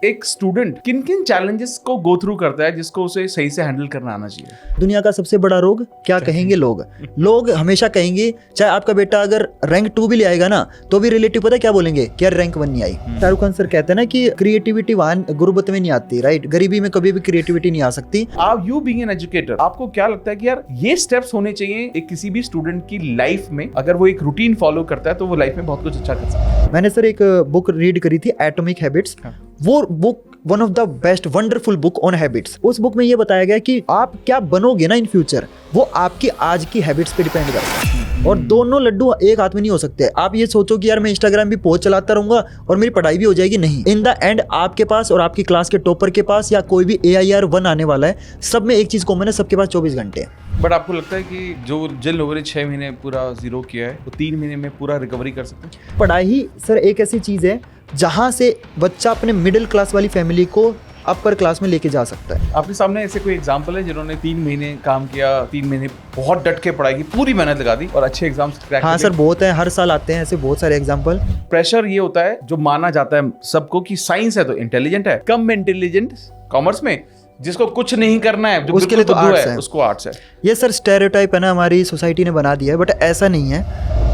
एक स्टूडेंट किन किन चैलेंजेस को गो थ्रू करता है जिसको उसे सही से हैंडल करना आना चाहिए? दुनिया का सबसे बड़ा रोग क्या कहेंगे लोग हमेशा कहेंगे, चाहे आपका बेटा अगर रैंक 2 भी ले आएगा ना तो भी रिलेटिव पता है क्या बोलेंगे कि यार रैंक 1 नहीं आई। शाहरुख खान सर कहते हैं ना कि क्रिएटिविटी गुर्बत में नहीं आती, राइट? गरीबी में कभी भी क्रिएटिविटी नहीं आ सकती। आप यू बीइंग एन एजुकेटर, आपको क्या लगता है कि यार ये स्टेप्स होने चाहिए एक किसी भी स्टूडेंट की लाइफ में? अगर वो एक रूटीन फॉलो करता है तो वो लाइफ में बहुत कुछ अच्छा कर सकता है। मैंने सर एक बुक रीड करी थी, एटॉमिक हैबिट्स। वो book one of the best wonderful book on habits. उस बुक में ये बताया गया कि आप क्या बनोगे ना इन फ्यूचर, वो आपकी आज की हैबिट्स पे डिपेंड करता है। और दोनों लड्डू एक हाथ में नहीं हो सकते। आप ये सोचो कि यार मैं इंस्टाग्राम भी पोस्ट चलाता रहूंगा और मेरी पढ़ाई भी हो जाएगी, नहीं। इन द एंड आपके पास और आपकी क्लास के टॉपर के पास या कोई भी AIR 1 आने वाला है, सब में एक चीज कॉमन है, सबके पास 24 घंटे हैं। बट आपको लगता है कि जिन लोगों ने 6 महीने पूरा जीरो किया है वो 3 महीने में पूरा रिकवरी कर सकते हैं? पढ़ाई सर एक ऐसी चीज है जहां से बच्चा अपने मिडिल क्लास वाली फैमिली को अपर क्लास में लेके जा सकता है। आपके सामने ऐसे कोई एग्जांपल है जिन्होंने 3 महीने काम किया, 3 महीने बहुत डट के पढ़ाई की, पूरी मेहनत लगा दी और अच्छे एग्जाम्स क्रैक? हाँ सर, बहुत है, हर साल आते हैं ऐसे बहुत सारे एग्जांपल। प्रेशर ये होता है जो माना जाता है सबको कि साइंस है तो इंटेलिजेंट है, कम इंटेलिजेंट कॉमर्स में, जिसको कुछ नहीं करना है, जो उसके लिए तो आर्ट्स है, उसको आर्ट्स है। ये सर स्टेरियोटाइप है ना, हमारी सोसाइटी ने बना दिया है, बट ऐसा नहीं है।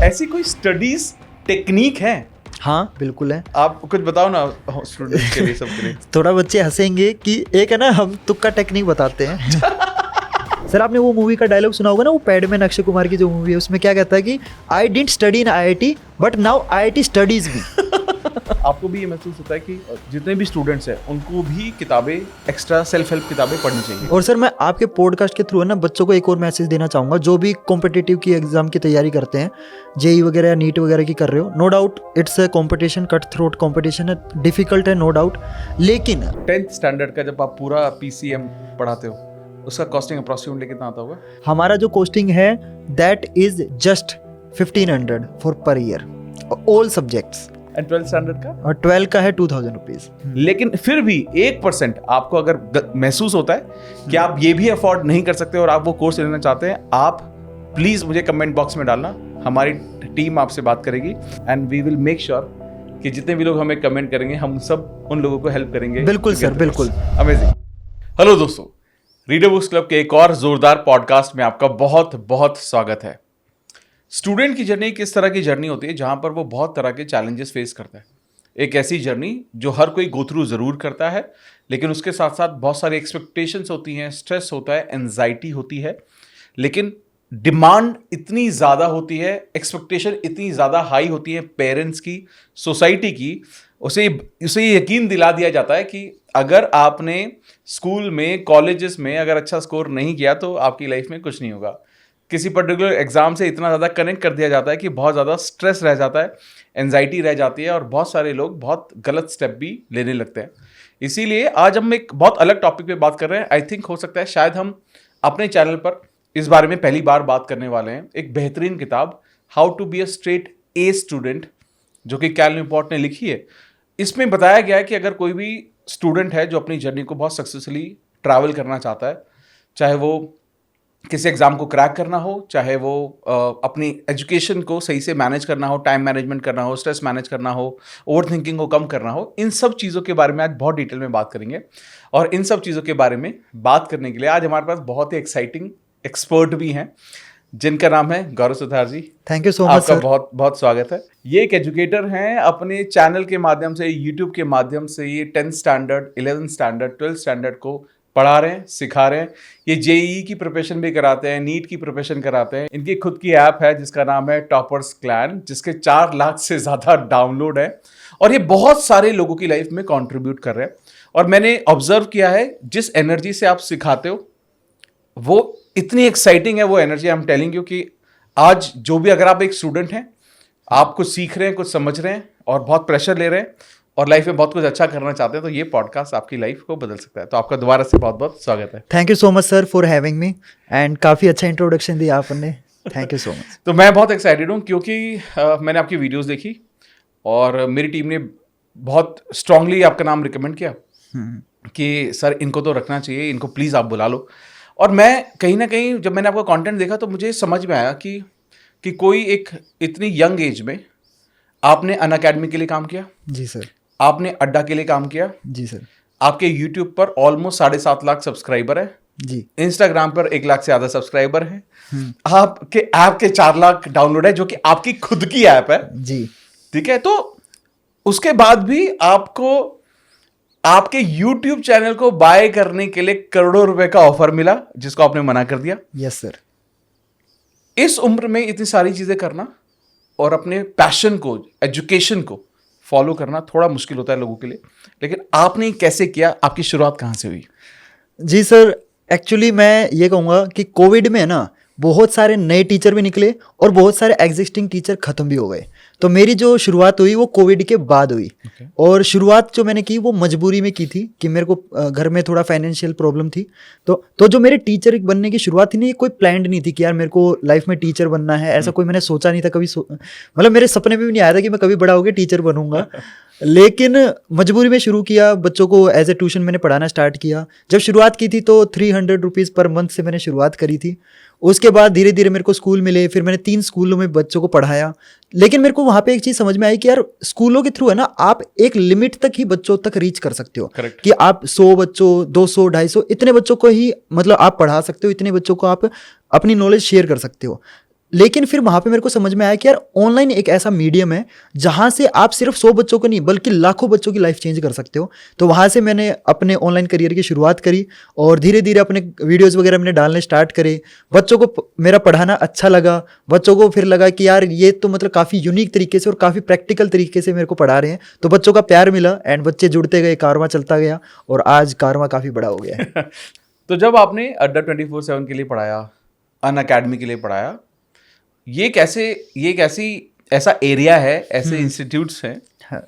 ऐसी कोई स्टडीज टेक्निक है? हाँ बिल्कुल है। आप कुछ बताओ ना स्टूडेंट्स के लिए, सबके लिए। थोड़ा बच्चे हंसेंगे कि एक है ना, हम तुक्का टेक्निक बताते हैं। सर आपने वो मूवी का डायलॉग सुना होगा ना, वो पैडमैन अक्षय कुमार की जो मूवी है, उसमें क्या कहता है कि I didn't study in IIT but now IIT studies me. आपको भी ये महसूस होता है कि जितने भी स्टूडेंट्स हैं उनको भी किताबें, एक्स्ट्रा सेल्फ हेल्प किताबें पढ़नी चाहिए? और सर मैं आपके पॉडकास्ट के थ्रू है ना बच्चों को एक और मैसेज देना चाहूँगा, जो भी कॉम्पिटिटिव की एग्जाम की तैयारी करते हैं, JEE वगैरह या नीट वगैरह की कर रहे हो, no doubt it's a competition, cut throat competition है, डिफिकल्ट है नो डाउट, लेकिन 10th स्टैंडर्ड का जब आप पूरा PCM पढ़ाते हो उसका कॉस्टिंग अप्रॉक्सीमेटली कितना आता होगा? हमारा जो कॉस्टिंग है that is just 1500 for per year, all subjects. And 12th standard का? और 12 का है 2000 रुपीज। लेकिन फिर भी 1% आपको अगर महसूस होता है कि आप ये भी अफोर्ड नहीं कर सकते और आप वो कोर्स लेना चाहते हैं, आप प्लीज मुझे कमेंट बॉक्स में डालना, हमारी टीम आपसे बात करेगी and we will make sure कि जितने भी लोग हमें कमेंट करेंगे हम सब उन लोगों को हेल्प करेंगे। बिल्कुल सर, बिल्कुल। अमेजिंग। हेलो दोस्तों, रीडर बुक्स क्लब के एक और जोरदार पॉडकास्ट में आपका बहुत बहुत स्वागत है। स्टूडेंट की जर्नी किस तरह की जर्नी होती है जहां पर वो बहुत तरह के चैलेंजेस फेस करता है। एक ऐसी जर्नी जो हर कोई गो थ्रू जरूर करता है, लेकिन उसके साथ साथ बहुत सारी एक्सपेक्टेशंस होती हैं, स्ट्रेस होता है, एंजाइटी होती है, लेकिन डिमांड इतनी ज़्यादा होती है, एक्सपेक्टेशन इतनी ज़्यादा हाई होती है पेरेंट्स की, सोसाइटी की, उसे यकीन दिला दिया जाता है कि अगर आपने स्कूल में, कॉलेजेस में अगर अच्छा स्कोर नहीं किया तो आपकी लाइफ में कुछ नहीं होगा। किसी पर्टिकुलर एग्जाम से इतना ज़्यादा कनेक्ट कर दिया जाता है कि बहुत ज़्यादा स्ट्रेस रह जाता है, एंजाइटी रह जाती है और बहुत सारे लोग बहुत गलत स्टेप भी लेने लगते हैं। इसीलिए आज हम एक बहुत अलग टॉपिक पे बात कर रहे हैं। आई थिंक हो सकता है शायद हम अपने चैनल पर इस बारे में पहली बार बात करने वाले हैं। एक बेहतरीन किताब, how to be a straight A student, जो कि कैल न्यूपोर्ट ने लिखी है। इसमें बताया गया है कि अगर कोई भी स्टूडेंट है जो अपनी जर्नी को बहुत सक्सेसफुली ट्रैवल करना चाहता है, चाहे वो किसी एग्जाम को क्रैक करना हो, चाहे वो अपनी एजुकेशन को सही से मैनेज करना हो, टाइम मैनेजमेंट करना हो, स्ट्रेस मैनेज करना हो, ओवर थिंकिंग को कम करना हो, इन सब चीज़ों के बारे में आज बहुत डिटेल में बात करेंगे। और इन सब चीज़ों के बारे में बात करने के लिए आज हमारे पास बहुत ही एक्साइटिंग एक्सपर्ट भी हैं, जिनका नाम है गौरव सुथार जी। थैंक यू सो मच आपका सर। बहुत बहुत स्वागत है। ये एक एजुकेटर हैं, अपने चैनल के माध्यम से, यूट्यूब के माध्यम से ये 10th standard, 11th standard, 12th standard को पढ़ा रहे हैं, सिखा रहे हैं। ये JEE की प्रिपरेशन भी कराते हैं, नीट की प्रिपरेशन कराते हैं। इनकी खुद की ऐप है जिसका नाम है टॉपर्स क्लैन, जिसके 4 लाख से ज़्यादा डाउनलोड है और ये बहुत सारे लोगों की लाइफ में कंट्रीब्यूट कर रहे हैं। और मैंने ऑब्जर्व किया है जिस एनर्जी से आप सिखाते हो वो इतनी एक्साइटिंग है वो energy. I am telling you कि आज जो भी, अगर आप एक स्टूडेंट हैं, आप कुछ सीख रहे हैं, कुछ समझ रहे हैं और बहुत प्रेशर ले रहे हैं और लाइफ में बहुत कुछ अच्छा करना चाहते हैं, तो ये पॉडकास्ट आपकी लाइफ को बदल सकता है। तो आपका दोबारा से बहुत बहुत स्वागत है। Thank you so much sir for having me, and काफ़ी अच्छा इंट्रोडक्शन दिया आपने, थैंक यू सो मच। तो मैं बहुत एक्साइटेड हूँ क्योंकि मैंने आपकी वीडियोस देखी और मेरी टीम ने बहुत स्ट्रांगली आपका नाम रिकमेंड किया कि सर इनको तो रखना चाहिए, इनको प्लीज़ आप बुला लो। और मैं कहीं ना कहीं जब मैंने आपका कंटेंट देखा तो मुझे समझ में आया कि कोई एक इतनी यंग एज में आपने अनअकैडमी के लिए काम किया। जी सर। आपने अड्डा के लिए काम किया, जी सर। आपके यूट्यूब पर ऑलमोस्ट 7.5 लाख सब्सक्राइबर है, जी। इंस्टाग्राम पर 1 लाख से ज्यादा सब्सक्राइबर है, आपके ऐप के 4 लाख डाउनलोड है जो कि आपकी खुद की ऐप है। जी। ठीक है, तो उसके बाद भी आपको आपके YouTube चैनल को बाय करने के लिए करोड़ों रुपए का ऑफर मिला जिसको आपने मना कर दिया। Yes sir. इस उम्र में इतनी सारी चीजें करना और अपने पैशन को, एजुकेशन को फॉलो करना थोड़ा मुश्किल होता है लोगों के लिए, लेकिन आपने कैसे किया? आपकी शुरुआत कहां से हुई? जी सर, एक्चुअली मैं ये कहूँगा कि कोविड में ना बहुत सारे नए टीचर भी निकले और बहुत सारे एग्जिस्टिंग टीचर ख़त्म भी हो गए। तो मेरी जो शुरुआत हुई वो कोविड के बाद हुई। और शुरुआत जो मैंने की वो मजबूरी में की थी कि मेरे को घर में थोड़ा फाइनेंशियल प्रॉब्लम थी। तो जो मेरे टीचर बनने की शुरुआत थी ना, ये कोई प्लान्ड नहीं थी कि यार मेरे को लाइफ में टीचर बनना है, ऐसा कोई मैंने सोचा नहीं था कभी। मतलब मेरे सपने में भी नहीं आया था कि मैं कभी बड़ा होकर टीचर बनूंगा। लेकिन मजबूरी में शुरू किया, बच्चों को एज ए ट्यूशन मैंने पढ़ाना स्टार्ट किया। जब शुरुआत की थी तो 300 रुपीज़ पर मंथ से मैंने शुरुआत करी थी। उसके बाद धीरे धीरे मेरे को स्कूल मिले, फिर मैंने 3 स्कूलों में बच्चों को पढ़ाया। लेकिन मेरे को वहाँ पे एक चीज़ समझ में आई कि यार स्कूलों के थ्रू है ना, आप एक लिमिट तक ही बच्चों तक रीच कर सकते हो। Correct. कि आप 100 बच्चों, 200, 250 इतने बच्चों को ही मतलब आप पढ़ा सकते हो, इतने बच्चों को आप अपनी नॉलेज शेयर कर सकते हो। लेकिन फिर वहाँ पे मेरे को समझ में आया कि यार ऑनलाइन एक ऐसा मीडियम है जहाँ से आप सिर्फ 100 बच्चों को नहीं बल्कि लाखों बच्चों की लाइफ चेंज कर सकते हो। तो वहाँ से मैंने अपने ऑनलाइन करियर की शुरुआत करी और धीरे धीरे अपने वीडियोज़ वगैरह मैंने डालने स्टार्ट करे। बच्चों को मेरा पढ़ाना अच्छा लगा, बच्चों को फिर लगा कि यार ये तो मतलब काफ़ी यूनिक तरीके से और काफ़ी प्रैक्टिकल तरीके से मेरे को पढ़ा रहे हैं। तो बच्चों का प्यार मिला एंड बच्चे जुड़ते गए, कारवां चलता गया और आज कारवां काफ़ी बड़ा हो गया है। तो जब आपने अड्डा 24/7 के लिए पढ़ाया, अनअकैडमी के लिए पढ़ाया, ये कैसी ऐसा एरिया है, ऐसे इंस्टीट्यूट्स हैं हाँ।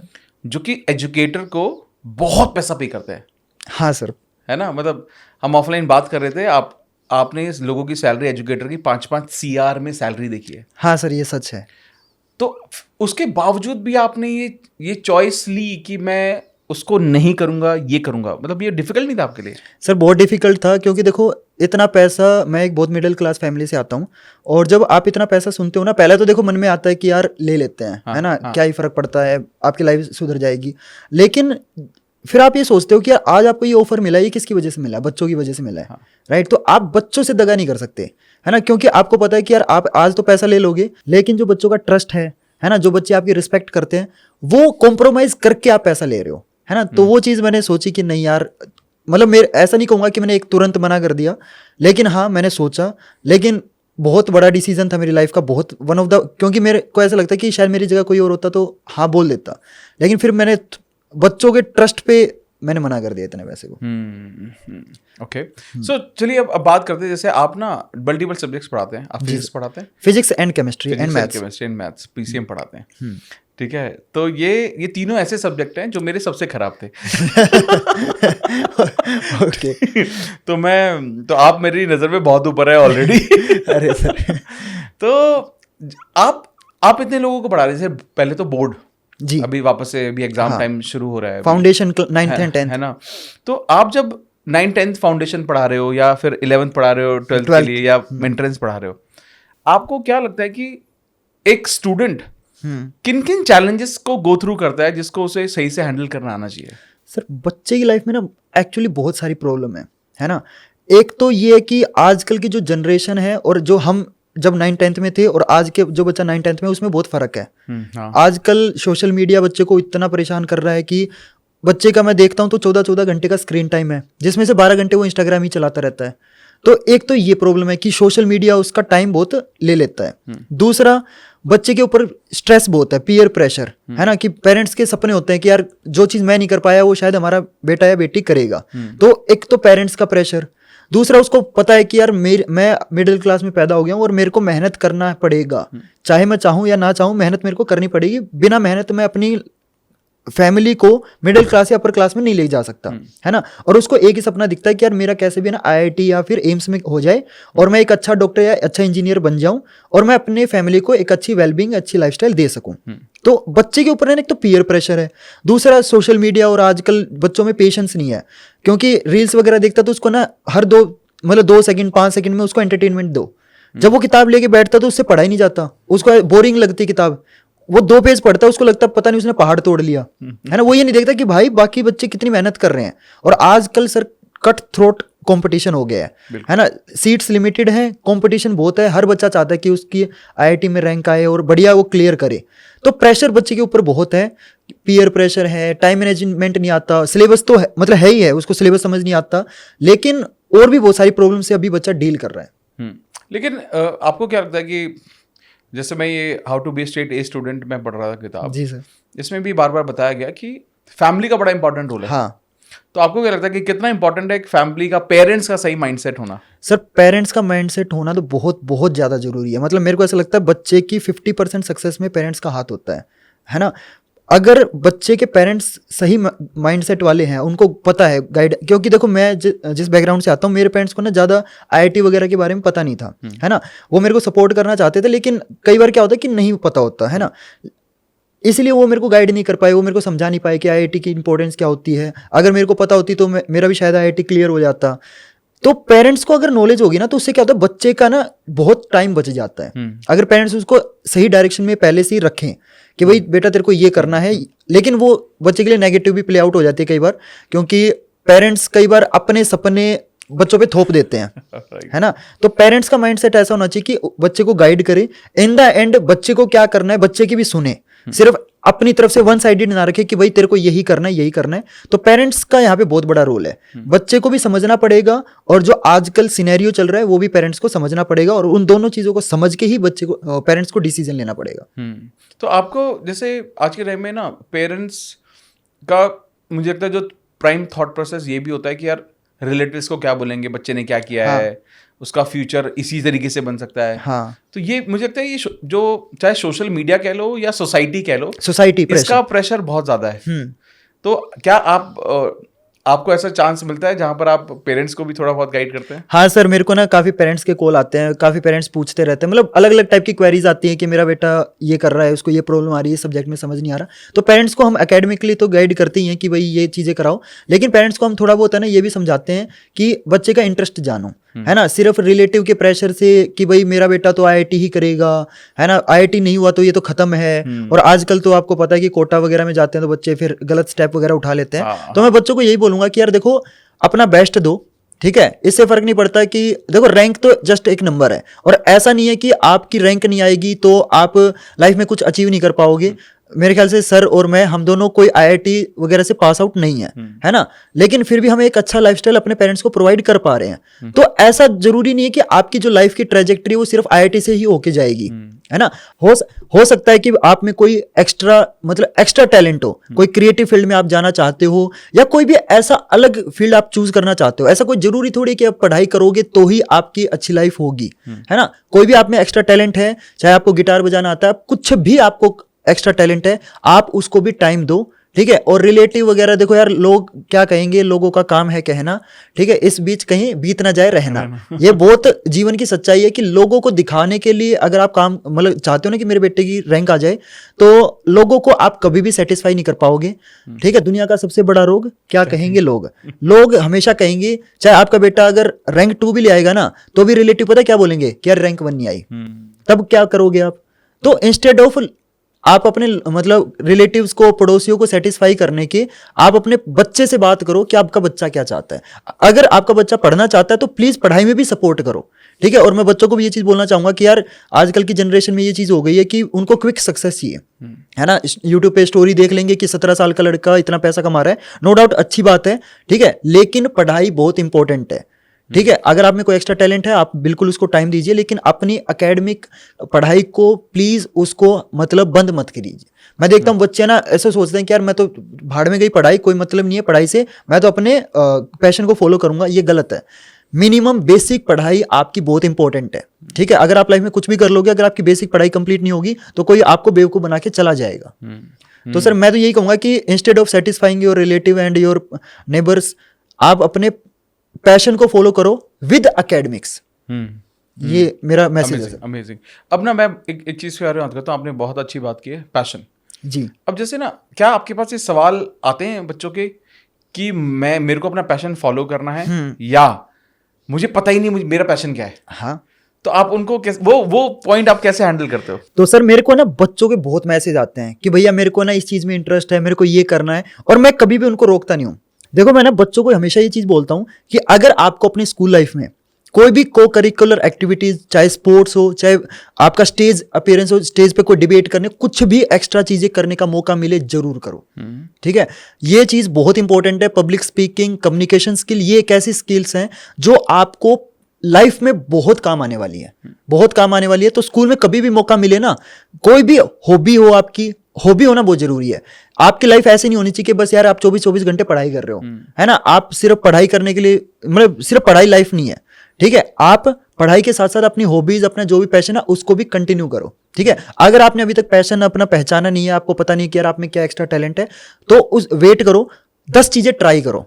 जो कि एजुकेटर को बहुत पैसा पे करते हैं? हाँ सर। है ना, मतलब हम ऑफलाइन बात कर रहे थे, आपने इस लोगों की सैलरी एजुकेटर की 5-5 CR में सैलरी देखी है। हाँ सर, ये सच है। तो उसके बावजूद भी आपने ये चॉइस ली कि मैं उसको नहीं करूंगा, ये करूंगा, मतलब ये डिफिकल्ट नहीं था आपके लिए? सर बहुत डिफिकल्ट था, क्योंकि देखो इतना पैसा, मैं एक बहुत मिडिल क्लास फैमिली से आता हूँ और जब आप इतना पैसा सुनते हो ना, पहले तो देखो मन में आता है कि यार ले लेते हैं, है ना, क्या ही फर्क पड़ता है, आपकी लाइफ सुधर जाएगी। लेकिन फिर आप ये सोचते हो कि यार आज आपको ये ऑफर मिला है, ये किसकी वजह से मिला है? बच्चों की वजह से मिला है। राइट। तो आप बच्चों से दगा नहीं कर सकते, है ना, क्योंकि आपको पता है कि यार आप आज तो पैसा ले लोगे, लेकिन जो बच्चों का ट्रस्ट है ना, जो बच्चे आपकी रिस्पेक्ट करते हैं, वो कॉम्प्रोमाइज करके आप पैसा ले रहे हो, है ना। तो वो चीज़ मैंने सोची कि नहीं यार, मतलब मेरे ऐसा नहीं कहूँगा कि मैंने एक तुरंत मना कर दिया, लेकिन हाँ मैंने सोचा। लेकिन बहुत बड़ा डिसीजन था मेरी लाइफ का, बहुत वन ऑफ द, क्योंकि मेरे को ऐसा लगता है कि शायद मेरी जगह कोई और होता तो हाँ बोल देता, लेकिन फिर मैंने बच्चों के ट्रस्ट पे मैंने मना कर दिया इतने पैसे को। ओके, सो चलिए अब बात करते हैं, जैसे आप ना मल्टीपल सब्जेक्ट्स पढ़ाते हैं, आप फिजिक्स पढ़ाते हैं, physics and chemistry and maths, PCM पढ़ाते हैं, ठीक है। तो ये तीनों ऐसे सब्जेक्ट हैं जो मेरे सबसे खराब थे। ओके। तो आप मेरी नज़र में बहुत ऊपर है ऑलरेडी। अरे सर। तो आप इतने लोगों को पढ़ा रहे थे, पहले तो बोर्ड, जी अभी वापस से अभी एग्जाम टाइम शुरू हो रहा है, फाउंडेशन 9th एंड 10th, है ना। तो आप जब 9th 10th फाउंडेशन पढ़ा रहे हो या फिर 11th पढ़ा रहे हो, 12th के लिए, या एंट्रेंस पढ़ा रहे हो, आपको क्या लगता है कि एक स्टूडेंट किन किन चैलेंजेस को गो थ्रू करता है जिसको उसे सही से हैंडल करना आना चाहिए? सर बच्चे की लाइफ में ना एक्चुअली बहुत सारी प्रॉब्लम है ना। एक तो ये है कि आजकल की जो जनरेशन है और जो हम जब 9th 10th में थे और आज के जो बच्चा 9th 10th में, उसमें बहुत फ़र्क है। हाँ। आजकल सोशल मीडिया बच्चे को इतना परेशान कर रहा है कि बच्चे का मैं देखता हूँ तो 14-14 घंटे का स्क्रीन टाइम है, जिसमें से 12 घंटे वो इंस्टाग्राम ही चलाता रहता है। तो एक तो ये प्रॉब्लम है कि सोशल मीडिया उसका टाइम बहुत ले लेता है। दूसरा, बच्चे के ऊपर स्ट्रेस बहुत है, पीयर प्रेशर, है ना, कि पेरेंट्स के सपने होते हैं कि यार जो चीज़ मैं नहीं कर पाया वो शायद हमारा बेटा या बेटी करेगा। तो एक तो पेरेंट्स का प्रेशर, दूसरा उसको पता है कि यार मैं मिडिल क्लास में पैदा हो गया हूँ और मेरे को मेहनत करना पड़ेगा, चाहे मैं चाहूँ या ना चाहूँ, मेहनत मेरे को करनी पड़ेगी। बिना मेहनत मैं अपनी फैमिली को मिडिल क्लास या अपर क्लास में नहीं ले जा सकता, है ना। और उसको एक ही सपना दिखता है कि यार मेरा कैसे भी ना IIT या फिर एम्स में हो जाए और मैं एक अच्छा डॉक्टर या अच्छा इंजीनियर बन जाऊं और मैं अपने फैमिली को एक अच्छी वेलबींग, अच्छी लाइफस्टाइल दे सकूं। तो बच्चे के ऊपर एक तो पीयर प्रेशर है, दूसरा सोशल मीडिया, और आजकल बच्चों में पेशेंस नहीं है, क्योंकि रील्स वगैरह देखता तो उसको ना हर 2 सेकंड 5 सेकंड में उसको एंटरटेनमेंट दो। जब वो किताब लेके बैठता तो उससे पढ़ा ही नहीं जाता, उसको बोरिंग लगती किताब। वो 2 पेज पढ़ता है, उसको लगता है पता नहीं उसने पहाड़ तोड़ लिया, है ना। वो ये नहीं देखता कि भाई बाकी बच्चे कितनी मेहनत कर रहे हैं। और आजकल सर कट थ्रोट कंपटीशन हो गया है ना। सीट्स लिमिटेड हैं, कंपटीशन बहुत है, हर बच्चा चाहता है कि उसकी आईआईटी में रैंक आए और बढ़िया वो क्लियर करे। तो प्रेशर बच्चे के ऊपर बहुत है, पीयर प्रेशर है, टाइम मैनेजमेंट नहीं आता, सिलेबस तो है, मतलब है ही है, उसको सिलेबस समझ नहीं आता, लेकिन और भी बहुत सारी प्रॉब्लम से अभी बच्चा डील कर रहा है। लेकिन आपको क्या लगता है कि जैसे मैं ये how to be straight A student में पढ़ रहा था किताब, जी सर, इसमें भी बार बार बताया गया कि फैमिली का बड़ा इंपॉर्टेंट रोल है। हाँ। तो आपको क्या लगता है कि कितना इंपॉर्टेंट है एक फैमिली का, पेरेंट्स का सही माइंडसेट होना? सर पेरेंट्स का माइंडसेट होना तो बहुत बहुत ज़्यादा जरूरी है। मतलब मेरे को ऐसा लगता है बच्चे की 50% सक्सेस में पेरेंट्स का हाथ होता है ना। अगर बच्चे के पेरेंट्स सही माइंडसेट वाले हैं, उनको पता है गाइड, क्योंकि देखो मैं जिस बैकग्राउंड से आता हूँ, मेरे पेरेंट्स को ना ज़्यादा आईआईटी वगैरह के बारे में पता नहीं था, है ना। वो मेरे को सपोर्ट करना चाहते थे, लेकिन कई बार क्या होता है कि नहीं पता होता है ना, इसलिए वो मेरे को गाइड नहीं कर पाए, वो मेरे को समझा नहीं पाए कि आईआईटी की इंपॉर्टेंस क्या होती है। अगर मेरे को पता होती तो मेरा भी शायद आईआईटी क्लियर हो जाता। तो पेरेंट्स को अगर नॉलेज होगी ना, तो उससे क्या होता है बच्चे का ना बहुत टाइम बच जाता है। अगर पेरेंट्स उसको सही डायरेक्शन में पहले से ही रखें कि भाई बेटा तेरे को ये करना है, लेकिन वो बच्चे के लिए नेगेटिव भी प्ले आउट हो जाती है कई बार, क्योंकि पेरेंट्स कई बार अपने सपने बच्चों पे थोप देते हैं, है ना। तो पेरेंट्स का माइंडसेट ऐसा होना चाहिए कि बच्चे को गाइड करे, इन द एंड बच्चे को क्या करना है बच्चे की भी सुने, सिर्फ अपनी तरफ से वन साइडेड ना रखे कि भाई तेरे को यही करना है, यही करना है। तो पेरेंट्स का यहाँ पे बहुत बड़ा रोल है, बच्चे को भी समझना पड़ेगा, और जो आजकल सिनेरियो चल रहा है वो भी पेरेंट्स को समझना पड़ेगा, और उन दोनों चीजों को समझ के ही बच्चे को, पेरेंट्स को डिसीजन लेना पड़ेगा। तो आपको जैसे आज के टाइम में ना पेरेंट्स का मुझे लगता है जो प्राइम थॉट प्रोसेस ये भी होता है कि यार रिलेटिव्स को क्या बोलेंगे, बच्चे ने क्या किया है, उसका फ्यूचर इसी तरीके से बन सकता है। हाँ। तो ये मुझे लगता है ये जो चाहे सोशल मीडिया कह लो या सोसाइटी कह लो, सोसाइटी इसका प्रेशर बहुत ज्यादा है। तो क्या आपको ऐसा चांस मिलता है जहां पर आप पेरेंट्स को भी थोड़ा बहुत गाइड करते हैं? हाँ सर, मेरे को ना काफ़ी पेरेंट्स के कॉल आते हैं, काफ़ी पेरेंट्स पूछते रहते हैं, मतलब अलग अलग टाइप की क्वेरीज आती हैं कि मेरा बेटा ये कर रहा है, उसको ये प्रॉब्लम आ रही है, सब्जेक्ट में समझ नहीं आ रहा। तो पेरेंट्स को हम एकेडमिकली तो गाइड करते ही हैं कि भाई ये चीज़ें कराओ, लेकिन पेरेंट्स को हम थोड़ा बहुत है ना ये भी समझाते हैं कि बच्चे का इंटरेस्ट जानो, है ना। सिर्फ रिलेटिव के प्रेशर से कि भाई मेरा बेटा तो आईआईटी ही करेगा, है ना, आईआईटी नहीं हुआ तो ये तो खत्म है। और आजकल तो आपको पता है कि कोटा वगैरह में जाते हैं तो बच्चे फिर गलत स्टेप वगैरह उठा लेते हैं। तो मैं बच्चों को यही बोलूंगा कि यार देखो अपना बेस्ट दो, ठीक है, इससे फर्क नहीं पड़ता कि देखो रैंक तो जस्ट एक नंबर है, और ऐसा नहीं है कि आपकी रैंक नहीं आएगी तो आप लाइफ में कुछ अचीव नहीं कर पाओगे। मेरे ख्याल से सर और मैं, हम दोनों कोई आईआईटी वगैरह से पास आउट नहीं है ना, लेकिन फिर भी हम एक अच्छा लाइफस्टाइल अपने पेरेंट्स को प्रोवाइड कर पा रहे हैं। तो ऐसा जरूरी नहीं है कि आपकी जो लाइफ की ट्रेजेक्टरी वो सिर्फ आईआईटी से ही होके जाएगी, है ना। हो सकता है कि आप में कोई एक्स्ट्रा टैलेंट हो, कोई क्रिएटिव फील्ड में आप जाना चाहते हो, या कोई भी ऐसा अलग फील्ड आप चूज करना चाहते हो। ऐसा कोई जरूरी थोड़ी कि आप पढ़ाई करोगे तो ही आपकी अच्छी लाइफ होगी, है ना। कोई भी आप में एक्स्ट्रा टैलेंट है, चाहे आपको गिटार बजाना आता है, कुछ भी आपको एक्स्ट्रा टैलेंट है, आप उसको भी टाइम दो, ठीक है। और रिलेटिव वगैरह देखो यार, लोग क्या कहेंगे, लोगों का काम है कहना, ठीक है, इस बीच कहीं बीत ना जाए रहना। ये बहुत जीवन की सच्चाई है कि लोगों को दिखाने के लिए अगर आप काम मतलब चाहते हो ना कि मेरे बेटे की रैंक आ जाए, तो लोगों को आप कभी भी सेटिस्फाई नहीं कर पाओगे, ठीक है। दुनिया का सबसे बड़ा रोग क्या कहेंगे लोग हमेशा कहेंगे, चाहे आपका बेटा अगर रैंक 2 भी ले आएगा ना, तो भी रिलेटिव पता क्या बोलेंगे कि यार रैंक 1 नहीं आई। तब क्या करोगे आप? तो इंस्टेड ऑफ आप अपने मतलब रिलेटिव्स को, पड़ोसियों को सेटिस्फाई करने के, आप अपने बच्चे से बात करो कि आपका बच्चा क्या चाहता है। अगर आपका बच्चा पढ़ना चाहता है तो प्लीज पढ़ाई में भी सपोर्ट करो, ठीक है। और मैं बच्चों को भी ये चीज बोलना चाहूंगा कि यार आजकल की जनरेशन में ये चीज हो गई है कि उनको क्विक सक्सेस चाहिए, है ना। यूट्यूब पे स्टोरी देख लेंगे कि 17 साल का लड़का इतना पैसा कमा रहा है, नो डाउट अच्छी बात है, ठीक है, लेकिन पढ़ाई बहुत इंपॉर्टेंट है, ठीक है। अगर आप में कोई एक्स्ट्रा टैलेंट है आप बिल्कुल उसको टाइम दीजिए, लेकिन अपनी एकेडमिक पढ़ाई को प्लीज उसको मतलब बंद मत कीजिए। मैं देखता हूँ बच्चे ना ऐसे सोचते हैं कि यार मैं तो भाड़ में गई पढ़ाई, कोई मतलब नहीं है पढ़ाई से, मैं तो अपने पैशन को फॉलो करूंगा। ये गलत है। मिनिमम बेसिक पढ़ाई आपकी बहुत इंपॉर्टेंट है, ठीक है। अगर आप लाइफ में कुछ भी कर लोगे, अगर आपकी बेसिक पढ़ाई कंप्लीट नहीं होगी तो कोई आपको बेवकूफ बना के चला जाएगा। तो सर मैं तो यही कहूंगा कि instead of satisfying your relative and your neighbours, आप अपने पैशन को फॉलो करो विद एकेडमिक्स। ये मेरा मैसेज है। अमेजिंग। अब ना मैं एक चीज के बारे में बात करता हूँ, आपने बहुत अच्छी बात की है, पैशन जी। अब जैसे ना क्या आपके पास ये सवाल आते हैं बच्चों के कि मेरे को अपना पैशन फॉलो करना है या मुझे पता ही नहीं मेरा पैशन क्या है? हाँ। तो आप उनको कैसे वो पॉइंट आप कैसे हैंडल करते हो? तो सर मेरे को ना बच्चों के बहुत मैसेज आते हैं कि भैया मेरे को ना इस चीज में इंटरेस्ट है, मेरे को ये करना है, और मैं कभी भी उनको रोकता नहीं हूँ। देखो मैं ना बच्चों को हमेशा ये चीज बोलता हूँ कि अगर आपको अपनी स्कूल लाइफ में कोई भी को करिकुलर एक्टिविटीज, चाहे स्पोर्ट्स हो, चाहे आपका स्टेज अपीयरेंस हो, स्टेज पे कोई डिबेट करने, कुछ भी एक्स्ट्रा चीजें करने का मौका मिले जरूर करो। ठीक है, ये चीज बहुत इंपॉर्टेंट है। पब्लिक स्पीकिंग, कम्युनिकेशन स्किल, ये एक ऐसी स्किल्स हैं जो आपको लाइफ में बहुत काम आने वाली है, बहुत काम आने वाली है। तो स्कूल में कभी भी मौका मिले ना, कोई भी हॉबी हो, आपकी हॉबी होना बहुत जरूरी है। आपकी लाइफ ऐसे नहीं होनी चाहिए कि बस यार आप 24-24 घंटे पढ़ाई कर रहे हो, है ना। आप सिर्फ पढ़ाई करने के लिए, मतलब सिर्फ पढ़ाई लाइफ नहीं है, ठीक है। आप पढ़ाई के साथ साथ अपनी हॉबीज, अपना जो भी पैशन है उसको भी कंटिन्यू करो, ठीक है। अगर आपने अभी तक पैशन अपना पहचाना नहीं है, आपको पता नहीं कि यार आप में क्या एक्स्ट्रा टैलेंट है, तो उस वेट करो, 10 चीजें ट्राई करो,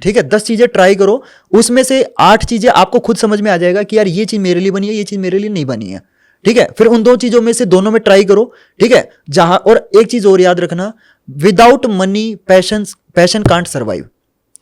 ठीक है। 10 चीजें ट्राई करो, उसमें से 8 चीजें आपको खुद समझ में आ जाएगा कि यार ये चीज मेरे लिए बनी है, ये चीज मेरे लिए नहीं बनी है, ठीक है। फिर उन 2 चीजों में से दोनों में ट्राई करो, ठीक है। जहां, और एक चीज और याद रखना, without money passion can't survive,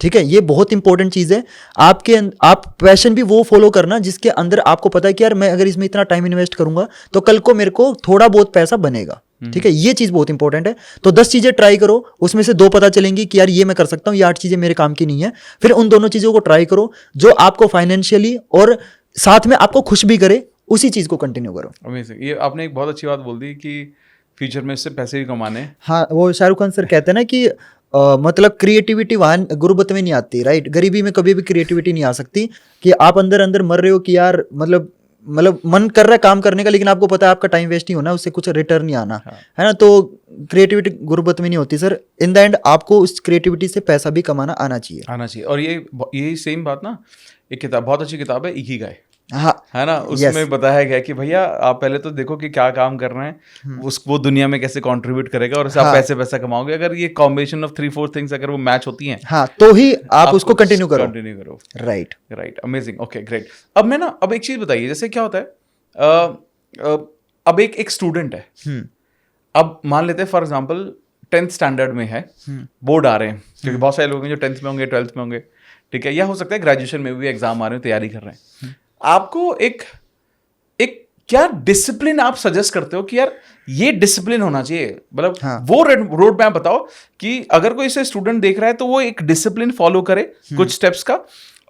ठीक है। ये बहुत इंपॉर्टेंट चीज है। आप पैशन भी वो फॉलो करना जिसके अंदर आपको पता है कि यार मैं अगर इसमें इतना टाइम इन्वेस्ट करूंगा तो कल को मेरे को थोड़ा बहुत पैसा बनेगा, ठीक है। ये चीज बहुत इंपॉर्टेंट है। तो 10 चीजें ट्राई करो, उसमें से 2 पता चलेंगी कि यार ये मैं कर सकता हूँ, ये 8 चीजें मेरे काम की नहीं है। फिर उन दोनों चीजों को ट्राई करो जो आपको फाइनेंशियली और साथ में आपको खुश भी करे, उसी चीज को कंटिन्यू करो। अमेजिंग। ये आपने एक बहुत अच्छी बात बोल दी कि फ्यूचर में इससे पैसे भी कमाने। हाँ, वो शाहरुख खान सर कहते हैं ना कि मतलब क्रिएटिविटी वहां गुर्बत में नहीं आती, राइट। गरीबी में कभी भी क्रिएटिविटी नहीं आ सकती, कि आप अंदर अंदर मर रहे हो कि यार मतलब मन कर रहा है काम करने का, लेकिन आपको पता है आपका टाइम वेस्ट ही होना, उससे कुछ रिटर्न नहीं आना, है ना। तो क्रिएटिविटी गुर्बत में नहीं होती सर। इन द एंड आपको उस क्रिएटिविटी से पैसा भी कमाना आना चाहिए। और ये सेम बात ना, एक किताब, बहुत अच्छी किताब है, इकिगाई, हाँ, है ना। उसमें बताया गया कि भैया आप पहले तो देखो कि क्या काम कर रहे हैं, वो दुनिया में कैसे कंट्रीब्यूट करेगा, और उससे आप पैसा कमाओगे। अगर ये कॉम्बिनेशन ऑफ 3-4 थिंग्स अगर वो मैच होती हैं, हाँ, तो ही आप उसको कंटिन्यू करो। राइट। अमेजिंग। Okay, great. अब एक चीज बताइए, जैसे क्या होता है, अब एक स्टूडेंट है, अब मान लेते हैं फॉर एग्जाम्पल 10th स्टैंडर्ड में है, बोर्ड आ रहे हैं, क्योंकि बहुत सारे लोग हैं जो 10th में होंगे, 12th में होंगे, ठीक है, या हो सकता है ग्रेजुएशन में भी एग्जाम आ रहे हैं, तैयारी कर रहे हैं। आपको एक क्या डिसिप्लिन आप सजेस्ट करते हो कि यार ये डिसिप्लिन होना चाहिए, मतलब वो रोड मैप बताओ कि अगर कोई इसे स्टूडेंट देख रहा है तो वो एक डिसिप्लिन फॉलो करे कुछ स्टेप्स का,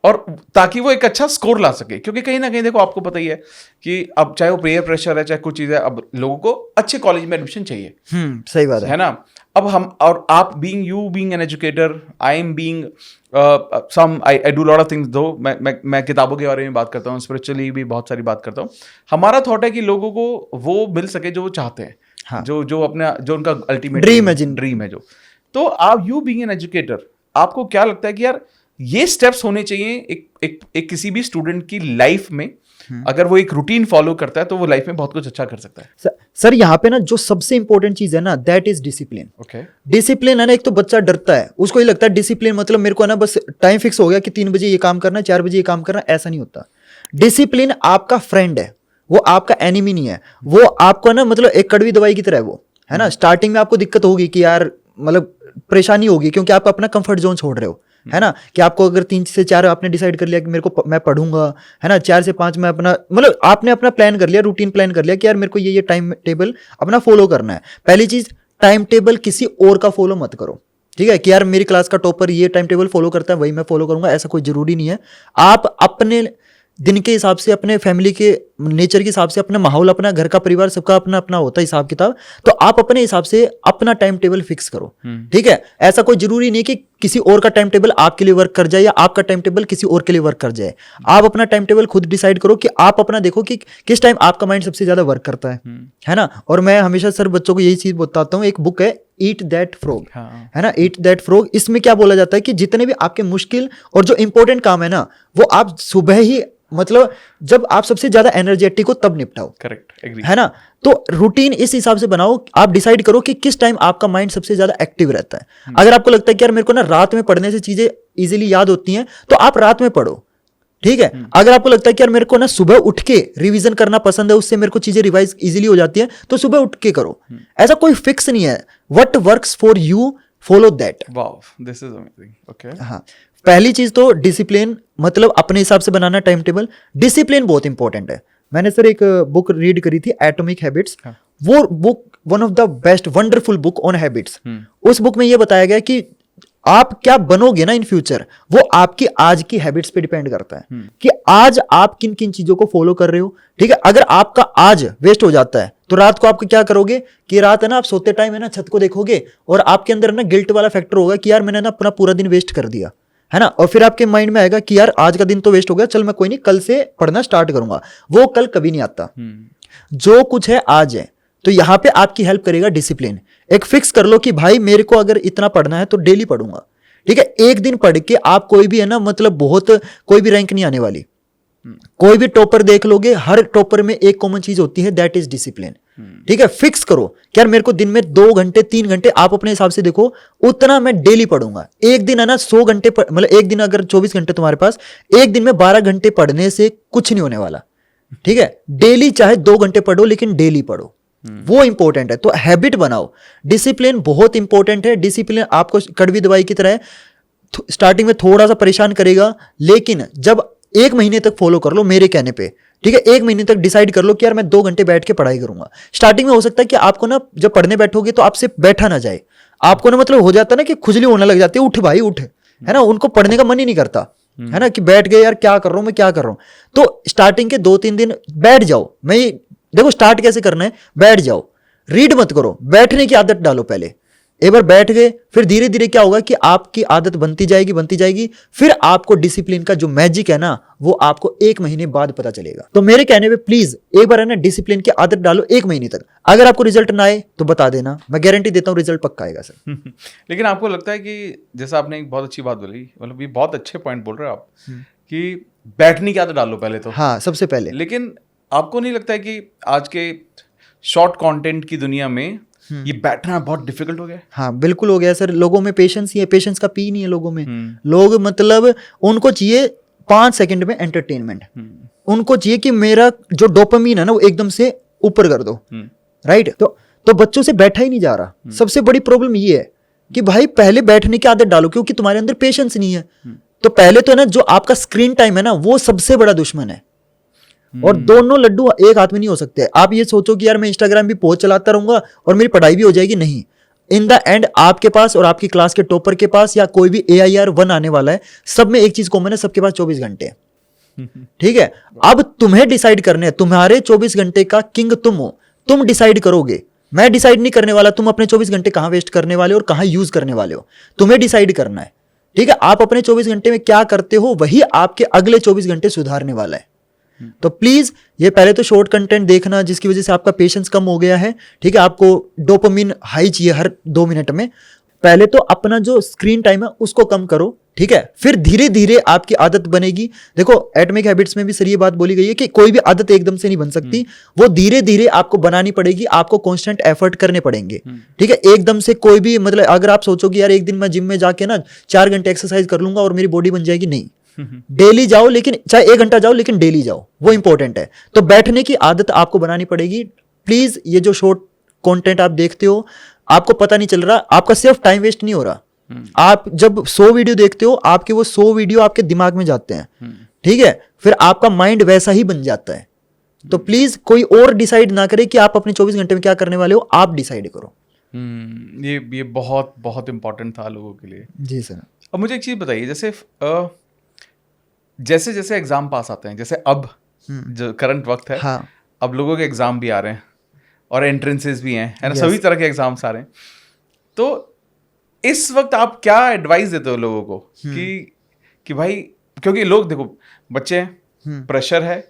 और ताकि वो एक अच्छा स्कोर ला सके। क्योंकि कहीं ना कहीं देखो, आपको पता ही है कि अब चाहे वो पेयर प्रेशर है, चाहे कुछ चीज़ है, अब लोगों को अच्छे कॉलेज में एडमिशन चाहिए। सही बात है ना। अब हम और आप being an educator, I am being I do lot of things, दो मैं किताबों के बारे में बात करता हूँ, स्पिरिचुअली भी बहुत सारी बात करता हूँ। हमारा थॉट है कि लोगों को वो मिल सके जो वो चाहते हैं, हाँ। जो अपना, जो उनका अल्टीमेट ड्रीम है जो। तो आप बीइंग एन एजुकेटर, आपको क्या लगता है कि यार ये स्टेप्स होने चाहिए एक किसी भी स्टूडेंट की लाइफ में, अगर वो एक रूटीन फॉलो करता है तो वो लाइफ में बहुत कुछ अच्छा कर सकता है। सर यहाँ पे ना जो सबसे इंपॉर्टेंट चीज है ना, दैट इज डिसिप्लिन। डिसिप्लिन है ना, एक तो बच्चा डरता है, उसको ये लगता है डिसिप्लिन मतलब मेरे को ना बस टाइम फिक्स हो गया कि 3 बजे ये काम करना, 4 बजे ये काम करना, ऐसा नहीं होता। डिसिप्लिन आपका फ्रेंड है, वो आपका एनिमी नहीं है। वो आपको ना मतलब एक कड़वी दवाई की तरह है वो, है ना। स्टार्टिंग में आपको दिक्कत होगी कि यार मतलब परेशानी होगी, क्योंकि आप अपना कंफर्ट जोन छोड़ रहे हो, है ना। कि आपको अगर 3 से 4 आपने डिसाइड कर लिया कि मेरे को मैं पढ़ूंगा, है ना, 4 से 5 में अपना मतलब आपने अपना प्लान कर लिया, रूटीन प्लान कर लिया कि यार मेरे को ये टाइम टेबल अपना फॉलो करना है। पहली चीज, टाइम टेबल किसी और का फॉलो मत करो, ठीक है। कि यार मेरी क्लास का टॉपर ये टाइम टेबल फॉलो करता है, वही मैं फॉलो करूंगा, ऐसा कोई जरूरी नहीं है। आप अपने दिन के हिसाब से, अपने फैमिली के नेचर के हिसाब से, अपना माहौल, अपना घर का परिवार, सबका अपना अपना होता है हिसाब किताब, तो आप अपने हिसाब से अपना टाइम टेबल फिक्स करो, ठीक है। ऐसा कोई जरूरी नहीं कि किसी और का टाइम टेबल आपके लिए वर्क कर जाए या आपका टाइम टेबल किसी और के लिए वर्क कर जाए। आप अपना टाइम टेबल खुद डिसाइड करो कि आप अपना देखो कि किस टाइम आपका माइंड सबसे ज्यादा वर्क करता है ना। और मैं हमेशा सर बच्चों को यही चीज बताता हूँ, एक बुक है ईट दैट फ्रॉग, है ना, ईट दैट फ्रॉग। इसमें क्या बोला जाता है कि जितने भी आपके मुश्किल और जो इंपॉर्टेंट काम है ना, वो आप सुबह ही, मतलब जब आप सबसे ज्यादा एनर्जेटिक हो तब निपटाओ। करेक्ट, एग्री, है ना। तो रूटीन इस हिसाब से बनाओ, आप डिसाइड करो कि किस टाइम आपका माइंड सबसे ज्यादा एक्टिव रहता है। अगर आपको लगता है कि यार मेरे को ना रात में पढ़ने से चीजें इजीली याद होती हैं, तो आप रात में पढ़ो, ठीक है। अगर आपको लगता है कि यार मेरे को ना सुबह उठ के रिवीजन करना पसंद है, उससे मेरे को चीजें रिवाइज इजीली हो जाती है, तो सुबह उठ के करो। ऐसा कोई फिक्स नहीं है। What works for you, follow that. Wow, this is amazing. Okay, हाँ, पहली चीज तो डिसिप्लिन, मतलब अपने हिसाब से बनाना टाइम टेबल। डिसिप्लिन बहुत इंपॉर्टेंट है। मैंने सर एक बुक रीड करी थी एटॉमिक हैबिट्स। हाँ। वो book one of the best wonderful book on habits. उस बुक में ये बताया गया कि आप क्या बनोगे ना इन फ्यूचर, वो आपकी आज की हैबिट्स पे डिपेंड करता है कि आज आप किन किन चीजों को फॉलो कर रहे हो। ठीक है, अगर आपका आज वेस्ट हो जाता है तो रात को आप क्या करोगे कि रात है ना, आप सोते टाइम है ना छत को देखोगे और आपके अंदर ना गिल्ट वाला फैक्टर होगा कि यार मैंने ना अपना पूरा दिन वेस्ट कर दिया है ना, और फिर आपके माइंड में आएगा कि यार आज का दिन तो वेस्ट हो गया, चल मैं कोई नहीं कल से पढ़ना स्टार्ट करूंगा। वो कल कभी नहीं आता। जो कुछ है आज है। तो यहां पे आपकी हेल्प करेगा डिसिप्लिन। एक फिक्स कर लो कि भाई मेरे को अगर इतना पढ़ना है तो डेली पढ़ूंगा। ठीक है, एक दिन पढ़ के आप कोई भी है ना, मतलब बहुत कोई भी रैंक नहीं आने वाली। कोई भी टॉपर देख लोगे, हर टॉपर में एक कॉमन चीज होती है, दैट इज डिसिप्लिन। ठीक है, फिक्स करो कि यार मेरे को दिन में 2 घंटे 3 घंटे, आप अपने हिसाब से देखो उतना मैं डेली पढ़ूंगा। एक दिन है ना 100 घंटे मतलब एक दिन अगर 24 घंटे तुम्हारे पास, एक दिन में 12 घंटे पढ़ने से कुछ नहीं होने वाला। ठीक है, डेली चाहे 2 घंटे पढ़ो लेकिन डेली पढ़ो, वो इंपॉर्टेंट है। तो हैबिट बनाओ। डिसिप्लिन बहुत इंपॉर्टेंट है। डिसिप्लिन आपको कड़वी दवाई की तरह है, स्टार्टिंग में थोड़ा सा परेशान करेगा, लेकिन जब 1 महीने तक फॉलो कर लो मेरे कहने पे, ठीक है, 1 महीने तक डिसाइड कर लो कि यार मैं 2 घंटे बैठ के पढ़ाई करूंगा। स्टार्टिंग में हो सकता है कि आपको ना जब पढ़ने बैठोगे तो आपसे बैठा ना जाए, आपको ना मतलब हो जाता है ना कि खुजली होने लग जाती है, उठ भाई उठ, है ना, उनको पढ़ने का मन ही नहीं करता है ना, कि बैठ गए यार क्या कर रहा हूं मैं, क्या कर रहा हूं। तो स्टार्टिंग के 2-3 दिन बैठ जाओ। मैं देखो स्टार्ट कैसे करना है, बैठ जाओ, रीड मत करो, बैठने की आदत डालो। पहले एक बार बैठ गए, फिर धीरे धीरे क्या होगा कि आपकी आदत बनती जाएगी, फिर आपको डिसिप्लिन का जो मैजिक है ना वो आपको 1 महीने बाद पता चलेगा। तो मेरे कहने पे प्लीज एक बार है ना डिसिप्लिन की आदत डालो 1 महीने तक। अगर आपको रिजल्ट ना आए तो बता देना, मैं गारंटी देता हूँ रिजल्ट पक्का आएगा सर। लेकिन आपको लगता है कि जैसा आपने एक बहुत अच्छी बात बोली, मतलब ये बहुत अच्छे पॉइंट बोल रहे हो आप कि बैठने की आदत डालो पहले तो। हाँ, सबसे पहले। लेकिन आपको नहीं लगता है कि आज के शॉर्ट कंटेंट की दुनिया में ये बैठना बहुत डिफिकल्ट हो गया है? हाँ बिल्कुल हो गया सर। लोगों में पेशेंस ही है, पेशेंस का पी नहीं है लोगों में। लोग मतलब उनको चाहिए 5 सेकंड में एंटरटेनमेंट। उनको चाहिए कि मेरा जो डोपामीन है ना वो एकदम से ऊपर कर दो। राइट, तो बच्चों से बैठा ही नहीं जा रहा। सबसे बड़ी प्रॉब्लम ये है कि भाई पहले बैठने की आदत डालो, क्योंकि तुम्हारे अंदर पेशेंस नहीं है। तो पहले तो है ना जो आपका स्क्रीन टाइम है ना वो सबसे बड़ा दुश्मन है। और दोनों लड्डू एक हाथ में नहीं हो सकते। आप ये सोचो कि यार मैं इंस्टाग्राम भी पोस्ट चलाता रहूंगा और मेरी पढ़ाई भी हो जाएगी, नहीं। इन द एंड आपके पास और आपकी क्लास के टॉपर के पास या कोई भी AIR 1 आने वाला है, सब में एक चीज कॉमन है, सबके पास 24 घंटे हैं। ठीक है, अब तुम्हें डिसाइड करने हैं, तुम्हारे 24 घंटे का किंग तुम हो, तुम डिसाइड करोगे। मैं डिसाइड नहीं करने वाला तुम अपने 24 घंटे कहां वेस्ट करने वाले हो और कहां यूज करने वाले हो, तुम्हें डिसाइड करना है। ठीक है, आप अपने 24 घंटे में क्या करते हो वही आपके अगले 24 घंटे सुधारने वाला है। तो प्लीज ये पहले तो शॉर्ट कंटेंट देखना, जिसकी वजह से आपका पेशेंस कम हो गया है। ठीक है, आपको डोपामिन हाई चाहिए हर 2 मिनट में। पहले तो अपना जो स्क्रीन टाइम है उसको कम करो। ठीक है, फिर धीरे धीरे आपकी आदत बनेगी। देखो एटॉमिक हैबिट्स में भी सर ये बात बोली गई है कि कोई भी आदत एकदम से नहीं बन सकती, वो धीरे धीरे आपको बनानी पड़ेगी, आपको कांस्टेंट एफर्ट करने पड़ेंगे। ठीक है, एकदम से कोई भी मतलब अगर आप सोचोगे यार एक दिन मैं जिम में जाके ना 4 घंटे एक्सरसाइज कर लूंगा और मेरी बॉडी बन जाएगी, नहीं। डेली जाओ, लेकिन चाहे 1 घंटा जाओ लेकिन डेली जाओ, वो इंपॉर्टेंट है। तो बैठने की आदत आपको बनानी पड़ेगी। प्लीज ये जो शॉर्ट कंटेंट आप देखते हो आपको पता नहीं चल रहा, आपका सिर्फ टाइम वेस्ट नहीं हो रहा। आप जब 100 वीडियो देखते हो, आपके वो 100 वीडियो आपके दिमाग में जाते हैं। ठीक है, फिर आपका माइंड वैसा ही बन जाता है। तो प्लीज कोई और डिसाइड ना करे कि आप अपने 24 घंटे में क्या करने वाले हो, आप डिसाइड करो। ये बहुत बहुत इंपॉर्टेंट था लोगों के लिए। जी सर। अब मुझे एक चीज बताइए, जैसे जैसे एग्जाम पास आते हैं, जैसे अब जो करंट वक्त है, हाँ। अब लोगों के एग्जाम भी आ रहे हैं और एंट्रेंसेस भी हैं, है ना, सभी तरह के एग्जाम्स आ रहे हैं। तो इस वक्त आप क्या एडवाइस देते हो लोगों को कि भाई, क्योंकि लोग देखो बच्चे हैं, प्रेशर है,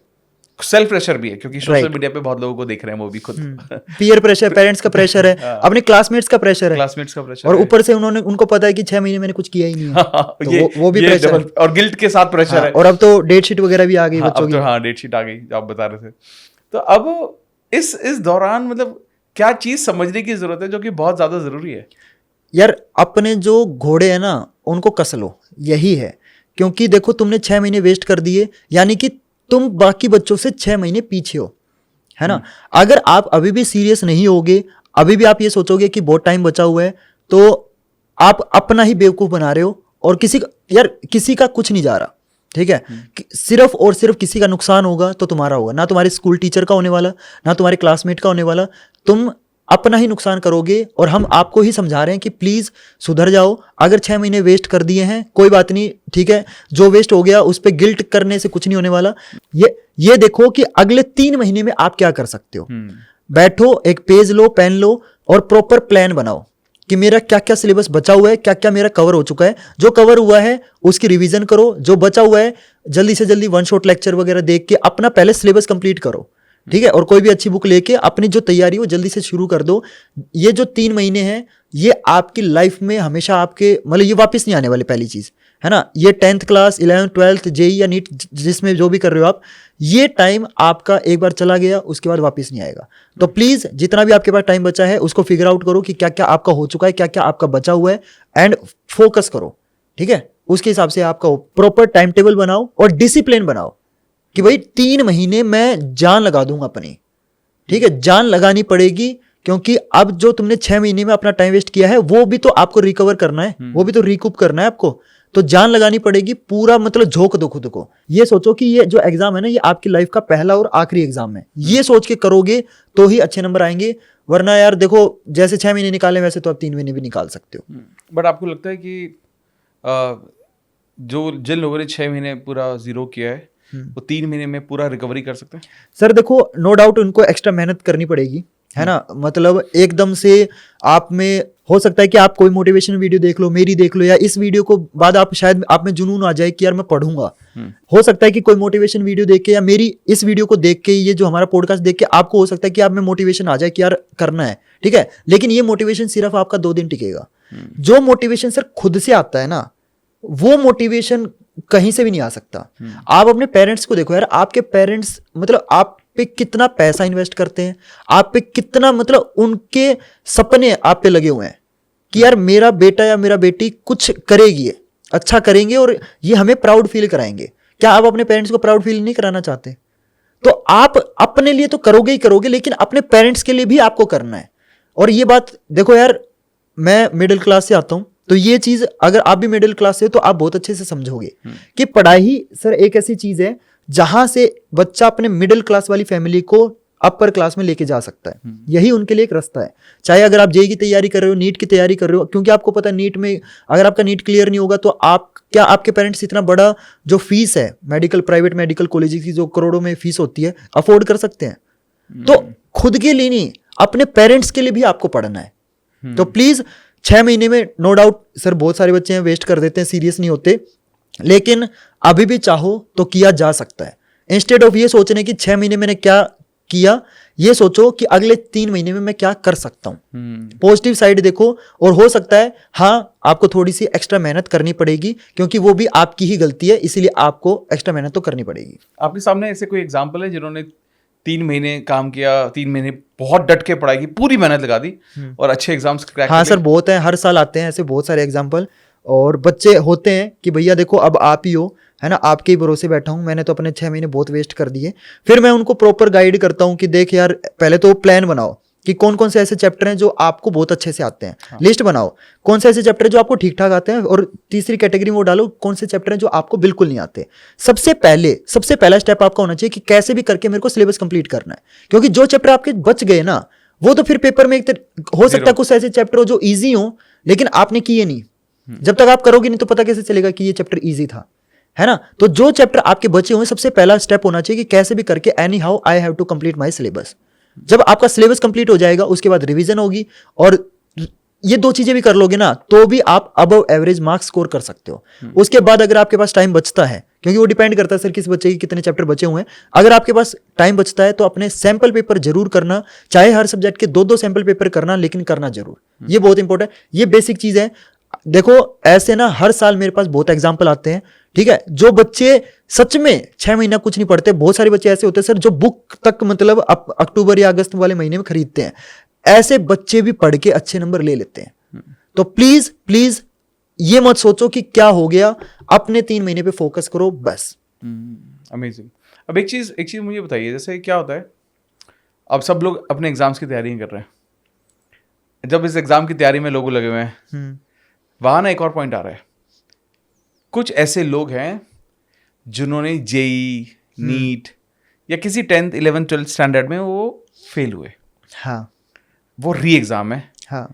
सेल्फ प्रेशर भी है, क्योंकि सोशल मीडिया पे बहुत लोगों को देख रहे हैं, वो भी खुद पीयर प्रेशर, पेरेंट्स का प्रेशर है, अपने क्लासमेट्स का प्रेशर है, और ऊपर से उनको पता है कि 6 महीने मैंने कुछ किया ही नहीं है। तो वो भी प्रेशर है, और गिल्ट के साथ प्रेशर है। और अब तो डेट शीट वगैरह भी आ गई बच्चों की। हाँ, डेट शीट आ गई, आप बता रहे थे। तो अब इस दौरान मतलब क्या चीज समझने की जरूरत है जो कि बहुत ज्यादा जरूरी है? यार अपने जो घोड़े हैं ना उनको कस लो, यही है। क्योंकि देखो तुमने 6 महीने वेस्ट कर दिए, यानी कि तुम बाकी बच्चों से 6 महीने पीछे हो, है ना। अगर आप अभी भी सीरियस नहीं होगे, अभी भी आप ये सोचोगे कि बहुत टाइम बचा हुआ है, तो आप अपना ही बेवकूफ बना रहे हो। और किसी का कुछ नहीं जा रहा। ठीक है, कि सिर्फ और सिर्फ किसी का नुकसान होगा तो तुम्हारा होगा, ना तुम्हारे स्कूल टीचर का होने वाला, ना तुम्हारे क्लासमेट का होने वाला। तुम अपना ही नुकसान करोगे। और हम आपको ही समझा रहे हैं कि प्लीज सुधर जाओ। अगर 6 महीने वेस्ट कर दिए हैं कोई बात नहीं, ठीक है, जो वेस्ट हो गया उस पर गिल्ट करने से कुछ नहीं होने वाला। ये देखो कि अगले 3 महीने में आप क्या कर सकते हो। बैठो, एक पेज लो, पेन लो और प्रॉपर प्लान बनाओ कि मेरा क्या क्या सिलेबस बचा हुआ है, क्या क्या मेरा कवर हो चुका है। जो कवर हुआ है उसकी रिवीजन करो, जो बचा हुआ है जल्दी से जल्दी वन शॉट लेक्चर वगैरह देख के अपना पहले सिलेबस कंप्लीट करो, ठीक है। और कोई भी अच्छी बुक लेके अपनी जो तैयारी वो जल्दी से शुरू कर दो। ये जो 3 महीने हैं ये आपकी लाइफ में हमेशा आपके मतलब ये वापस नहीं आने वाले, पहली चीज है ना। ये 10th class, 11th 12th JEE या नीट जिसमें जो भी कर रहे हो आप, ये टाइम आपका एक बार चला गया उसके बाद वापस नहीं आएगा। तो प्लीज जितना भी आपके पास टाइम बचा है उसको फिगर आउट करो कि क्या क्या आपका हो चुका है, क्या क्या आपका बचा हुआ है, एंड फोकस करो, ठीक है। उसके हिसाब से आपका प्रॉपर टाइम टेबल बनाओ और डिसिप्लिन बनाओ कि भाई 3 महीने मैं जान लगा दूंगा अपनी, ठीक है। जान लगानी पड़ेगी क्योंकि अब जो तुमने 6 महीने में अपना टाइम वेस्ट किया है वो भी तो आपको रिकवर करना है, वो भी तो रिकूप करना है आपको। तो जान लगानी पड़ेगी, पूरा मतलब झोंक दो खुद को। ये सोचो कि ये जो एग्जाम है ना ये आपकी लाइफ का पहला और आखिरी एग्जाम है। ये सोच के करोगे तो ही अच्छे नंबर आएंगे, वरना यार देखो जैसे 6 महीने निकाले वैसे तो आप 3 महीने भी निकाल सकते हो। बट आपको लगता है कि जिन लोगों ने 6 महीने पूरा जीरो किया है वो 3 महीने में पूरा रिकवरी कर सकते हैं? सर देखो, नो डाउट उनको एक्स्ट्रा मेहनत करनी पड़ेगी, है ना। मतलब एकदम से आप में हो सकता है कि आप कोई मोटिवेशन वीडियो देख लो, मेरी देख लो, या इस वीडियो को बाद आप शायद आप में जुनून आ जाए कि यार मैं पढ़ूंगा। हो सकता है कि कोई मोटिवेशन वीडियो देख के या मेरी इस वीडियो को देख के, ये जो हमारा पॉडकास्ट देख के आपको हो सकता है कि आप में मोटिवेशन आ जाए कि यार करना है, ठीक है। लेकिन ये मोटिवेशन सिर्फ आपका 2 दिन टिकेगा। जो मोटिवेशन सर खुद से आता है ना, वो मोटिवेशन कहीं से भी नहीं आ सकता। आप अपने पेरेंट्स को देखो यार, आपके पेरेंट्स मतलब आप पे कितना पैसा इन्वेस्ट करते हैं, आप पे कितना मतलब उनके सपने आप पे लगे हुए हैं कि यार मेरा बेटा या मेरा बेटी कुछ करेगी, अच्छा करेंगे और ये हमें प्राउड फील कराएंगे। क्या आप अपने पेरेंट्स को प्राउड फील नहीं कराना चाहते? तो आप अपने लिए तो करोगे ही करोगे, लेकिन अपने पेरेंट्स के लिए भी आपको करना है। और ये बात देखो यार, मैं मिडिल क्लास से आता हूं, तो ये चीज अगर आप भी मिडिल क्लास से हो तो आप बहुत अच्छे से समझोगे कि पढ़ाई सर एक ऐसी चीज है जहां से बच्चा अपने मिडिल क्लास वाली फैमिली को अपर क्लास में लेके जा सकता है। यही उनके लिए एक रास्ता है। चाहे अगर आप जेई की तैयारी कर रहे हो, नीट की तैयारी कर रहे हो, क्योंकि आपको पता है नीट में अगर आपका नीट क्लियर नहीं होगा तो आप क्या आपके पेरेंट्स इतना बड़ा जो फीस है मेडिकल प्राइवेट मेडिकल कॉलेज की जो करोड़ों में फीस होती है अफोर्ड कर सकते हैं? तो खुद के लिए नहीं, अपने पेरेंट्स के लिए भी आपको पढ़ना है। तो प्लीज 6 महीने में नो डाउट सर बहुत सारे बच्चे हैं वेस्ट कर देते हैं, सीरियस नहीं होते, लेकिन अभी भी चाहो तो किया जा सकता है। इंस्टेड ऑफ ये सोचने कि 6 महीने मैंने क्या किया, ये सोचो कि अगले 3 महीने में मैं क्या कर सकता हूं। पॉजिटिव साइड देखो। और हो सकता है हाँ आपको थोड़ी सी एक्स्ट्रा मेहनत करनी पड़ेगी, क्योंकि वो भी आपकी ही गलती है, इसीलिए आपको एक्स्ट्रा मेहनत तो करनी पड़ेगी। आपके सामने ऐसे कोई एग्जाम्पल है जिन्होंने 3 महीने काम किया, 3 महीने बहुत डट के पढ़ाई की, पूरी मेहनत लगा दी और अच्छे एग्जाम्स क्रैक? हाँ सर बहुत है, हर साल आते हैं ऐसे बहुत सारे एग्जाम्पल। और बच्चे होते हैं कि भैया देखो अब आप ही हो, है ना, आपके ही भरोसे बैठा हूं, मैंने तो अपने 6 महीने बहुत वेस्ट कर दिए। फिर मैं उनको प्रॉपर गाइड करता हूं कि देख यार पहले तो प्लान बनाओ कि कौन कौन से ऐसे चैप्टर हैं जो आपको बहुत अच्छे से आते हैं। हाँ। लिस्ट बनाओ कौन से ऐसे चैप्टर हैं जो आपको ठीक ठाक आते हैं, और तीसरी कैटेगरी में वो डालो कौन से चैप्टर हैं जो आपको बिल्कुल नहीं आते। सबसे पहला स्टेप आपका होना चाहिए कि कैसे भी करके मेरे को सिलेबस कंप्लीट करना है, क्योंकि जो चैप्टर आपके बच गए ना वो तो फिर पेपर में हो सकता है कुछ ऐसे चैप्टर हो जो ईजी हो लेकिन आपने किए नहीं। जब तक आप करोगे नहीं तो पता कैसे चलेगा कि ये चैप्टर ईजी था, है ना। तो जो चैप्टर आपके बचे हुए सबसे पहला स्टेप होना चाहिए कि कैसे भी करके anyhow I have to complete my syllabus. जब आपका सिलेबस कंप्लीट हो जाएगा उसके बाद रिवीजन होगी, और ये 2 चीजें भी कर लोगे ना तो भी आप अबव एवरेज मार्क्स स्कोर कर सकते हो। उसके बाद अगर आपके पास टाइम बचता है, क्योंकि वो डिपेंड करता है सर किस बच्चे के कितने चैप्टर बचे हुए हैं, अगर आपके पास टाइम बचता है तो अपने सैंपल पेपर जरूर करना, चाहे हर सब्जेक्ट के 2-2 सैंपल पेपर करना, लेकिन करना जरूर। ये बहुत इंपॉर्टेंट, ये बेसिक चीज है। देखो ऐसे ना हर साल मेरे पास बहुत एग्जाम्पल आते हैं, ठीक है, जो बच्चे सच में 6 महीना कुछ नहीं पढ़ते। बहुत सारे बच्चे ऐसे होते हैं सर जो बुक तक मतलब अक्टूबर या अगस्त वाले महीने में खरीदते हैं। ऐसे बच्चे भी पढ़ के अच्छे नंबर ले लेते हैं। तो प्लीज ये मत सोचो कि क्या हो गया, अपने 3 महीने पे फोकस करो बस। अमेजिंग। अब एक चीज मुझे बताइए, जैसे क्या होता है अब सब लोग अपने एग्जाम्स की तैयारी कर रहे हैं, जब इस एग्जाम की तैयारी में लोग लगे हुए हैं, वहां ना एक और पॉइंट आ रहा है। कुछ ऐसे लोग हैं जिन्होंने जेई, नीट या किसी 10th 11th 12th स्टैंडर्ड में वो फेल हुए, हाँ वो री एग्जाम है। हाँ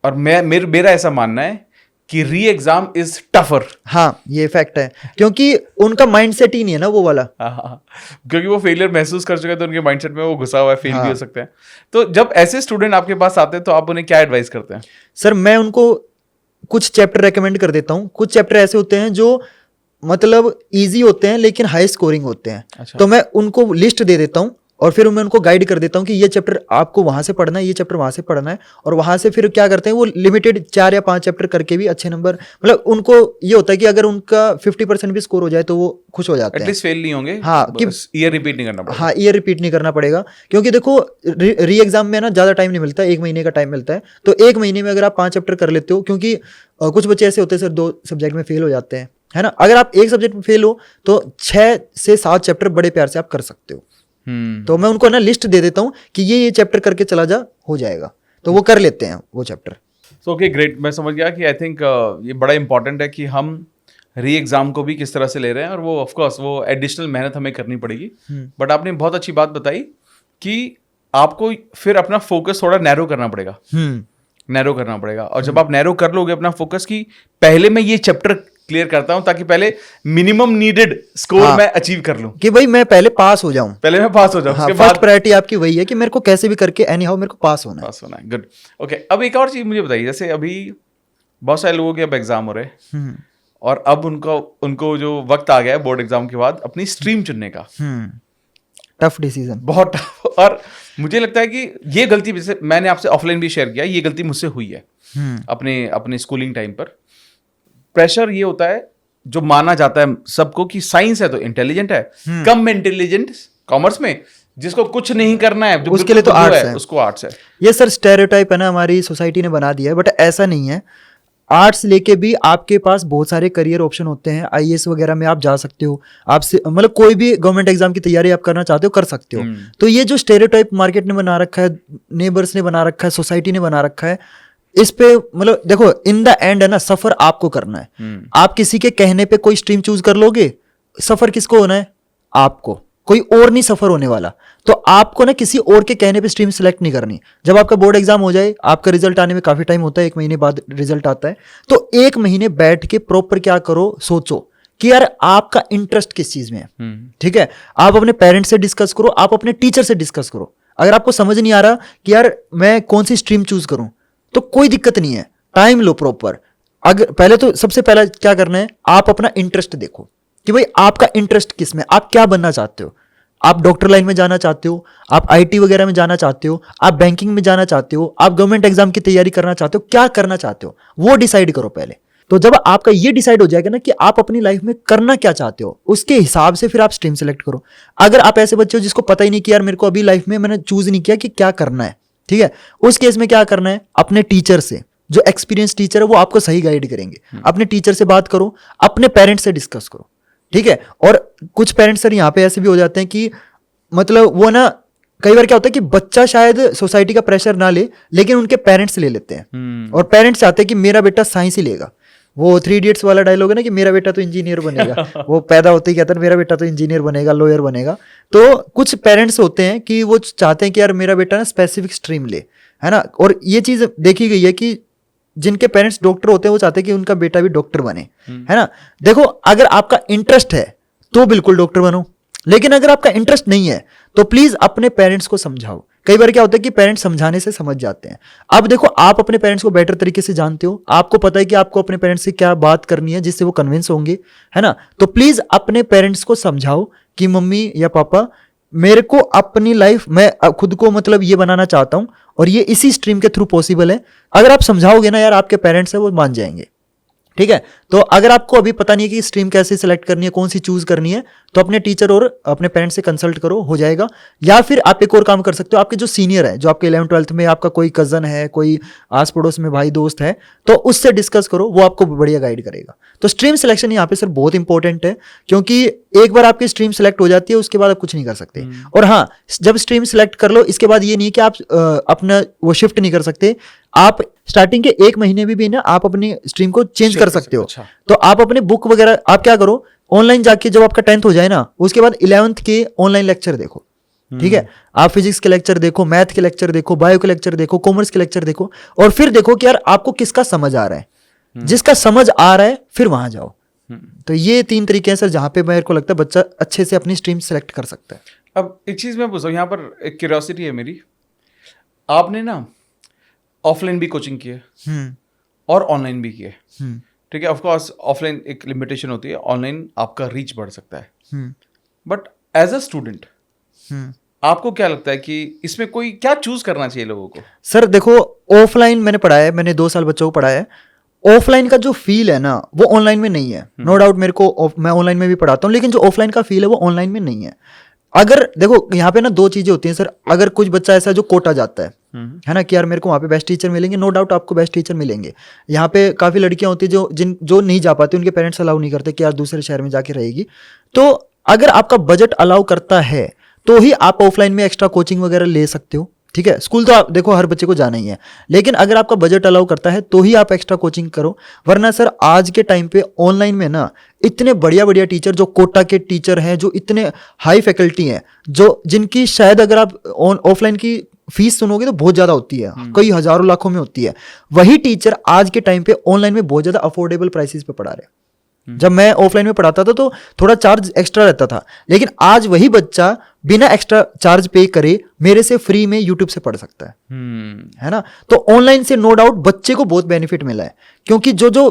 और मेरा ऐसा मानना है कि री एग्जाम इज टफर। हाँ, ये फैक्ट है, क्योंकि उनका माइंडसेट ही नहीं है ना वो वाला। क्योंकि वो फेलियर महसूस कर चुके हैं, तो उनके माइंडसेट में वो घुसा हुआ है, फेल भी हाँ। हो सकते हैं। तो जब ऐसे स्टूडेंट आपके पास आते हैं तो आप उन्हें क्या एडवाइस करते हैं? सर मैं उनको कुछ चैप्टर रेकमेंड कर देता हूँ। कुछ चैप्टर ऐसे होते हैं जो मतलब इजी होते हैं लेकिन हाई स्कोरिंग होते हैं। अच्छा। तो मैं उनको लिस्ट दे देता हूँ और फिर मैं उनको गाइड कर देता हूँ कि ये चैप्टर आपको वहां से पढ़ना है, ये चैप्टर वहां से पढ़ना है। और वहां से फिर क्या करते हैं, वो लिमिटेड 4 या 5 चैप्टर करके भी अच्छे नंबर, मतलब उनको ये होता है कि अगर उनका 50% भी स्कोर हो जाए तो वो खुश हो जाते हैं। एटलीस्ट फेल नहीं होंगे। हाँ, कि ईयर रिपीट नहीं करना पड़ेगा। हाँ, ईयर रिपीट नहीं करना पड़ेगा, क्योंकि देखो री एग्जाम में ना ज़्यादा टाइम नहीं मिलता, 1 महीने का टाइम मिलता है। तो 1 महीने में अगर आप 5 चैप्टर कर लेते हो, क्योंकि कुछ बच्चे ऐसे होते हैं सर 2 सब्जेक्ट में फेल हो जाते हैं, है ना। अगर आप एक सब्जेक्ट में फेल हो तो 6 से 7 चैप्टर बड़े प्यार से आप कर सकते हो। तो मैं उनको ना लिस्ट दे देता हूँ कि ये चैप्टर करके चला जा, हो जाएगा, तो वो कर लेते हैं वो चैप्टर। So okay, great. मैं समझ गया कि आई थिंक ये बड़ा इंपॉर्टेंट है कि हम री एग्जाम को भी किस तरह से ले रहे हैं, और वो ऑफ कोर्स वो एडिशनल मेहनत हमें करनी पड़ेगी। बट आपने बहुत अच्छी बात बताई कि आपको फिर अपना फोकस थोड़ा नैरो करना पड़ेगा। नैरो करना पड़ेगा, और जब आप नैरो कर लोगे अपना फोकस की पहले मैं ये चैप्टर क्लियर करता हूं ताकि पहले मिनिमम नीडेड स्कोर मैं अचीव कर लूं, कि भाई मैं पहले पास हो जाऊं, पहले मैं पास हो जाऊं। हाँ, उसके फर्स्ट बाद प्रायोरिटी आपकी वही है कि मेरे को कैसे भी करके एनी हाउ मेरे को पास होना है। पास होना है। गुड। ओके, अब एक और चीज मुझे बताइए, जैसे अभी बहुत सारे लोगों के अब एग्जाम हो रहे हैं और अब उनको जो वक्त आ गया है बोर्ड एग्जाम के बाद अपनी स्ट्रीम चुनने का, टफ डिसीजन, बहुत टफ। और मुझे लगता है कि ये गलती, जैसे मैंने आपसे ऑफलाइन भी शेयर किया, ये गलती मुझसे हुई है अपने स्कूलिंग टाइम पर। प्रेशर ये होता है जो माना जाता है सबको कि साइंस है तो इंटेलिजेंट है, कम में इंटेलिजेंट कॉमर्स में, जिसको कुछ नहीं करना है, जो उसके लिए तो आर्ट्स है, उसको आर्ट्स है। ये सर स्टेरियोटाइप है ना, हमारी सोसाइटी ने बना दिया है, बट ऐसा नहीं है। आर्ट्स लेके भी आपके पास बहुत सारे करियर ऑप्शन होते हैं। आईएएस वगैरह में आप जा सकते हो, आपसे मतलब कोई भी गवर्नमेंट एग्जाम की तैयारी आप करना चाहते हो कर सकते हो। तो ये जो स्टेरियोटाइप मार्केट ने बना रखा है, नेबर्स ने बना रखा है, सोसाइटी ने बना रखा है, इस पे मतलब देखो इन द एंड है ना, सफर आपको करना है। आप किसी के कहने पे कोई स्ट्रीम चूज कर लोगे, सफर किसको होना है? आपको, कोई और नहीं सफर होने वाला। तो आपको ना किसी और के कहने पे स्ट्रीम सेलेक्ट नहीं करनी। जब आपका बोर्ड एग्जाम हो जाए, आपका रिजल्ट आने में काफी टाइम होता है, 1 महीने बाद रिजल्ट आता है, तो 1 महीने बैठ के प्रॉपर क्या करो, सोचो कि यार आपका इंटरेस्ट किस चीज में है। ठीक है, आप अपने पेरेंट्स से डिस्कस करो, आप अपने टीचर से डिस्कस करो। अगर आपको समझ नहीं आ रहा कि यार मैं कौन सी स्ट्रीम चूज करूं, तो कोई दिक्कत नहीं है, टाइम लो प्रॉपर। अगर पहले तो सबसे पहला क्या करना है, आप अपना इंटरेस्ट देखो कि भाई आपका इंटरेस्ट किस में, आप क्या बनना चाहते हो। आप डॉक्टर लाइन में जाना चाहते हो, आप आईटी वगैरह में जाना चाहते हो, आप बैंकिंग में जाना चाहते हो, आप गवर्नमेंट एग्जाम की तैयारी करना चाहते हो, क्या करना चाहते हो वो डिसाइड करो पहले। तो जब आपका ये डिसाइड हो जाएगा ना कि आप अपनी लाइफ में करना क्या चाहते हो, उसके हिसाब से फिर आप स्ट्रीम सेलेक्ट करो। अगर आप ऐसे बच्चे हो जिसको पता ही नहीं कि यार मेरे को अभी लाइफ में मैंने चूज नहीं किया कि क्या करना है, ठीक है, उस केस में क्या करना है, अपने टीचर से, जो एक्सपीरियंस टीचर है वो आपको सही गाइड करेंगे। अपने टीचर से बात करो, अपने पेरेंट्स से डिस्कस करो, ठीक है। और कुछ पेरेंट्स सर यहाँ पे ऐसे भी हो जाते हैं कि मतलब वो ना, कई बार क्या होता है कि बच्चा शायद सोसाइटी का प्रेशर ना ले, लेकिन उनके पेरेंट्स ले लेते हैं। और पेरेंट्स चाहते हैं कि मेरा बेटा साइंस ही लेगा। वो 3 इडियट्स वाला डायलॉग है ना कि मेरा बेटा तो इंजीनियर बनेगा। वो पैदा होते ही कहता है मेरा बेटा तो इंजीनियर बनेगा, लॉयर बनेगा। तो कुछ पेरेंट्स होते हैं कि वो चाहते हैं कि यार मेरा बेटा ना स्पेसिफिक स्ट्रीम ले, है ना। और ये चीज देखी गई है कि जिनके पेरेंट्स डॉक्टर होते हैं वो चाहते हैं कि उनका बेटा भी डॉक्टर बने, है ना। देखो अगर आपका इंटरेस्ट है तो बिल्कुल डॉक्टर बनो, लेकिन अगर आपका इंटरेस्ट नहीं है तो प्लीज अपने पेरेंट्स को समझाओ। कई बार क्या होता है कि पेरेंट्स समझाने से समझ जाते हैं। अब देखो आप अपने पेरेंट्स को बेटर तरीके से जानते हो, आपको पता है कि आपको अपने पेरेंट्स से क्या बात करनी है जिससे वो कन्विंस होंगे, है ना। तो प्लीज अपने पेरेंट्स को समझाओ कि मम्मी या पापा मेरे को अपनी लाइफ मैं खुद को मतलब ये बनाना चाहता हूं और ये इसी स्ट्रीम के थ्रू पॉसिबल है। अगर आप समझाओगे ना यार, आपके पेरेंट्स है वो मान जाएंगे, ठीक है। तो अगर आपको अभी पता नहीं है कि स्ट्रीम कैसे सिलेक्ट करनी है, कौन सी चूज करनी है, तो अपने टीचर और अपने पेरेंट्स से कंसल्ट करो, हो जाएगा। या फिर आप एक और काम कर सकते हो, आपके जो सीनियर है, जो आपके 11th 12th में आपका कोई कजन है, कोई आस पड़ोस में भाई दोस्त है, तो उससे डिस्कस करो, वो आपको बढ़िया गाइड करेगा। तो स्ट्रीम सिलेक्शन यहाँ पे सर बहुत इंपॉर्टेंट है, क्योंकि एक बार आपकी स्ट्रीम सेलेक्ट हो जाती है उसके बाद आप कुछ नहीं कर सकते। और हाँ, जब स्ट्रीम सेलेक्ट कर लो इसके बाद ये नहीं है कि आप अपना वो शिफ्ट नहीं कर सकते। आप स्टार्टिंग के 1 महीने में भी ना आप अपनी स्ट्रीम को चेंज कर सकते हो। अच्छा। तो आप अपने बुक वगैरह आप क्या करो, ऑनलाइन जाके जब आपका 10th हो जाए ना, उसके बाद 11th के ऑनलाइन लेक्चर देखो, ठीक है। आप फिजिक्स के लेक्चर देखो, मैथ के लेक्चर देखो, बायो के लेक्चर देखो, कॉमर्स के लेक्चर देखो, और फिर देखो कि यार आपको किसका समझ आ रहा है। जिसका समझ आ रहा है फिर वहां जाओ। तो ये 3 तरीके हैं सर जहां पे मेरे को लगता है बच्चा अच्छे से अपनी स्ट्रीम सेलेक्ट कर सकता है। अब एक चीज़ मैं पूछता हूँ, यहाँ पर एक क्यूरियोसिटी है मेरी। आपने ना ऑफलाइन भी कोचिंग की है और ऑनलाइन भी की है, ठीक है। ऑफ कोर्स ऑफलाइन एक लिमिटेशन होती है, ऑनलाइन आपका रीच बढ़ सकता है, बट एज अ स्टूडेंट आपको क्या लगता है कि इसमें कोई क्या चूज करना चाहिए लोगों को? सर देखो, ऑफलाइन मैंने पढ़ाया है, मैंने 2 साल बच्चों को पढ़ाया है। ऑफलाइन का जो फील है ना वो ऑनलाइन में नहीं है। नो डाउट मेरे को, मैं ऑनलाइन में भी पढ़ाता हूँ, लेकिन जो ऑफलाइन का फील है वो ऑनलाइन में नहीं है। अगर देखो यहाँ पे ना 2 चीजें होती हैं सर। अगर कुछ बच्चा ऐसा जो कोटा जाता है ना कि यार मेरे को वहाँ पे बेस्ट टीचर मिलेंगे, नो डाउट आपको बेस्ट टीचर मिलेंगे। यहाँ पे काफी लड़कियां होती है जो नहीं जा पाती, उनके पेरेंट्स अलाउ नहीं करते कि यार दूसरे शहर में जाके रहेगी। तो अगर आपका बजट अलाउ करता है तो ही आप ऑफलाइन में एक्स्ट्रा कोचिंग वगैरह ले सकते हो, ठीक है। स्कूल तो आप देखो हर बच्चे को जाना ही है, लेकिन अगर आपका बजट अलाउ करता है तो ही आप एक्स्ट्रा कोचिंग करो। वरना सर आज के टाइम पे ऑनलाइन में ना इतने बढ़िया बढ़िया टीचर, जो कोटा के टीचर हैं, जो इतने हाई फैकल्टी हैं, जो जिनकी शायद अगर आप ऑफलाइन की फीस सुनोगे तो बहुत ज्यादा होती है, कई हजारों लाखों में होती है। वही टीचर आज के टाइम पे ऑनलाइन में बहुत ज्यादा अफोर्डेबल प्राइसेस पे पढ़ा रहे हैं। जब मैं ऑफलाइन में पढ़ाता था तो थोड़ा चार्ज एक्स्ट्रा रहता था, लेकिन आज वही बच्चा बिना एक्स्ट्रा चार्ज पे करे मेरे से फ्री में यूट्यूब से पढ़ सकता है ना। तो ऑनलाइन से नो डाउट बच्चे को बहुत बेनिफिट मिला है, क्योंकि जो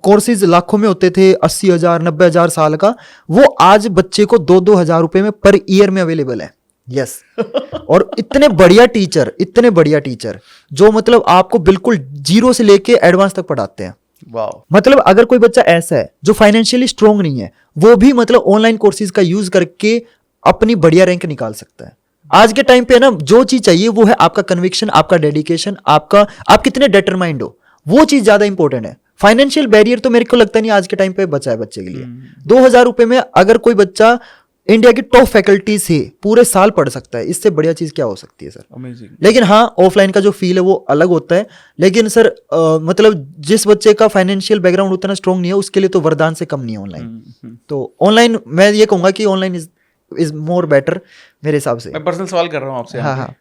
कोर्सेज लाखों में होते थे, 80,000 90,000 साल का, वो आज बच्चे को 2-2 हजार रुपए में पर ईयर में अवेलेबल है। यस और इतने बढ़िया टीचर जो मतलब आपको बिल्कुल जीरो से लेके एडवांस तक पढ़ाते हैं। वाओ। मतलब अगर कोई बच्चा ऐसा है जो फाइनेंशियली स्ट्रोंग नहीं है, वो भी मतलब ऑनलाइन कोर्सेज का यूज करके अपनी बढ़िया रैंक निकाल सकता है। आज के टाइम पे ना जो चीज चाहिए वो है आपका कन्विक्शन, आपका डेडिकेशन, आप कितने डिटरमाइंड हो, वो चीज ज्यादा इंपॉर्टेंट है। फाइनेंशियल बैरियर तो मेरे को लगता नहीं आज के टाइम पे बचा है बच्चे के लिए। 2,000 रुपए में अगर कोई बच्चा इंडिया की टॉप फैकल्टी से पूरे साल पढ़ सकता है, इससे बढ़िया चीज क्या हो सकती है सर? अमेजिंग। लेकिन हाँ, ऑफलाइन का जो फील है वो अलग होता है। लेकिन सर मतलब जिस बच्चे का फाइनेंशियल बैकग्राउंड उतना स्ट्रॉन्ग नहीं है, उसके लिए तो वरदान से कम नहीं है ऑनलाइन। तो ऑनलाइन मैं ये कहूंगा कि ऑनलाइन इज मोर बेटर मेरे हिसाब से। मैं पर्सनल सवाल कर रहा हूँ आपसे। हाँ।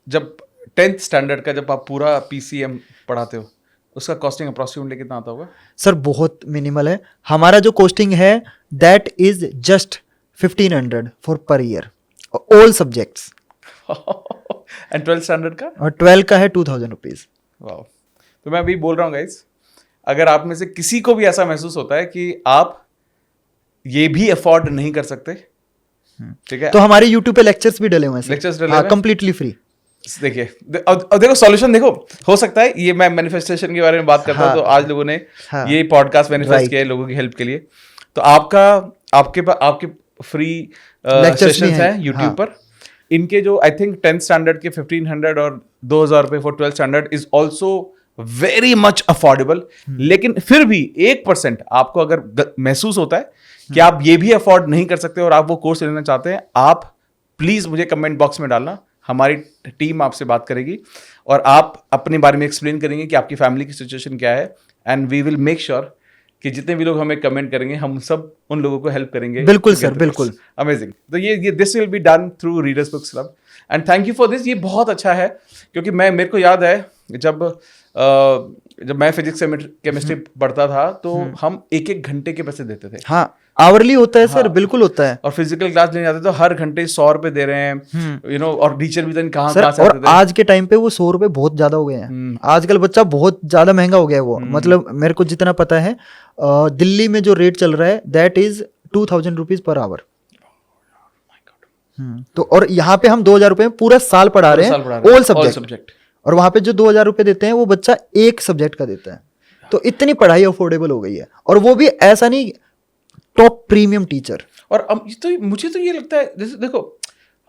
जब 10th स्टैंडर्ड का जब आप पूरा PCM पढ़ाते हो, उसका कॉस्टिंग अप्रॉक्सीमेटली कितना आता होगा? सर बहुत मिनिमल है। हमारा जो कॉस्टिंग है that is just 1500 for per year, all subjects. And 12th standard का? और 12 का है 2000 रुपीज। वाह। तो मैं अभी बोल रहा हूँ गाइस, अगर आप में से किसी को भी ऐसा महसूस होता है कि आप ये भी अफोर्ड नहीं कर सकते, ठीक है, तो हमारे YouTube पे लेक्चर्स भी डले हुए हैं। लेक्चर्स डले हुए हैं कंप्लीटली फ्री। देखिए अब देखो सॉल्यूशन देखो, हो सकता है ये मैं मैनिफेस्टेशन के बारे में बात करता हूँ, तो आज लोगों ने ये पॉडकास्ट मैनिफेस्ट किया है लोगों की हेल्प के लिए। तो आपके फ्री सेशंस हैं यूट्यूब पर। इनके जो आई थिंक 10th स्टैंडर्ड के 1500 और 2000 रुपए for 12th standard is also very much affordable. लेकिन फिर भी 1% आपको अगर महसूस होता है कि आप ये भी अफोर्ड नहीं कर सकते और आप वो कोर्स लेना चाहते हैं, आप प्लीज मुझे कमेंट बॉक्स में डालना, हमारी टीम आपसे बात करेगी और आप अपने बारे में एक्सप्लेन करेंगे कि आपकी फैमिली की सिचुएशन क्या है, and we will make sure कि जितने भी लोग हमें कमेंट करेंगे हम सब उन लोगों को हेल्प करेंगे। बिल्कुल सर, बिल्कुल। अमेजिंग। तो ये this will be done through readers books club, and thank you for this. ये बहुत अच्छा है, क्योंकि मेरे को याद है जब मैं फिजिक्स केमिस्ट्री पढ़ता था तो हम 1-1 घंटे के पैसे देते थे। हाँ, आवरली होता है सर, बिल्कुल होता है। और फिजिकल क्लास लेने जाते तो हर घंटे 100 रुपए दे रहे हैं, और टीचर भी कहाँ से और आते थे। आज के टाइम पे वो 100 रुपए बहुत ज्यादा हो गए हैं। आजकल बच्चा बहुत ज्यादा महंगा हो गया है वो। मतलब मेरे को जितना पता है दिल्ली में जो रेट चल रहा है that is 2000 rupees per hour. तो और यहाँ पे हम 2000 रुपए में पूरा साल पढ़ा रहे हैं, ऑल सब्जेक्ट। और वहां पे जो 2000 रुपए देते हैं वो बच्चा एक सब्जेक्ट का देता है। तो इतनी पढ़ाई अफोर्डेबल हो गई है, और वो भी ऐसा नहीं टॉप प्रीमियम टीचर। और अब तो मुझे तो ये लगता है, जैसे देखो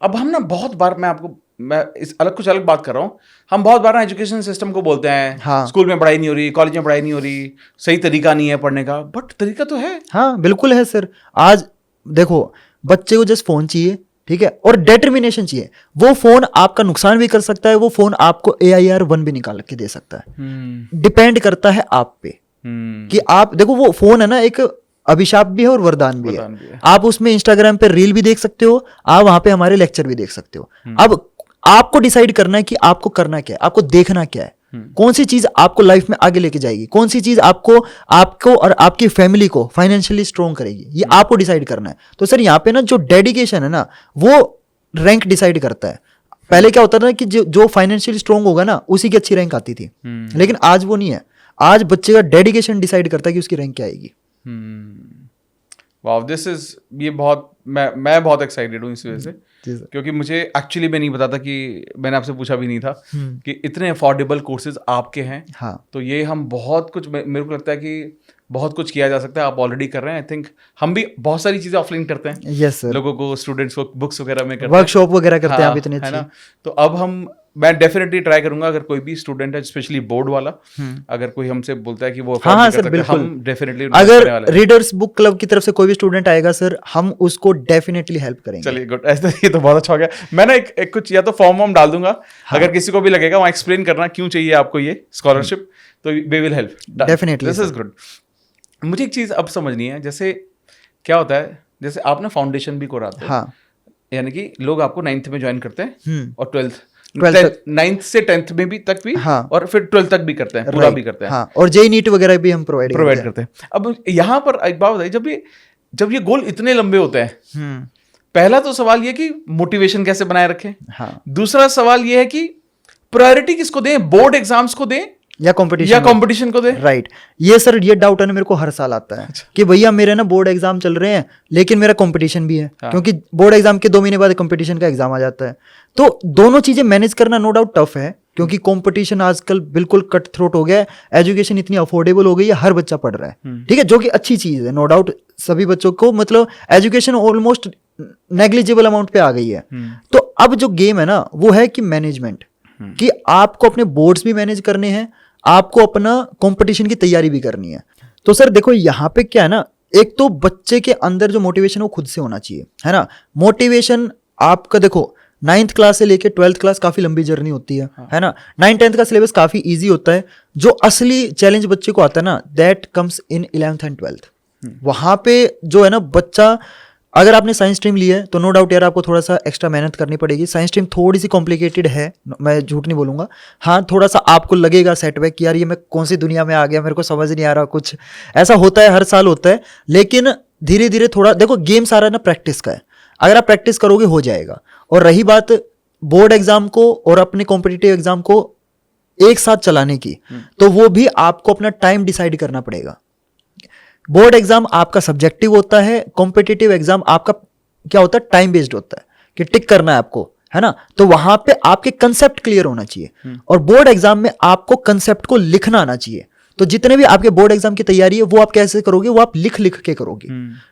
अब हम ना बहुत बार, मैं इस कुछ अलग बात कर रहा हूँ, हम बहुत बार ना एजुकेशन सिस्टम को बोलते हैं, हाँ, स्कूल में पढ़ाई नहीं हो रही, कॉलेज में पढ़ाई नहीं हो रही, सही तरीका नहीं है पढ़ने का, बट तरीका तो है। हाँ बिल्कुल है सर। आज देखो बच्चे को जस्ट फोन चाहिए, ठीक है, और डिटर्मिनेशन चाहिए। वो फोन आपका नुकसान भी कर सकता है, वो फोन आपको AIR 1 भी निकाल के दे सकता है। डिपेंड करता है आप पे कि आप देखो, वो फोन है ना एक अभिशाप भी है और वरदान भी वरदान भी है। है। आप उसमें इंस्टाग्राम पे रील भी देख सकते हो, आप वहां पे हमारे लेक्चर भी देख सकते हो। अब आपको डिसाइड करना है कि आपको करना क्या है, आपको देखना क्या है, कौन सी चीज आपको लाइफ में आगे लेके जाएगी, कौन सी चीज आपको और आपकी फैमिली को फाइनेंशियली स्ट्रॉन्ग करेगी, ये आपको डिसाइड करना है। तो सर यहाँ पे ना जो डेडिकेशन है ना, वो रैंक डिसाइड करता है। पहले क्या होता था कि जो फाइनेंशियली स्ट्रॉन्ग होगा ना, उसी की अच्छी रैंक आती थी, लेकिन आज वो नहीं है। आज बच्चे का डेडिकेशन डिसाइड करता है कि उसकी रैंक क्या आएगी। वाओ, दिस इज, ये बहुत, मैं बहुत एक्साइटेड हूँ इस वजह से, क्योंकि मुझे एक्चुअली में नहीं पता था, कि मैंने आपसे पूछा भी नहीं था कि इतने अफोर्डेबल कोर्सेज आपके हैं। हाँ। तो ये हम बहुत कुछ, मेरे को लगता है कि बहुत कुछ किया जा सकता है, आप ऑलरेडी कर रहे हैं। आई थिंक हम भी बहुत सारी चीजें ऑफलाइन करते हैं। Yes sir. लोगों को, स्टूडेंट्स को बुक्स वगैरह में करते हैं, वर्कशॉप वगैरह करते हैं आप हाँ, इतने है अच्छे। ना। तो अब मैं डेफिनेटली ट्राई करूंगा, अगर कोई भी स्टूडेंट है स्पेशली बोर्ड वाला, अगर कोई हमसे बोलता है कि वो हाँ afford नहीं सर, कर सकता, बिल्कुल। हम डेफिनेटली अगर रीडर्स बुक क्लब की तरफ से कोई भी स्टूडेंट आएगा सर, हम उसको डेफिनेटली हेल्प करेंगे। चलिए गुड, ऐसा ये तो बहुत अच्छा हो गया। मैं ना एक कुछ या तो फॉर्म डाल दूंगा, अगर किसी को भी लगेगा वहाँ एक्सप्लेन करना क्यों चाहिए आपको ये स्कॉलरशिप, तो we will help definitely. This is good. मुझे एक चीज अब समझनी है, जैसे क्या होता है, जैसे आप ना फाउंडेशन भी कराते हैं, हाँ। यानी कि लोग आपको 9th में ज्वाइन करते हैं और 12th 9th से 10th में भी तक भी, हाँ। और फिर 12th तक भी करते हैं, पूरा भी करते हैं। हाँ, और जेई नीट वगैरह भी हम प्रोवाइड करते हैं। अब यहाँ पर एक बात बताइए, जब ये गोल इतने लंबे होते हैं, पहला तो सवाल ये कि मोटिवेशन कैसे बनाए रखें, हाँ। दूसरा सवाल ये है कि प्रायोरिटी किसको दें, बोर्ड एग्जाम्स को दें या कंपटीशन को दे। राइट। ये सर, ये डाउट है ना, मेरे को हर साल आता है कि भैया मेरे ना बोर्ड एग्जाम चल रहे हैं, लेकिन मेरा कंपटीशन भी है। क्योंकि बोर्ड एग्जाम के 2 महीने बाद कंपटीशन का एग्जाम आ जाता है। तो दोनों चीजें मैनेज करना नो डाउट टफ है, क्योंकि कंपटीशन आजकल बिल्कुल कट थ्रोट हो गया है। एजुकेशन इतनी अफोर्डेबल हो गई है, हर बच्चा पढ़ रहा है, ठीक है, जो कि अच्छी चीज है, नो डाउट। सभी बच्चों को मतलब एजुकेशन ऑलमोस्ट नेग्लिजिबल अमाउंट पे आ गई है। तो अब जो गेम है ना, वो है कि मैनेजमेंट, कि आपको अपने बोर्ड्स भी मैनेज करने हैं, आपको अपना कंपटीशन की तैयारी भी करनी है। तो सर देखो, यहाँ पे क्या है ना, एक तो बच्चे के अंदर जो मोटिवेशन है वो खुद से होना चाहिए, है ना। मोटिवेशन आपका देखो 9th क्लास से लेके 12th क्लास काफी लंबी जर्नी होती है ना। 9th 10th का सिलेबस काफी इजी होता है। जो असली चैलेंज बच्चे को आता है ना, that comes in 11th and 12th। वहां पे जो है ना, बच्चा, अगर आपने साइंस स्ट्रीम ली है तो नो डाउट यार आपको थोड़ा सा एक्स्ट्रा मेहनत करनी पड़ेगी। साइंस स्ट्रीम थोड़ी सी कॉम्प्लिकेटेड है, मैं झूठ नहीं बोलूंगा। हाँ, थोड़ा सा आपको लगेगा सेटबैक कि यार ये मैं कौन सी दुनिया में आ गया, मेरे को समझ नहीं आ रहा, कुछ ऐसा होता है, हर साल होता है। लेकिन धीरे धीरे थोड़ा देखो, गेम सारा ना प्रैक्टिस का है, अगर आप प्रैक्टिस करोगे हो जाएगा। और रही बात बोर्ड एग्जाम को और अपने कॉम्पिटिटिव एग्जाम को एक साथ चलाने की, तो वो भी आपको अपना टाइम डिसाइड करना पड़ेगा। बोर्ड एग्जाम आपका सब्जेक्टिव होता है, कॉम्पिटिटिव एग्जाम आपका क्या होता है, टाइम बेस्ड होता है, कि टिक करना है आपको, है ना। तो वहां पे आपके कंसेप्ट क्लियर होना चाहिए, और बोर्ड एग्जाम में आपको कंसेप्ट को लिखना आना चाहिए। तो जितने भी आपके बोर्ड एग्जाम की तैयारी है, वो आप कैसे करोगे, वो आप लिख लिख के करोगे,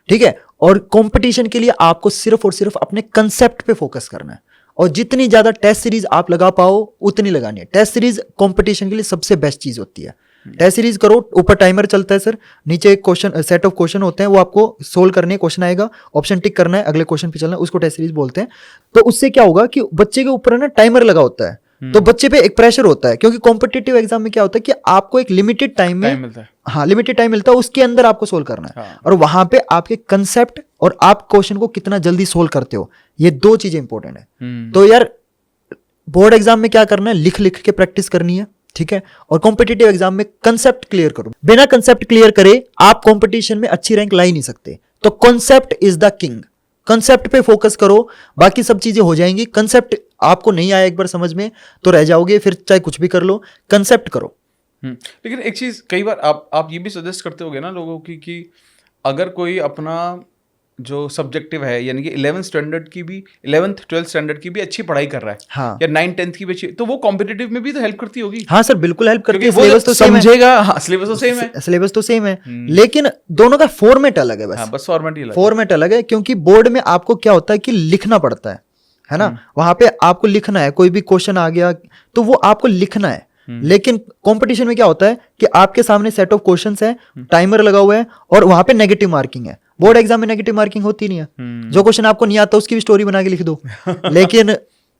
ठीक है। और कंपटीशन के लिए आपको सिर्फ और सिर्फ अपने कंसेप्ट पे फोकस करना है, और जितनी ज्यादा टेस्ट सीरीज आप लगा पाओ उतनी लगानी है। टेस्ट सीरीज कंपटीशन के लिए सबसे बेस्ट चीज होती है। टेस्ट सीरीज करो, ऊपर टाइमर चलता है सर, नीचे एक क्वेश्चन, सेट ऑफ क्वेश्चन होते हैं, वो आपको सोल्व करने, क्वेश्चन आएगा, ऑप्शन टिक करना है, अगले क्वेश्चन पे चलना है, उसको टेस्ट सीरीज बोलते हैं। तो उससे क्या होगा कि बच्चे के ऊपर ना टाइमर लगा होता है, तो बच्चे पे एक प्रेशर होता है, क्योंकि कॉम्पिटिटिव एग्जाम में क्या होता है कि आपको एक लिमिटेड टाइम में मिलता है। हाँ, लिमिटेड टाइम मिलता है, उसके अंदर आपको सोल्व करना है। हाँ। और वहां पे आपके कंसेप्ट और आप क्वेश्चन को कितना जल्दी सोल्व करते हो, ये 2 चीजें इंपॉर्टेंट है। तो यार बोर्ड एग्जाम में क्या करना है, लिख लिख के प्रैक्टिस करनी है, ठीक है। और कॉम्पिटिटिव एग्जाम में कंसेप्ट क्लियर करो। बिना कंसेप्ट क्लियर करे आप कंपटीशन में अच्छी रैंक ला ही नहीं सकते। तो concept is the king, concept पे फोकस करो, बाकी सब चीजें हो जाएंगी। कंसेप्ट आपको नहीं आया एक बार समझ में तो रह जाओगे, फिर चाहे कुछ भी कर लो, कंसेप्ट करो। लेकिन एक चीज, कई बार आप ये भी सजेस्ट करते होगे ना लोगों की कि अगर कोई अपना जो सब्जेक्टिव है, यानी कि 11th स्टैंडर्ड की भी, 11th 12th स्टैंडर्ड की भी अच्छी पढ़ाई कर रहा है, हाँ। या 9th 10th की भी अच्छी, तो वो कॉम्पिटिटिव में भी तो हेल्प करती होगी। हाँ सर, बिल्कुल हेल्प करती है। क्योंकि वो सिलेबस तो सेम है, समझेगा। हाँ, सिलेबस तो सेम है, सिलेबस तो सेम है, लेकिन दोनों का फॉर्मेट अलग है। हाँ, बस फॉर्मेट ही अलग है। फॉर्मेट अलग है, क्योंकि बोर्ड में आपको क्या होता है कि लिखना पड़ता है ना। वहां पे आपको लिखना है, कोई भी क्वेश्चन आ गया तो वो आपको लिखना है। लेकिन कंपटीशन में क्या होता है कि आपके सामने सेट ऑफ क्वेश्चंस है, टाइमर लगा हुआ है, और वहां पे नेगेटिव मार्किंग है। बोर्ड एग्जाम में नेगेटिव मार्किंग होती नहीं है, जो क्वेश्चन आपको नहीं आता उसकी भी स्टोरी बना के लिख दो। लेकिन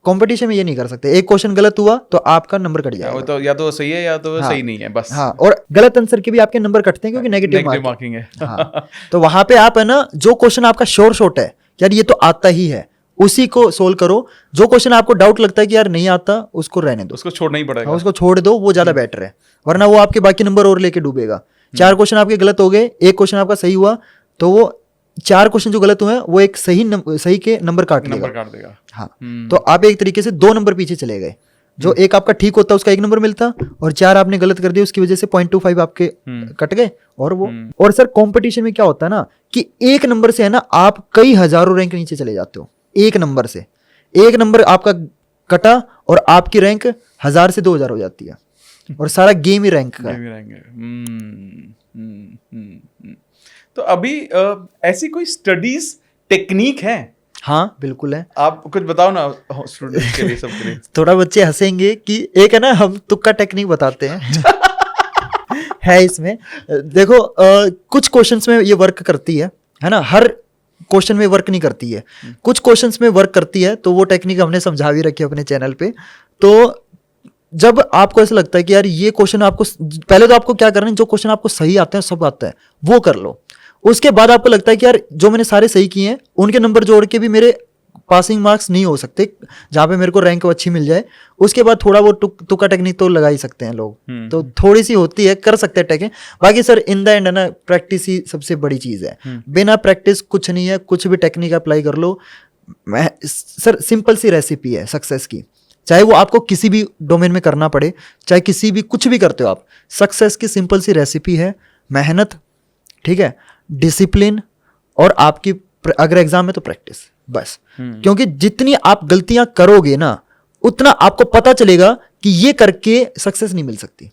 कंपटीशन में ये नहीं कर सकते, एक क्वेश्चन गलत हुआ तो आपका नंबर कट वो जाएगा। तो या तो सही है या तो हाँ। सही नहीं है बस। हाँ, और गलत आंसर के भी आपके नंबर कटते हैं क्योंकि नेगेटिव मार्किंग है। हाँ, तो वहां पे आप है ना, जो क्वेश्चन आपका श्योर शॉट है यार ये तो आता ही है, उसी को सोल्व करो। जो क्वेश्चन आपको डाउट लगता है कि यार नहीं आता, उसको रहने दो, उसको छोड़ना ही पड़ेगा। हाँ, उसको छोड़ दो, वो ज्यादा बेटर है, वरना वो आपके बाकी नंबर और लेके डूबेगा। 4 क्वेश्चन आपके गलत हो गए, एक क्वेश्चन आपका सही हुआ, तो वो 4 क्वेश्चन जो गलत हुए हैं वो एक सही के नंबर काट देगा। हाँ, तो आप एक तरीके से 2 नंबर पीछे चले गए। जो एक आपका ठीक होता उसका 1 नंबर मिलता, और 4 आपने गलत कर दिया उसकी वजह से 0.25 आपके कट गए। और वो और सर कंपटीशन में क्या होता है ना कि 1 नंबर से है ना आप कई हजारों रैंक नीचे चले जाते हो। 1 नंबर से 1 नंबर आपका कटा और आपकी रैंक 1000 से 2000 हो जाती है, और सारा गेम ही रैंक का है। तो अभी ऐसी कोई स्टडीज टेक्निक है? हाँ बिल्कुल है। आप कुछ बताओ ना स्टूडेंट्स के लिए, सबके लिए। थोड़ा बच्चे हंसेंगे कि एक है ना हम तुक्का टेक्निक बताते हैं है इसमें। देखो कुछ क्वेश्चंस में ये वर्क करती है ना, हर क्वेश्चन में वर्क नहीं करती है, कुछ क्वेश्चंस में वर्क करती है, तो वो टेक्निक हमने समझा भी रखी है अपने चैनल पे। तो जब आपको ऐसा लगता है कि यार ये क्वेश्चन आपको, पहले तो आपको क्या करना है, जो क्वेश्चन आपको सही आते हैं, सब आता है, वो कर लो। उसके बाद आपको लगता है कि यार जो मैंने सारे सही किए हैं उनके नंबर जोड़ के भी मेरे पासिंग मार्क्स नहीं हो सकते जहाँ पे मेरे को रैंक अच्छी मिल जाए, उसके बाद थोड़ा वो तुक्का टेक्निक तो लगा ही सकते हैं लोग। तो थोड़ी सी होती है, कर सकते हैं टेक्निक। बाकी सर इन द एंड है ना, प्रैक्टिस ही सबसे बड़ी चीज़ है। बिना प्रैक्टिस कुछ नहीं है, कुछ भी टेक्निक अप्लाई कर लो। सर सिंपल सी रेसिपी है सक्सेस की, चाहे वो आपको किसी भी डोमेन में करना पड़े, चाहे किसी भी कुछ भी करते हो आप, सक्सेस की सिंपल सी रेसिपी है मेहनत, ठीक है, डिसिप्लिन, और आपकी अगर एग्जाम है तो प्रैक्टिस, बस। क्योंकि जितनी आप गलतियां करोगे ना, उतना आपको पता चलेगा कि ये करके सक्सेस नहीं मिल सकती।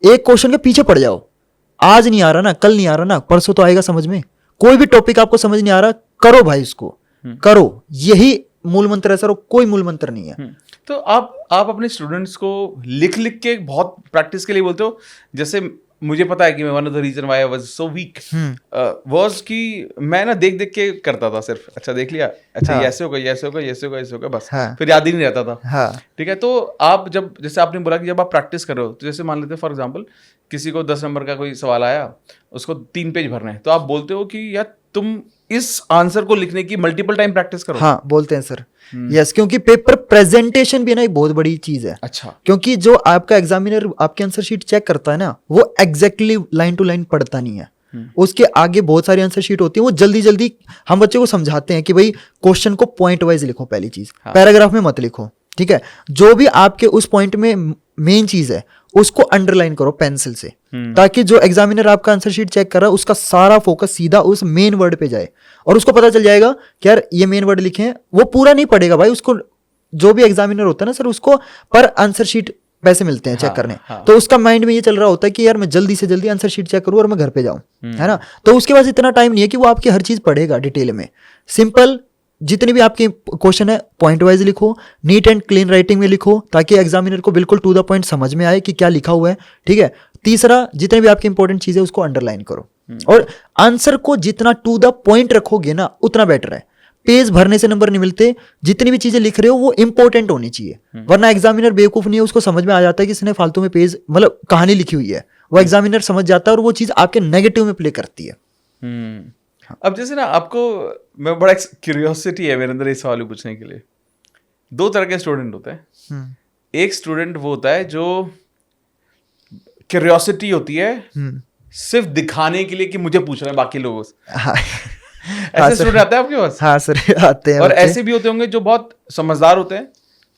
एक क्वेश्चन के पीछे पड़ जाओ, आज नहीं आ रहा ना, कल नहीं आ रहा ना, परसों तो आएगा समझ में। कोई भी टॉपिक आपको समझ नहीं आ रहा, करो भाई उसको, करो, यही मूल मंत्र है सर, कोई मूल मंत्र नहीं है। तो आप अपने स्टूडेंट्स को लिख के बहुत प्रैक्टिस के लिए बोलते हो? जैसे मुझे पता है कि मैं one of the reason why I was so weak was कि मैं ना देख के करता था सिर्फ। अच्छा देख लिया, अच्छा हाँ। ये ऐसे होगा, ये ऐसे होगा, ये ऐसे होगा, ऐसे होगा, बस। हाँ। फिर याद ही नहीं रहता था। हाँ। ठीक है, तो आप जब, जैसे आपने बोला कि जब आप प्रैक्टिस कर रहे हो, तो जैसे मान लेते फॉर एग्जांपल किसी को 10 नंबर का कोई सवाल आया, उसको 3 पेज भरना है, तो आप बोलते हो कि यार तुम इस आंसर को लिखने की मल्टीपल टाइम प्रैक्टिस करो। हाँ बोलते हैं सर, यस, क्योंकि पेपर प्रेजेंटेशन भी ना एक बहुत बड़ी चीज है। अच्छा। क्योंकि जो आपका एग्जामिनर आपकी आंसर शीट चेक करता है ना, वो एग्जैक्टली लाइन टू लाइन पढ़ता नहीं है, उसके आगे बहुत सारी आंसर शीट होती है। वो जल्दी जल्दी हम बच्चे को समझाते हैं कि भाई क्वेश्चन को पॉइंट वाइज लिखो, पहली चीज, पैराग्राफ में मत लिखो, ठीक है, जो भी आपके उस पॉइंट में मेन चीज है उसको अंडरलाइन करो पेंसिल से, ताकि जो एग्जामिनर आपका आंसर शीट चेक कर रहा है उसका सारा फोकस सीधा उस मेन वर्ड पे जाए, और उसको पता चल जाएगा कि यार ये मेन वर्ड लिखे हैं। वो पूरा नहीं पढ़ेगा भाई, उसको जो भी एग्जामिनर होता है ना सर, उसको पर आंसर शीट पैसे मिलते हैं चेक करने। तो उसका माइंड में ये चल रहा होता है कि यार मैं जल्दी से जल्दी आंसर शीट चेक करूं और मैं घर पे जाऊं, है ना। तो उसके पास इतना टाइम नहीं है कि वो आपकी हर चीज पढ़ेगा डिटेल में। सिंपल जितने भी आपके क्वेश्चन है पॉइंट वाइज लिखो, नीट एंड क्लीन राइटिंग में लिखो, ताकि एग्जामिनर को बिल्कुल टू द पॉइंट समझ में आए कि क्या लिखा हुआ है, ठीक है। तीसरा, जितने भी आपकी इंपॉर्टेंट चीजें उसको अंडरलाइन करो, और आंसर को जितना टू द पॉइंट रखोगे ना उतना बेटर है। पेज भरने से नंबर नहीं मिलते, जितनी भी चीजें लिख रहे हो वो इंपॉर्टेंट होनी चाहिए, वरना एग्जामिनर बेवकूफ नहीं है, उसको समझ में आ जाता है कि इसने फालतू में पेज मतलब कहानी लिखी हुई है, वो एग्जामिनर समझ जाता है और वो चीज आपके नेगेटिव में प्ले करती है। अब जैसे ना आपको, मैं बड़ा क्यूरियोसिटी है मेरे अंदर इस सवाल पूछने के लिए। 2 तरह के स्टूडेंट होते हैं। एक स्टूडेंट वो होता है जो क्यूरियोसिटी होती है सिर्फ दिखाने के लिए कि मुझे पूछना है बाकी लोगों से। हाँ। ऐसे स्टूडेंट आते हैं आपके पास? हाँ सर आते हैं। और ऐसे भी होते होंगे जो बहुत समझदार होते हैं,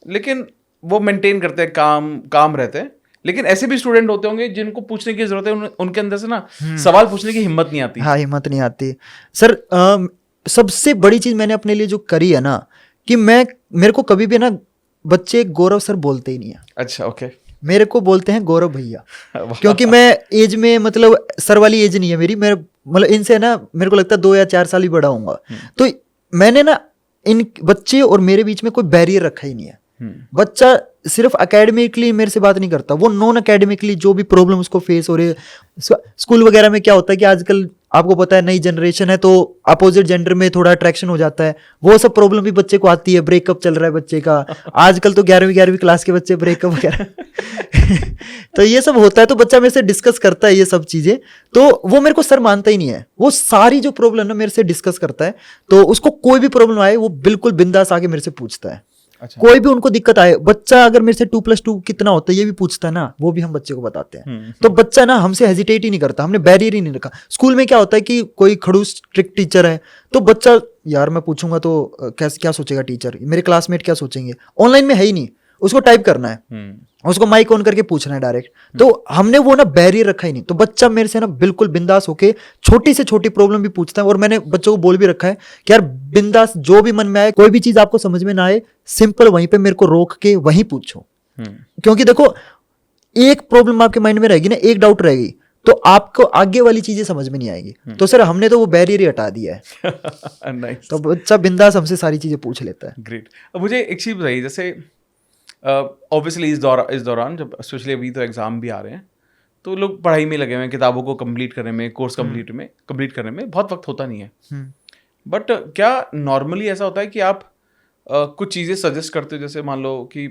लेकिन वो मेंटेन करते हैं, काम रहते हैं। लेकिन ऐसे भी स्टूडेंट होते होंगे जिनको पूछने की जरूरत है, उनके अंदर से ना सवाल पूछने की हिम्मत नहीं आती। हाँ, हिम्मत नहीं आती सर। सबसे बड़ी चीज मैंने अपने लिए जो करी है ना, कि मेरे को कभी भी ना बच्चे गौरव सर बोलते ही नहीं है। अच्छा, ओके। मेरे को बोलते हैं गौरव भैया, क्योंकि मैं एज में मतलब सर वाली एज नहीं है मेरी, मेरे मतलब इनसे ना मेरे को लगता है 2 या 4 साल ही बड़ा होऊंगा। तो मैंने ना इन बच्चे और मेरे बीच में कोई बैरियर रखा ही नहीं है। बच्चा सिर्फ एकेडमिकली मेरे से बात नहीं करता, वो नॉन एकेडमिकली जो भी प्रॉब्लम उसको फेस हो रही है। स्कूल वगैरह में क्या होता है कि आजकल आपको पता है नई जनरेशन है तो अपोजिट जेंडर में थोड़ा अट्रैक्शन हो जाता है, वो सब प्रॉब्लम भी बच्चे को आती है, ब्रेकअप चल रहा है बच्चे का, आजकल तो 11वीं क्लास के बच्चे ब्रेकअप वगैरह तो ये सब होता है, तो बच्चा मेरे से डिस्कस करता है ये सब चीजें, तो वो मेरे को सर मानता ही नहीं है, वो सारी जो प्रॉब्लम ना मेरे से डिस्कस करता है, तो उसको कोई भी प्रॉब्लम आए वो बिल्कुल बिंदास आके मेरे से पूछता है। अच्छा। कोई भी उनको दिक्कत आए, बच्चा अगर मेरे से 2+2 कितना होता है ये भी पूछता है ना, वो भी हम बच्चे को बताते हैं। तो बच्चा ना हमसे हेजिटेट ही नहीं करता, हमने बैरियर ही नहीं रखा। स्कूल में क्या होता है कि कोई खड़ूस स्ट्रिक्ट टीचर है तो बच्चा यार मैं पूछूंगा तो क्या सोचेगा टीचर, मेरे क्लासमेट क्या सोचेंगे, ऑनलाइन में है ही नहीं, उसको टाइप करना है, उसको माइक ऑन करके पूछना है डायरेक्ट, तो हमने वो ना बैरियर रखा ही नहीं, तो बच्चा मेरे से ना बिल्कुल बिंदास होके छोटी से छोटी प्रॉब्लम भी पूछता है। और मैंने बच्चों को बोल भी रखा है कि यार बिंदास जो भी मन में आए, कोई भी चीज आपको समझ में ना आए, सिंपल वहीं पे मेरे को रोक के वहीं पूछो, क्योंकि देखो एक प्रॉब्लम आपके माइंड में रहेगी ना, एक डाउट रहेगी तो आपको आगे वाली चीजें समझ में नहीं आएगी। तो सर हमने तो वो बैरियर ही हटा दिया है Nice. तो बच्चा बिंदास हमसे सारी चीजें पूछ लेता है। ग्रेट। अब मुझे एक चीज़ बताइए, जैसे ऑब्वियसली इस दौरान जब स्पेशली अभी तो एग्ज़ाम भी आ रहे हैं तो लोग पढ़ाई में लगे हुए हैं, किताबों को कंप्लीट करने में, कोर्स कंप्लीट करने में बहुत वक्त होता नहीं है। बट क्या नॉर्मली ऐसा होता है कि आप कुछ चीज़ें सजेस्ट करते हो, जैसे मान लो कि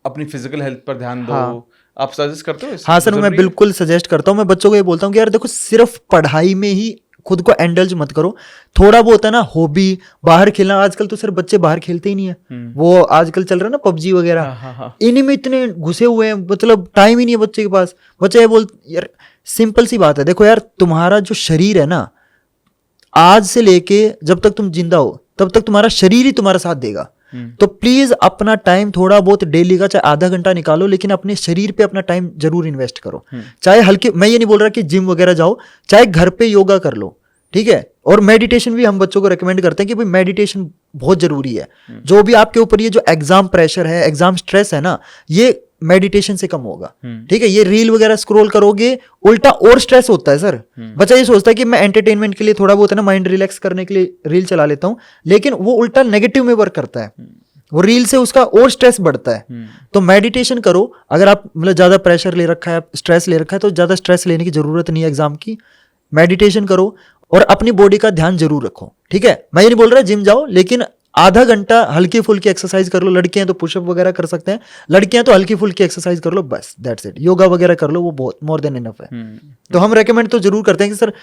अपनी फिजिकल हेल्थ पर ध्यान दो, हाँ। आप सजेस्ट करते हो? हाँ सर, मैं बिल्कुल सजेस्ट करता हूँ। मैं बच्चों को ये बोलता हूँ कि यार देखो सिर्फ पढ़ाई में ही खुद को एंडल्ज मत करो, थोड़ा बहुत है ना हॉबी, बाहर खेलना। आजकल तो सर बच्चे बाहर खेलते ही नहीं है, वो आजकल चल रहा है ना पबजी वगैरह, इन्हीं में इतने घुसे हुए हैं, मतलब टाइम ही नहीं है बच्चे के पास। बच्चे ये बोल यार सिंपल सी बात है, देखो यार तुम्हारा जो शरीर है ना, आज से लेके जब तक तुम जिंदा हो तब तक तुम्हारा शरीर ही तुम्हारा साथ देगा। तो प्लीज अपना टाइम थोड़ा बहुत डेली का चाहे आधा घंटा निकालो, लेकिन अपने शरीर पे अपना टाइम जरूर इन्वेस्ट करो। चाहे हल्के, मैं ये नहीं बोल रहा कि जिम वगैरह जाओ, चाहे घर पे योगा कर लो, ठीक है। और मेडिटेशन भी हम बच्चों को रेकमेंड करते हैं कि भाई मेडिटेशन बहुत जरूरी है। जो भी आपके ऊपर ये जो एग्जाम प्रेशर है, एग्जाम स्ट्रेस है ना, ये मेडिटेशन से कम होगा, ठीक है। ये रील वगैरह स्क्रॉल करोगे उल्टा और स्ट्रेस होता है सर। बच्चा ये सोचता है कि मैं एंटरटेनमेंट के लिए थोड़ा बहुत है ना माइंड रिलैक्स करने के लिए रील चला लेता हूं, लेकिन वो उल्टा नेगेटिव में वर्क करता है, वो रील से उसका और स्ट्रेस बढ़ता है। तो मेडिटेशन करो। अगर आप मतलब ज्यादा प्रेशर ले रखा है, स्ट्रेस ले रखा है, तो ज्यादा स्ट्रेस लेने की जरूरत नहीं है एग्जाम की। मेडिटेशन करो और अपनी बॉडी का ध्यान जरूर रखो, ठीक है। मैं ये नहीं बोल रहा जिम जाओ, लेकिन आधा घंटा हल्की फुल्की एक्सरसाइज कर लो। लड़के हैं तो पुशअप वगैरह कर सकते हैं, लड़कियां तो हल्की फुल्की एक्सरसाइज कर लो, बस दैट्स इट। योगा वगैरह कर लो, वो बहुत मोर देन इनफ है। तो हम रेकमेंड तो जरूर करते हैं कि सर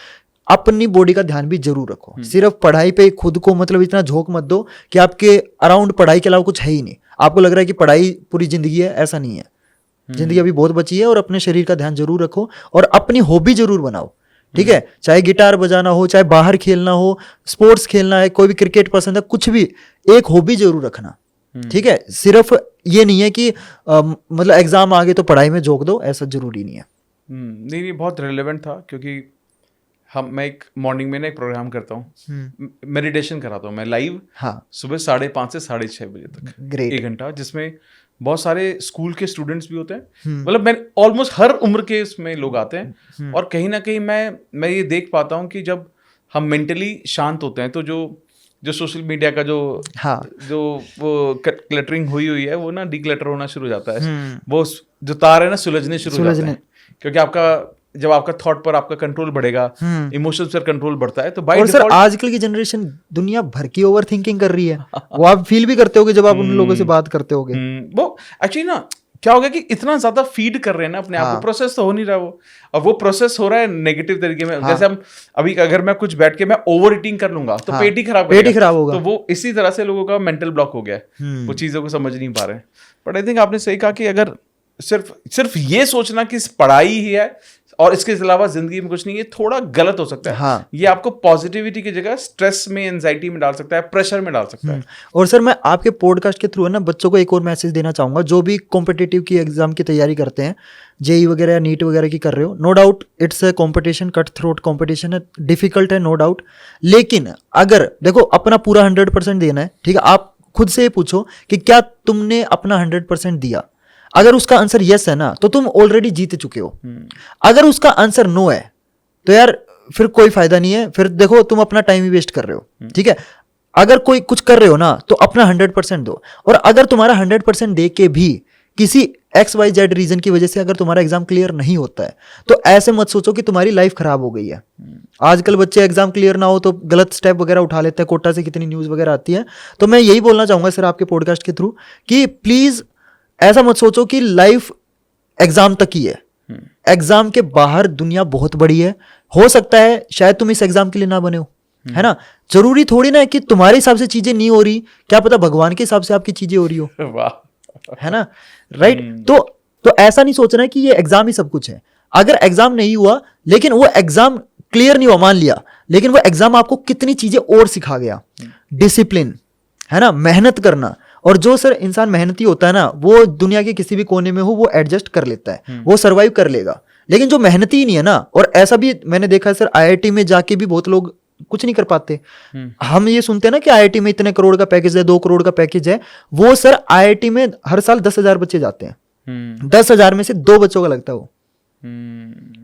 अपनी बॉडी का ध्यान भी जरूर रखो। सिर्फ पढ़ाई पे खुद को मतलब इतना झोंक मत दो कि आपके अराउंड पढ़ाई के अलावा कुछ है ही नहीं। आपको लग रहा है कि पढ़ाई पूरी जिंदगी है, ऐसा नहीं है। जिंदगी अभी बहुत बची है, और अपने शरीर का ध्यान जरूर रखो और अपनी हॉबी जरूर बनाओ, ठीक है। चाहे गिटार बजाना हो, चाहे बाहर खेलना हो, स्पोर्ट्स खेलना है, कोई भी क्रिकेट पसंद है, कुछ भी एक हॉबी जरूर रखना, ठीक है। सिर्फ ये नहीं है कि मतलब एग्जाम आ गए तो पढ़ाई में झोंक दो, ऐसा जरूरी नहीं है। नहीं, बहुत रिलेवेंट था, क्योंकि मैं एक मॉर्निंग में ना एक प्रोग्राम करता हूँ, मेडिटेशन कराता हूँ मैं लाइव, हाँ, सुबह 5:30 से 6:30 बजे तक, ग्रेट। 1 घंटा, जिसमें बहुत सारे स्कूल के स्टूडेंट्स भी होते हैं। मतलब मैं ऑलमोस्ट हर उम्र के इसमें लोग आते हैं, और कहीं ना कहीं मैं ये देख पाता हूँ कि जब हम मेंटली शांत होते हैं तो जो सोशल मीडिया का जो वो क्लटरिंग हुई है वो ना डिक्लटर होना शुरू हो जाता है। वो जो तार है ना सुलझने शुरू हो जाते हैं, क्योंकि जब आपका थॉट पर आपका कंट्रोल बढ़ेगा, इमोशंस पर कंट्रोल बढ़ता है, तो बाय डिफॉल्ट। सर आजकल की जनरेशन दुनिया भर की ओवर थिंकिंग कर रही है, वो आप फील भी करते होगे जब आप उन लोगों से बात करते होगे। वो एक्चुअली ना क्या हो गया कि इतना ज्यादा फीड कर रहे हैं ना अपने आप को, प्रोसेस तो हो नहीं रहा वो, और वो प्रोसेस हो रहा है नेगेटिव तरीके में। जैसे हम अभी अगर मैं कुछ बैठ के मैं ओवर ईटिंग कर लूंगा तो पेट ही खराब होगा। तो वो इसी तरह से लोगों का मेंटल ब्लॉक हो गया है, वो चीजों को समझ नहीं पा रहे हैं। बट आई थिंक आपने सही कहा कि अगर सिर्फ ये सोचना कि पढ़ाई ही है और इसके अलावा जिंदगी में कुछ नहीं, ये थोड़ा गलत हो सकता है। हाँ। ये आपको पॉजिटिविटी की जगह स्ट्रेस में, एंजाइटी में डाल सकता है, प्रेशर में डाल सकता है। और सर मैं आपके पॉडकास्ट के थ्रू है ना बच्चों को एक और मैसेज देना चाहूंगा, जो भी कॉम्पिटिटिव की एग्जाम की तैयारी करते हैं, जेई वगैरह या नीट वगैरह की कर रहे हो, no doubt it's a competition, cut throat competition है, डिफिकल्ट है, नो डाउट। लेकिन अगर देखो अपना पूरा 100% देना है, ठीक है, आप खुद से पूछो कि क्या तुमने अपना 100% दिया। अगर उसका आंसर यस है ना, तो तुम ऑलरेडी जीत चुके हो। अगर उसका आंसर नो है तो यार फिर कोई फायदा नहीं है, फिर देखो तुम अपना टाइम ही वेस्ट कर रहे हो, ठीक है। अगर कोई कुछ कर रहे हो ना तो अपना 100% दो, और अगर तुम्हारा 100% दे के भी किसी XYZ रीजन की वजह से अगर तुम्हारा एग्जाम क्लियर नहीं होता है तो ऐसे मत सोचो कि तुम्हारी लाइफ खराब हो गई है। आजकल बच्चे एग्जाम क्लियर ना हो तो गलत स्टेप वगैरह उठा लेते हैं, कोटा से कितनी न्यूज़ वगैरह आती है। तो मैं यही बोलना चाहूँगा सर आपके पॉडकास्ट के थ्रू कि प्लीज़ ऐसा मत सोचो कि लाइफ एग्जाम तक ही है। एग्जाम के बाहर दुनिया बहुत बड़ी है। हो सकता है शायद तुम इस एग्जाम के लिए ना बने हो, है ना। जरूरी थोड़ी ना है कि तुम्हारे हिसाब से चीजें नहीं हो रही, क्या पता भगवान के हिसाब से आपकी चीजें हो रही हो, है ना, राइट। तो ऐसा नहीं सोचना है कि ये एग्जाम ही सब कुछ है। अगर एग्जाम नहीं हुआ लेकिन वो एग्जाम क्लियर नहीं हुआ मान लिया, लेकिन वो एग्जाम आपको कितनी चीजें और सिखा गया। डिसिप्लिन, है ना, मेहनत करना। और जो सर इंसान मेहनती होता है ना वो दुनिया के किसी भी कोने में हो वो एडजस्ट कर लेता है, वो सर्वाइव कर लेगा। लेकिन जो मेहनती ही नहीं है ना, और ऐसा भी मैंने देखा है सर IIT में जाके भी बहुत लोग कुछ नहीं कर पाते। हम ये सुनते हैं ना कि IIT में इतने करोड़ का पैकेज है, 2 करोड़ का पैकेज है। वो सर IIT में हर साल 10,000 बच्चे जाते हैं, 10,000 में से 2 बच्चों का लगता है वो।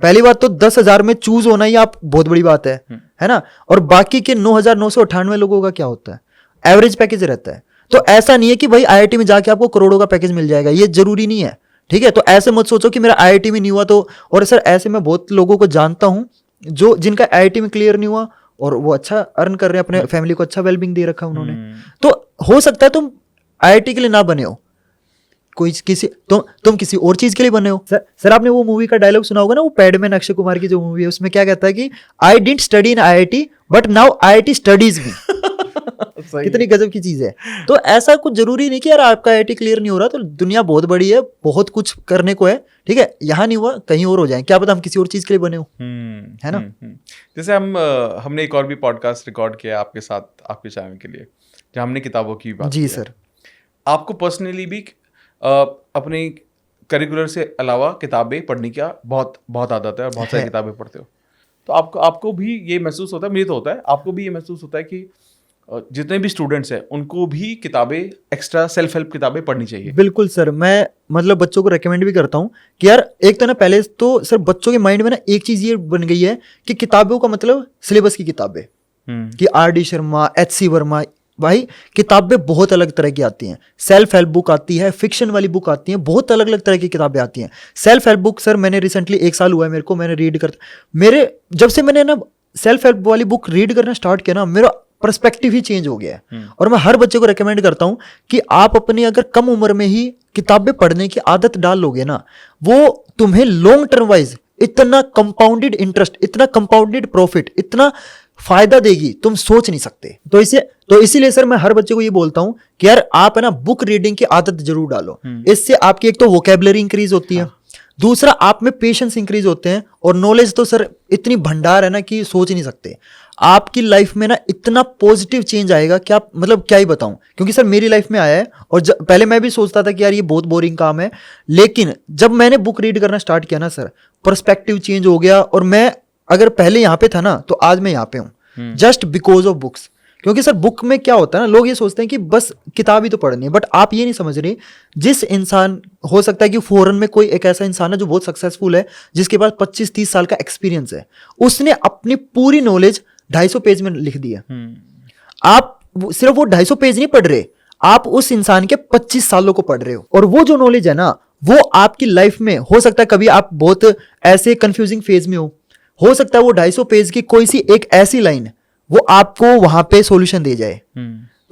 पहली बात तो 10,000 में चूज होना ही आप बहुत बड़ी बात है ना। और बाकी के 9,998 लोगों का क्या होता है, एवरेज पैकेज रहता है। तो ऐसा नहीं है कि भाई IIT में जाके आपको करोड़ों का पैकेज मिल जाएगा, ये जरूरी नहीं है, ठीक है। तो ऐसे मत सोचो कि मेरा IIT में नहीं हुआ तो। और सर ऐसे मैं बहुत लोगों को जानता हूं जो जिनका IIT में क्लियर नहीं हुआ और वो अच्छा अर्न कर रहे हैं, अपने फैमिली को अच्छा वेलबिंग दे रखा उन्होंने। तो हो सकता है तुम IIT के लिए ना बने हो, कोई किसी तुम किसी और चीज के लिए बने हो। सर आपने वो मूवी का डायलॉग सुना होगा ना, वो पैडमैन अक्षय कुमार की जो मूवी है, उसमें क्या कहता है कि I didn't study in IIT but now IIT studies me. कितनी गजब की चीज है। तो ऐसा कुछ जरूरी नहीं कि यार आपका IIT क्लियर नहीं हो रहा तो दुनिया बहुत बड़ी है, बहुत कुछ करने को है, ठीक है। यहाँ नहीं हुआ कहीं और हो जाए, क्या पता हम किसी और चीज के लिए बने हो, है ना। जैसे हमने एक और भी पॉडकास्ट रिकॉर्ड किया आपके साथ आपके चैनल के लिए, जहाँ हमने किताबों की बात जी सर। आपको पर्सनली भी अपने करिकुलर से अलावा किताबें पढ़ने का बहुत आदत है और बहुत सारी किताबें पढ़ते हो। तो आपको भी ये महसूस होता है, मुझे तो होता है, आपको भी ये महसूस होता है कि जितने भी स्टूडेंट्स हैं उनको भी किताबें, एक्स्ट्रा सेल्फ हेल्प किताबें पढ़नी चाहिए। बिल्कुल सर, मैं मतलब बच्चों को रेकमेंड भी करता हूँ कि यार एक तो ना पहले तो सर बच्चों के माइंड में ना एक चीज ये बन गई है कि किताबों का मतलब सिलेबस की किताबें, कि RD शर्मा, HC वर्मा। भाई किताबें बहुत अलग तरह की आती हैं। सेल्फ हेल्प बुक आती है, फिक्शन वाली बुक आती है, बहुत अलग अलग तरह की किताबें आती हैं। सेल्फ हेल्प बुक सर मैंने रिसेंटली 1 साल हुआ है मेरे को, मैंने रीड करता, जब से मैंने ना सेल्फ हेल्प वाली बुक रीड करना स्टार्ट किया ना, मेरा पर्सपेक्टिव ही चेंज हो गया है। और मैं हर बच्चे को रेकमेंड करता हूं कि आप अपनी अगर कम उम्र में ही किताबें पढ़ने की आदत डाल लोगे ना, वो तुम्हें लॉन्ग टर्म वाइज इतना कंपाउंडेड इंटरेस्ट, इतना कंपाउंडेड प्रॉफिट, इतना फायदा देगी तुम सोच नहीं सकते। तो इसीलिए सर मैं हर बच्चे को ये बोलता हूं कि यार आप है ना बुक रीडिंग की आदत जरूर डालो। इससे आपकी एक तो वोकैबुलरी इंक्रीज होती है, दूसरा आप में पेशेंस इंक्रीज होते हैं, और नॉलेज तो सर इतनी भंडार है ना कि सोच ही नहीं सकते। आपकी लाइफ में ना इतना पॉजिटिव चेंज आएगा कि आप मतलब क्या ही बताऊं, क्योंकि सर मेरी लाइफ में आया है। और पहले मैं भी सोचता था कि यार ये बहुत बोरिंग काम है, लेकिन जब मैंने बुक रीड करना स्टार्ट किया ना सर, पर्सपेक्टिव चेंज हो गया। और मैं अगर पहले यहाँ पे था ना तो आज मैं यहाँ पे हूँ, जस्ट बिकॉज ऑफ बुक्स। क्योंकि सर बुक में क्या होता है ना, लोग ये सोचते हैं कि बस किताब ही तो पढ़नी है, बट आप ये नहीं समझ रहे, जिस इंसान, हो सकता है कि फॉरेन में कोई एक ऐसा इंसान है जो बहुत सक्सेसफुल है, जिसके पास 25-30 साल का एक्सपीरियंस है, उसने अपनी पूरी नॉलेज 250 पेज में लिख दी है। आप सिर्फ वो 250 पेज नहीं पढ़ रहे, आप उस इंसान के 25 सालों को पढ़ रहे हो। और वो जो नॉलेज है ना, वो आपकी लाइफ में हो सकता है कभी आप बहुत ऐसे कंफ्यूजिंग फेज में हो सकता है वो 250 पेज की कोई सी एक ऐसी लाइन वो आपको वहां पे सॉल्यूशन दे जाए।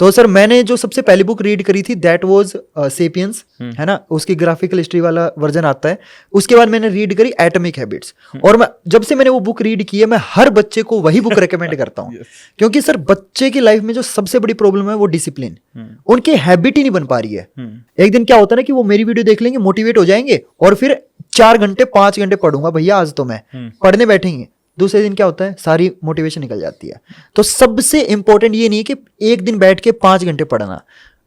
तो सर मैंने जो सबसे पहली बुक रीड करी थी दैट वाज सेपियंस, है ना, उसकी ग्राफिकल हिस्ट्री वाला वर्जन आता है। उसके बाद मैंने रीड करी एटॉमिक हैबिट्स। और मैं जब से मैंने वो बुक रीड की है, मैं हर बच्चे को वही बुक रेकमेंड करता हूँ। क्योंकि सर बच्चे की लाइफ में जो सबसे बड़ी प्रॉब्लम है वो डिसिप्लिन, उनकी हैबिट ही नहीं बन पा रही है। एक दिन क्या होता है ना कि वो मेरी वीडियो देख लेंगे, मोटिवेट हो जाएंगे, और फिर 4 घंटे 5 घंटे पढ़ूंगा भैया आज तो मैं, पढ़ने बैठेंगे। दूसरे दिन क्या होता है, सारी मोटिवेशन निकल जाती है। तो सबसे इंपॉर्टेंट ये नहीं है कि एक दिन बैठ के 5 घंटे पढ़ना,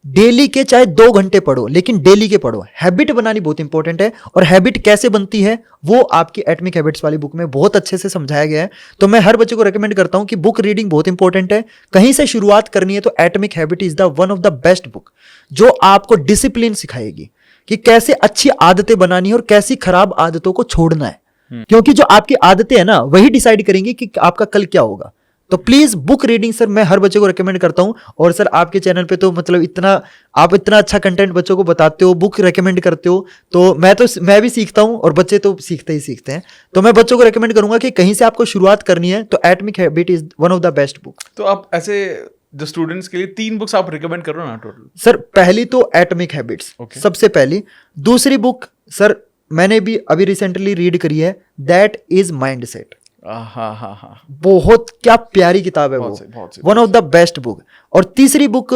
डेली के चाहे 2 घंटे पढ़ो, लेकिन डेली के पढ़ो। हैबिट बनानी बहुत इंपॉर्टेंट है, और हैबिट कैसे बनती है वो आपकी एटॉमिक हैबिट्स वाली बुक में बहुत अच्छे से समझाया गया है। तो मैं हर बच्चे को रेकमेंड करता हूं कि बुक रीडिंग बहुत इंपॉर्टेंट है। कहीं से शुरुआत करनी है तो atomic habit is the one of the best book, जो आपको डिसिप्लिन सिखाएगी कि कैसे अच्छी आदतें बनानी है और कैसी खराब आदतों को छोड़ना है। क्योंकि जो आपकी आदतें हैं ना, वही डिसाइड करेंगी कि आपका कल क्या होगा। तो प्लीज बुक रीडिंग सर मैं हर बच्चे को रेकमेंड करता हूँ। और सर आपके चैनल पे तो मतलब आप इतना अच्छा कंटेंट बच्चों को बताते हो, बुक रेकमेंड करते हो, तो मैं भी सीखता हूँ और बच्चे तो सीखते ही सीखते हैं। तो मैं बच्चों को रेकमेंड करूंगा कि कहीं से आपको शुरुआत करनी है तो atomic habit is one of the best book. तो आप ऐसे जो स्टूडेंट्स के लिए 3 बुक्स आप रिकमेंड करो ना टोटल। सर पहली तो एटॉमिक हैबिट्स Okay. सबसे पहली। दूसरी बुक सर मैंने भी अभी रिसेंटली रीड करी है, दैट इज माइंडसेट। हाँ, बहुत क्या प्यारी किताब है वो, बहुत सही। One of the best book. और तीसरी बुक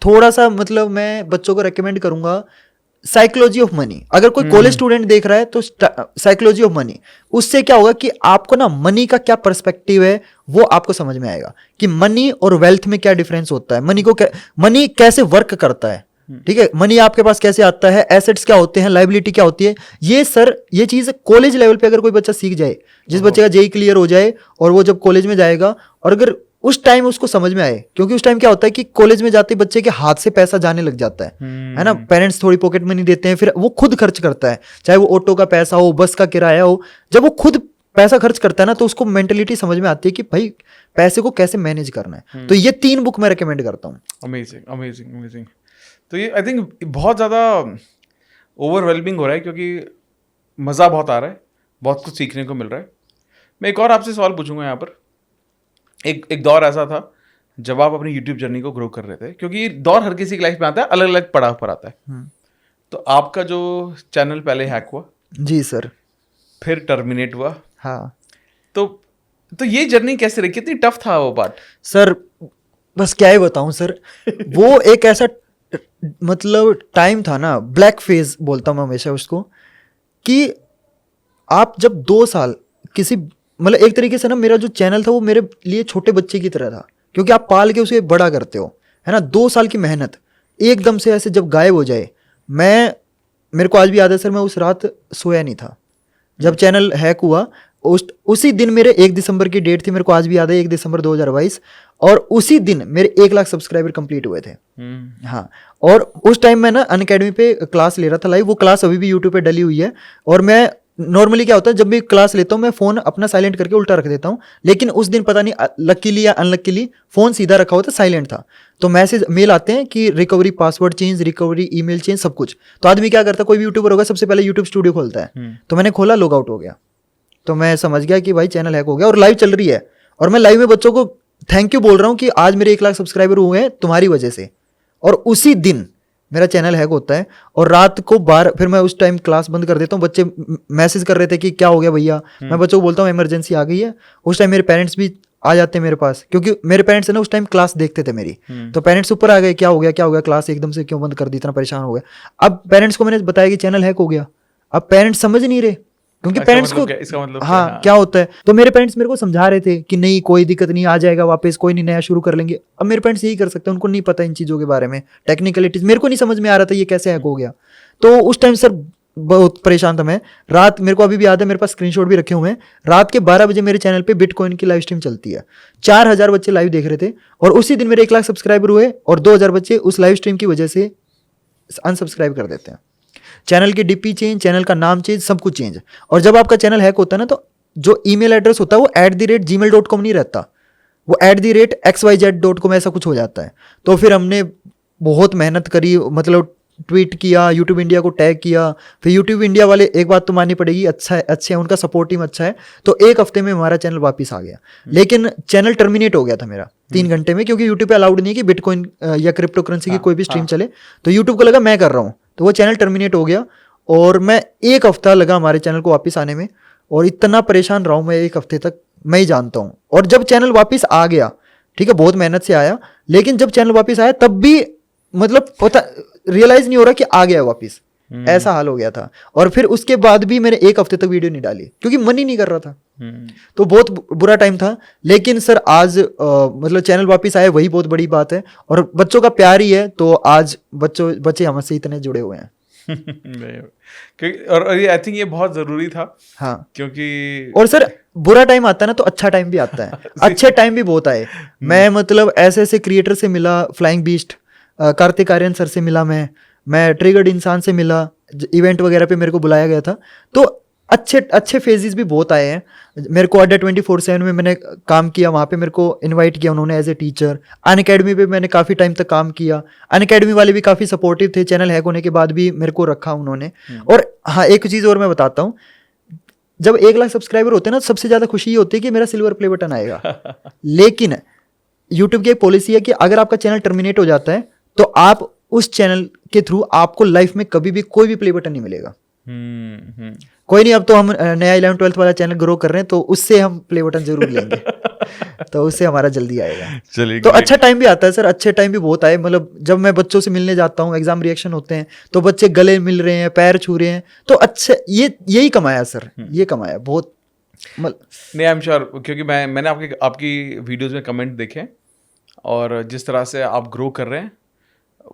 थोड़ा सा मतलब मैं बच्चों को रेकमेंड करूंगा, साइकोलॉजी ऑफ मनी। अगर कोई कॉलेज स्टूडेंट देख रहा है तो साइकोलॉजी ऑफ मनी, उससे क्या होगा कि आपको ना मनी का क्या पर्सपेक्टिव है वो आपको समझ में आएगा कि मनी और वेल्थ में क्या डिफरेंस होता है, मनी कैसे वर्क करता है, ठीक है, मनी आपके पास कैसे आता है, एसेट्स क्या होते हैं, लाइबिलिटी क्या होती है। ये चीज कॉलेज लेवल पे अगर कोई बच्चा सीख जाए, जिस बच्चे का जेई क्लियर हो जाए और वो जब कॉलेज में जाएगा और अगर उस टाइम उसको समझ में आए, क्योंकि उस टाइम क्या होता है कि कॉलेज में जाते बच्चे के हाथ से पैसा जाने लग जाता है ना, पेरेंट्स थोड़ी पॉकेट मनी देते हैं, फिर वो खुद खर्च करता है, चाहे वो ऑटो का पैसा हो, बस का किराया हो। जब वो खुद पैसा खर्च करता है ना तो उसको मेंटेलिटी समझ में आती है कि भाई पैसे को कैसे मैनेज करना है। तो ये 3 बुक मैं रिकमेंड करता हूँ। अमेजिंग। तो ये आई थिंक बहुत ज़्यादा ओवरवेलमिंग हो रहा है क्योंकि मज़ा बहुत आ रहा है, बहुत कुछ सीखने को मिल रहा है। मैं एक और आपसे सवाल पूछूंगा यहाँ पर। एक दौर ऐसा था जब आप अपनी यूट्यूब जर्नी को ग्रो कर रहे थे, क्योंकि ये दौर हर किसी की लाइफ में आता है, अलग अलग पड़ाव पर आता है। तो आपका जो चैनल पहले हैक हुआ, जी सर, फिर टर्मिनेट हुआ, हाँ, तो ये जर्नी कैसे रही, कितनी टफ था वो पार्ट? सर बस क्या ही बताऊं सर, वो एक ऐसा मतलब टाइम था ना, ब्लैक फेज बोलता हूँ मैं हमेशा उसको, कि आप जब 2 साल किसी मतलब एक तरीके से ना मेरा जो चैनल था वो मेरे लिए छोटे बच्चे की तरह था, क्योंकि आप पाल के उसे बड़ा करते हो, है ना। 2 साल की मेहनत एकदम से ऐसे जब गायब हो जाए, मेरे को आज भी याद है सर, मैं उस रात सोया नहीं था जब चैनल हैक हुआ। उसी दिन मेरे 1 दिसंबर की डेट थी, मेरे को आज भी याद है, 1 दिसंबर 2022, और उसी दिन मेरे 1 लाख सब्सक्राइबर कंप्लीट हुए थे। हाँ, और उस टाइम मैं ना अनअकैडमी पे क्लास ले रहा था लाइव, वो क्लास अभी भी यूट्यूब पे डली हुई है। और मैं नॉर्मली क्या होता है, जब भी क्लास लेता हूँ मैं फ़ोन अपना साइलेंट करके उल्टा रख देता हूँ, लेकिन उस दिन पता नहीं लकीली या अनलकीली फ़ोन सीधा रखा हुआ था, साइलेंट था। तो मेल आते हैं कि recovery password change, recovery email change, सब कुछ। तो आदमी क्या करता है, कोई भी यूट्यूबर होगा सबसे पहले यूट्यूब स्टूडियो खोलता है। तो मैंने खोला, लॉग आउट हो गया। तो मैं समझ गया कि भाई चैनल हैक हो गया, और लाइव चल रही है, और मैं लाइव में बच्चों को थैंक यू बोल रहा हूँ कि आज मेरे 1 लाख सब्सक्राइबर हुए हैं तुम्हारी वजह से। और उसी दिन मेरा चैनल हैक होता है, और रात को 12, फिर मैं उस टाइम क्लास बंद कर देता हूँ। बच्चे मैसेज कर रहे थे कि क्या हो गया भैया, मैं बच्चों को बोलता हूँ इमरजेंसी आ गई है। उस टाइम मेरे पेरेंट्स भी आ जाते हैं मेरे पास, क्योंकि मेरे पेरेंट्स है ना उस टाइम क्लास देखते थे मेरी। तो पेरेंट्स ऊपर आ गए, क्या हो गया क्लास एकदम से क्यों बंद कर दी, इतना परेशान हो गया। अब पेरेंट्स को मैंने बताया कि चैनल हैक हो गया, अब पेरेंट्स समझ नहीं रहे, क्योंकि पेरेंट्स को इसका मतलब हाँ क्या होता है। तो मेरे पेरेंट्स मेरे को समझा रहे थे कि नहीं कोई दिक्कत नहीं, आ जाएगा वापस, कोई नहीं, नया शुरू कर लेंगे। अब मेरे पेरेंट्स यही कर सकते हैं, उनको नहीं पता इन चीज़ों के बारे में, टेक्निकलिटीज मेरे को नहीं समझ में आ रहा था ये कैसे हैक हो गया। तो उस टाइम सर बहुत परेशान था मैं। रात, मेरे को अभी भी याद है, मेरे पास स्क्रीनशॉट भी रखे हुए हैं, रात के 12 बजे मेरे चैनल पे बिटकॉइन की लाइव स्ट्रीम चलती है, 4000 बच्चे लाइव देख रहे थे, और उसी दिन मेरे 1 लाख सब्सक्राइबर हुए, और 2000 बच्चे उस लाइव स्ट्रीम की वजह से अनसब्सक्राइब कर देते हैं। चैनल की डीपी चेंज, चैनल का नाम चेंज, सब कुछ चेंज। और जब आपका चैनल हैक होता है ना, तो जो ईमेल एड्रेस होता है वो @gmail.com नहीं रहता, वो @xyz.com ऐसा कुछ हो जाता है। तो फिर हमने बहुत मेहनत करी, मतलब ट्वीट किया, यूट्यूब इंडिया को टैग किया। फिर यूट्यूब इंडिया वाले, एक बात तो माननी पड़ेगी, अच्छे हैं, उनका सपोर्ट टीम अच्छा है। तो 1 हफ्ते में हमारा चैनल वापस आ गया, लेकिन चैनल टर्मिनेट हो गया था मेरा 3 घंटे में, क्योंकि यूट्यूब पे अलाउड नहीं है कि बिटकॉइन या क्रिप्टो करेंसी की कोई भी स्ट्रीम चले। तो यूट्यूब को लगा मैं कर रहा हूँ, तो वो चैनल टर्मिनेट हो गया, और मैं 1 हफ्ता लगा हमारे चैनल को वापस आने में, और इतना परेशान रहा हूँ मैं 1 हफ्ते तक, मैं ही जानता हूँ। और जब चैनल वापस आ गया, ठीक है, बहुत मेहनत से आया, लेकिन जब चैनल वापस आया तब भी मतलब पता रियलाइज नहीं हो रहा कि आ गया वापस, ऐसा हाल हो गया था। और फिर उसके बाद भी मैंने 1 हफ्ते तक वीडियो नहीं डाली, क्योंकि मन ही नहीं कर रहा था। तो बहुत बुरा टाइम था, लेकिन सर आज मतलब चैनल वापस आए, वही बहुत बड़ी बात है, और बच्चों का प्यार ही है, तो आज बच्चे हमसे इतने जुड़े हुए हैं। और आई थिंक ये बहुत जरूरी था, हाँ, क्योंकि और सर बुरा टाइम आता है ना तो अच्छा टाइम भी आता है, अच्छे टाइम भी बहुत आए। मैं मतलब ऐसे क्रिएटर से मिला, flying beast Kartik Aaryan sir से मिला, मैं ट्रिगर्ड इंसान से मिला, इवेंट वगैरह पे मेरे को बुलाया गया था। तो अच्छे अच्छे फेजेस भी बहुत आए हैं। मेरे को अड्डा 24/7 में मैंने काम किया, वहाँ पे मेरे को इनवाइट किया उन्होंने एज ए टीचर। अनअकैडमी पे मैंने काफ़ी टाइम तक काम किया। अनअकैडमी वाले भी काफ़ी सपोर्टिव थे, चैनल हैक होने के बाद भी मेरे को रखा उन्होंने। और हाँ, एक चीज़ और मैं बताता हूँ, जब 1 लाख सब्सक्राइबर होते हैं ना, सबसे ज़्यादा खुशी ये होती है कि मेरा सिल्वर प्ले बटन आएगा। लेकिन यूट्यूब की एक पॉलिसी है कि अगर आपका चैनल टर्मिनेट हो जाता है तो आप उस चैनल के थ्रू आपको लाइफ में कभी भी कोई भी प्ले बटन नहीं मिलेगा। कोई नहीं, अब तो हम नया 11-12 वाला चैनल ग्रो कर रहे हैं, तो उससे हम प्ले बटन जरूर लेंगे। तो उससे हमारा जल्दी आएगा। चलिए, तो अच्छा टाइम भी आता है सर, अच्छे टाइम भी बहुत आए। मतलब जब मैं बच्चों से मिलने जाता हूँ, एग्जाम रिएक्शन होते हैं तो बच्चे गले मिल रहे हैं, पैर छू रहे हैं, तो अच्छे यही कमाया सर, ये कमाया बहुत। नहीं, आई एम श्योर, क्योंकि मैंने आपकी वीडियोस में कमेंट देखे और जिस तरह से आप ग्रो कर रहे हैं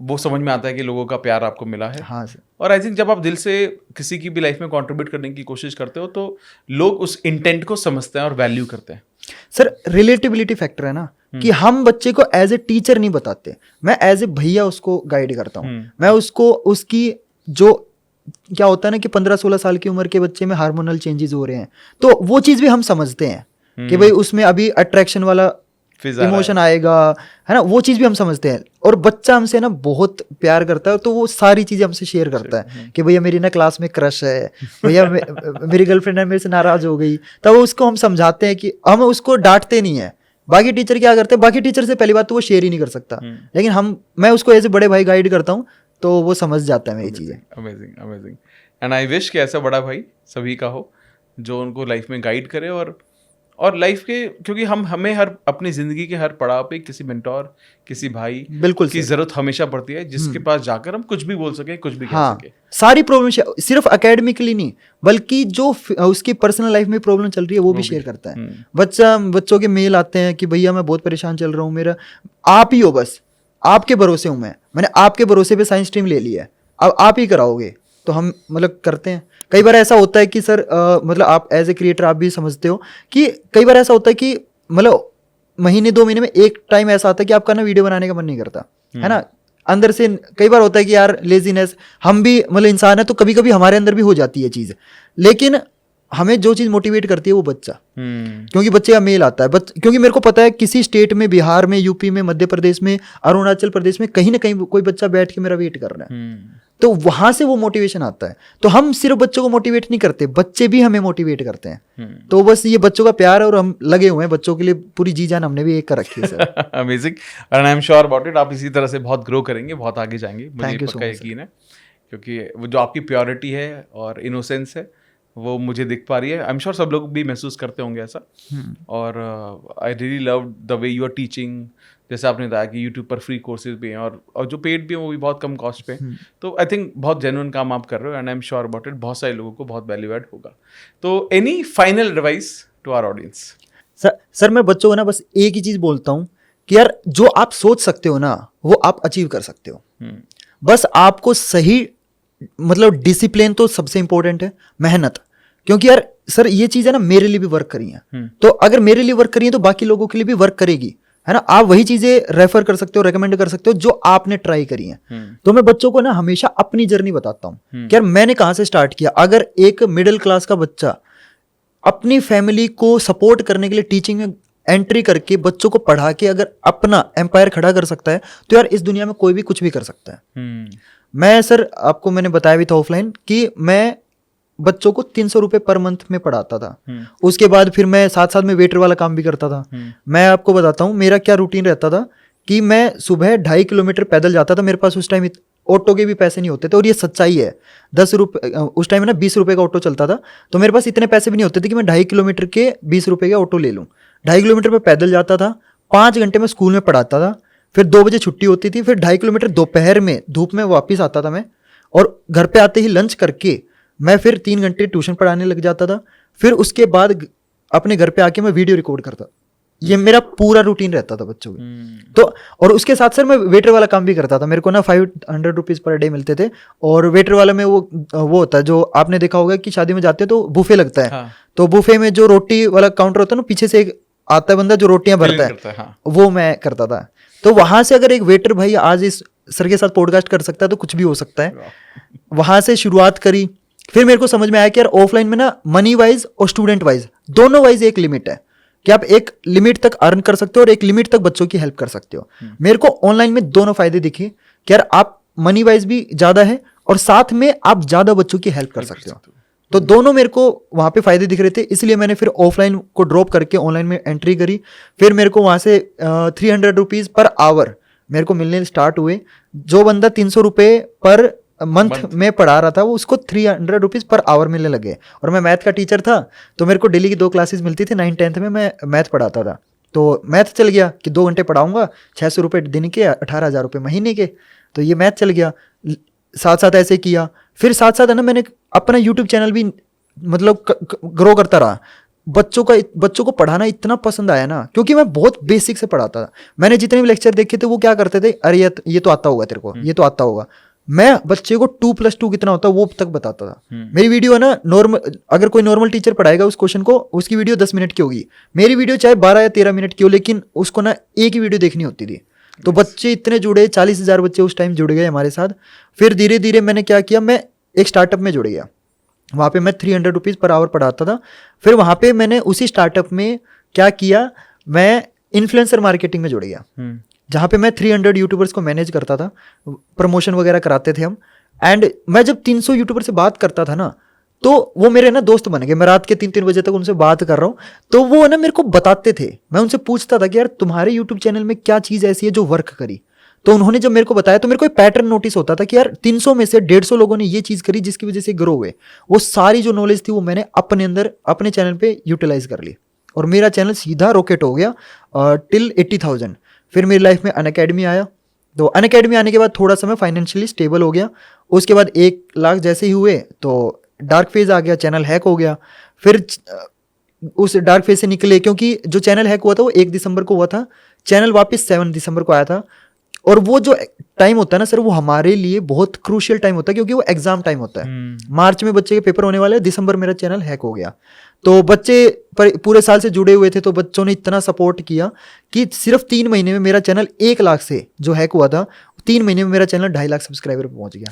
वो समझ में आता है कि लोगों का प्यार आपको मिला है। हाँ सर। और आई थिंक जब आप दिल से किसी की भी लाइफ में कंट्रीब्यूट करने की कोशिश करते हो तो लोग उस इंटेंट को समझते हैं और वैल्यू करते हैं। सर रिलेटिबिलिटी फैक्टर है ना, कि हम बच्चे को एज ए टीचर नहीं बताते, मैं एज ए भैया उसको गाइड करता हूँ। मैं उसको उसकी जो क्या होता है ना कि 15-16 साल की उम्र के बच्चे में हार्मोनल चेंजेस हो रहे हैं, तो वो चीज़ भी हम समझते हैं कि भाई उसमें अभी अट्रैक्शन वाला इमोशन आएगा, है ना, वो चीज़ भी हम समझते हैं। और बच्चा हमसे ना बहुत प्यार करता है, तो वो सारी चीज़ें हमसे शेयर करता है कि भैया मेरी ना क्लास में क्रश है, भैया मेरी गर्लफ्रेंड है मेरे से नाराज़ हो गई। तब उसको हम समझाते हैं कि हम उसको डांटते नहीं है। बाकी टीचर क्या करते हैं, बाकी टीचर से पहली बात तो वो शेयर ही नहीं कर सकता, लेकिन मैं उसको एज ए बड़े भाई गाइड करता हूँ, तो वो समझ जाता है मेरी चीज़ें। Amazing, amazing. And I wish कि ऐसा बड़ा भाई सभी का हो जो उनको लाइफ में गाइड करे और लाइफ के, क्योंकि हमें अपनी जिंदगी के हर पड़ाव पे किसी मेंटोर, किसी भाई बिल्कुल की जरूरत हमेशा पड़ती है, जिसके पास जाकर हम कुछ भी बोल सके, कुछ भी कह सके। सारी प्रॉब्लम सिर्फ एकेडमिकली नहीं, बल्कि जो उसकी पर्सनल लाइफ में प्रॉब्लम चल रही है वो भी शेयर करता है। बच्चों के मेल आते हैं कि भैया मैं बहुत परेशान चल रहा हूँ, मेरा आप ही हो, बस आपके भरोसे हूँ, मैंने आपके भरोसे पे साइंस स्ट्रीम ले लिया है, अब आप ही कराओगे, तो हम मतलब करते हैं। कई बार ऐसा होता है कि सर मतलब आप एज ए क्रिएटर आप भी समझते हो कि कई बार ऐसा होता है कि मतलब महीने 2 महीने में एक टाइम ऐसा आता है कि आपका ना वीडियो बनाने का मन नहीं करता, है ना, अंदर से कई बार होता है कि यार लेजीनेस, हम भी मतलब इंसान है, तो कभी कभी हमारे अंदर भी हो जाती है चीज़। लेकिन हमें जो चीज़ मोटिवेट करती है वो बच्चा, क्योंकि बच्चे का मेल आता है। क्योंकि मेरे को पता है किसी स्टेट में, बिहार में, यूपी में, मध्य प्रदेश में, अरुणाचल प्रदेश में कहीं ना कहीं कोई बच्चा बैठ के मेरा वेट कर रहा है, तो वहां से वो मोटिवेशन आता है। तो हम सिर्फ बच्चों को मोटिवेट नहीं करते, बच्चे भी हमें मोटिवेट करते हैं। तो बस ये बच्चों का प्यार है और हम लगे हुए हैं बच्चों के लिए, पूरी जी जान हमने भी एक कर रखी है sir. Amazing, and I am sure about it, आप इसी तरह से बहुत ग्रो करेंगे, बहुत आगे जाएंगे, मुझे पक्का यकीन है, क्योंकि वो जो आपकी प्योरिटी है और इनोसेंस है वो मुझे दिख पा रही है। आई एम श्योर सब लोग भी महसूस करते होंगे ऐसा। और I really love the way you are teaching, जैसे आपने बताया कि यूट्यूब पर फ्री कोर्सेज भी हैं और जो पेड भी हैं वो भी बहुत कम कॉस्ट पे। तो आई थिंक बहुत जेन्युइन काम आप कर रहे हो and I am sure about it, बहुत सारे लोगों को बहुत वैल्यू ऐड होगा। तो any final advice to our audience? Sir मैं बच्चों को ना बस एक ही चीज़ बोलता हूँ कि यार जो आप सोच सकते हो ना वो आप अचीव कर सकते हो। बस आपको सही मतलब डिसिप्लिन तो सबसे इंपॉर्टेंट है, मेहनत। क्योंकि यार सर ये चीज़ है ना मेरे लिए भी वर्क करी है, तो अगर मेरे लिए वर्क करी है तो बाकी लोगों के लिए भी वर्क करेगी, है ना। आप वही चीजें रेफर कर सकते हो, रेकमेंड कर सकते हो जो आपने ट्राई करी हैं। तो मैं बच्चों को ना हमेशा अपनी जर्नी बताता हूँ कि यार मैंने कहाँ से स्टार्ट किया। अगर एक मिडिल क्लास का बच्चा अपनी फैमिली को सपोर्ट करने के लिए टीचिंग में एंट्री करके बच्चों को पढ़ा के अगर अपना एम्पायर खड़ा कर सकता है, तो यार इस दुनिया में कोई भी कुछ भी कर सकता है। मैं सर आपको मैंने बताया भी था ऑफलाइन कि मैं बच्चों को 300 रुपये पर मंथ में पढ़ाता था। उसके बाद फिर मैं साथ साथ में वेटर वाला काम भी करता था। मैं आपको बताता हूँ मेरा क्या रूटीन रहता था कि मैं सुबह 2.5 किलोमीटर पैदल जाता था। मेरे पास उस टाइम ऑटो के भी पैसे नहीं होते थे, और ये सच्चाई है। 10 रुपये उस टाइम में ना 20 रुपये का ऑटो चलता था, तो मेरे पास इतने पैसे भी नहीं होते थे कि मैं 2.5 किलोमीटर के 20 रुपये का ऑटो ले लूँ। 2.5 किलोमीटर पर पैदल जाता था, 5 घंटे में स्कूल में पढ़ाता था, फिर 2 बजे छुट्टी होती थी, फिर 2.5 किलोमीटर दोपहर में धूप में वापस आता था मैं, और घर पे आते ही लंच करके मैं फिर 3 घंटे ट्यूशन पढ़ाने लग जाता था। फिर उसके बाद अपने घर पे आके मैं वीडियो रिकॉर्ड करता। ये मेरा पूरा रूटीन रहता था बच्चों के। तो और उसके साथ सर मैं वेटर वाला काम भी करता था। मेरे को ना 500 रुपीज़ पर डे मिलते थे, और वेटर वाला में वो होता है जो आपने देखा होगा कि शादी में जाते हैं तो बुफे लगता है। हाँ। तो बुफे में जो रोटी वाला काउंटर होता है ना, पीछे से एक आता है बंदा जो रोटियां भरता है। हाँ। वो मैं करता था। तो वहां से अगर एक वेटर भाई आज इस सर के साथ पॉडकास्ट कर सकता है तो कुछ भी हो सकता है। वहां से शुरुआत करी, फिर मेरे को समझ में आया कि यार ऑफलाइन में ना मनी वाइज और स्टूडेंट वाइज दोनों वाइज एक लिमिट है कि आप एक लिमिट तक अर्न कर सकते हो और एक लिमिट तक बच्चों की हेल्प कर सकते हो। मेरे को ऑनलाइन में दोनों फायदे दिखे कि यार आप मनी वाइज भी ज्यादा है और साथ में आप ज्यादा बच्चों की हेल्प कर सकते हो। तो दोनों मेरे को वहां पे फायदे दिख रहे थे, इसलिए मैंने फिर ऑफलाइन को ड्रॉप करके ऑनलाइन में एंट्री करी। फिर मेरे को वहां से 300 रुपीज पर आवर मेरे को मिलने स्टार्ट हुए। जो बंदा 300 रुपये पर मंथ में पढ़ा रहा था वो उसको 300 रुपीज पर आवर मिलने लगे। और मैं मैथ का टीचर था तो मेरे को डेली की 2 क्लासेस मिलती थी। 9th-10th में मैं मैथ पढ़ाता था, तो मैथ चल गया कि 2 घंटे पढ़ाऊंगा, 600 रुपये दिन के, 18,000 रुपये महीने के। तो ये मैथ चल गया, साथ साथ ऐसे किया। फिर साथ साथ है ना मैंने अपना यूट्यूब चैनल भी मतलब ग्रो करता रहा। बच्चों को पढ़ाना इतना पसंद आया ना, क्योंकि मैं बहुत बेसिक से पढ़ाता था। मैंने जितने भी लेक्चर देखे थे वो क्या करते थे, अरे ये तो आता होगा तेरे को, ये तो आता होगा। मैं बच्चे को 2+2 कितना होता है वो तक बताता था। मेरी वीडियो है ना नॉर्मल, अगर कोई नॉर्मल टीचर पढ़ाएगा उस क्वेश्चन को, उसकी वीडियो 10 मिनट की होगी, मेरी वीडियो चाहे 12 या 13 मिनट की हो, लेकिन उसको ना एक ही वीडियो देखनी होती थी। तो बच्चे इतने जुड़े, 40,000 बच्चे उस टाइम जुड़ गए हमारे साथ। फिर धीरे धीरे मैंने क्या किया, मैं एक स्टार्टअप में जुड़ गया। वहाँ पे मैं 300 रुपीज़ पर आवर पढ़ाता था। फिर वहाँ पे मैंने उसी स्टार्टअप में क्या किया, मैं इन्फ्लुएंसर मार्केटिंग में जुड़ गया, जहाँ पे मैं 300 यूट्यूबर्स को मैनेज करता था, प्रमोशन वगैरह कराते थे हम। एंड मैं जब 300 यूट्यूबर से बात करता था ना, तो वो मेरे ना दोस्त बन गए। मैं रात के 3-3 बजे तक उनसे बात कर रहा हूँ, तो वो ना मेरे को बताते थे। मैं उनसे पूछता था कि यार तुम्हारे यूट्यूब चैनल में क्या चीज़ ऐसी है जो वर्क करी। तो उन्होंने जब मेरे को बताया तो मेरे को एक पैटर्न नोटिस होता था कि यार 300 में से 150 लोगों ने ये चीज़ करी जिसकी वजह से ग्रो हुए। वो सारी जो नॉलेज थी वो मैंने अपने अंदर अपने चैनल पे यूटिलाइज कर ली और मेरा चैनल सीधा रॉकेट हो गया टिल 80,000। फिर मेरी लाइफ में अनअकैडमी आया। तो अनअकैडमी आने के बाद थोड़ा सा मैं फाइनेंशियली स्टेबल हो गया। उसके बाद 1 लाख जैसे ही हुए तो डार्क फेज आ गया, चैनल हैक हो गया। फिर उस डार्क फेज से निकले, क्योंकि जो चैनल हैक हुआ था वो 1 दिसंबर को हुआ था, चैनल वापस 7 दिसंबर को आया था। और वो जो टाइम होता है ना सर, वो हमारे लिए बहुत क्रूशियल टाइम होता है, क्योंकि वो एग्जाम टाइम होता है। मार्च में बच्चे के पेपर होने वाले, दिसंबर मेरा चैनल हैक हो गया। तो बच्चे पूरे साल से जुड़े हुए थे, तो बच्चों ने इतना सपोर्ट किया कि सिर्फ 3 महीने में मेरा चैनल 1 लाख से जो हैक हुआ था, 3 महीने में मेरा चैनल 2.5 लाख सब्सक्राइबर पे पहुंच गया।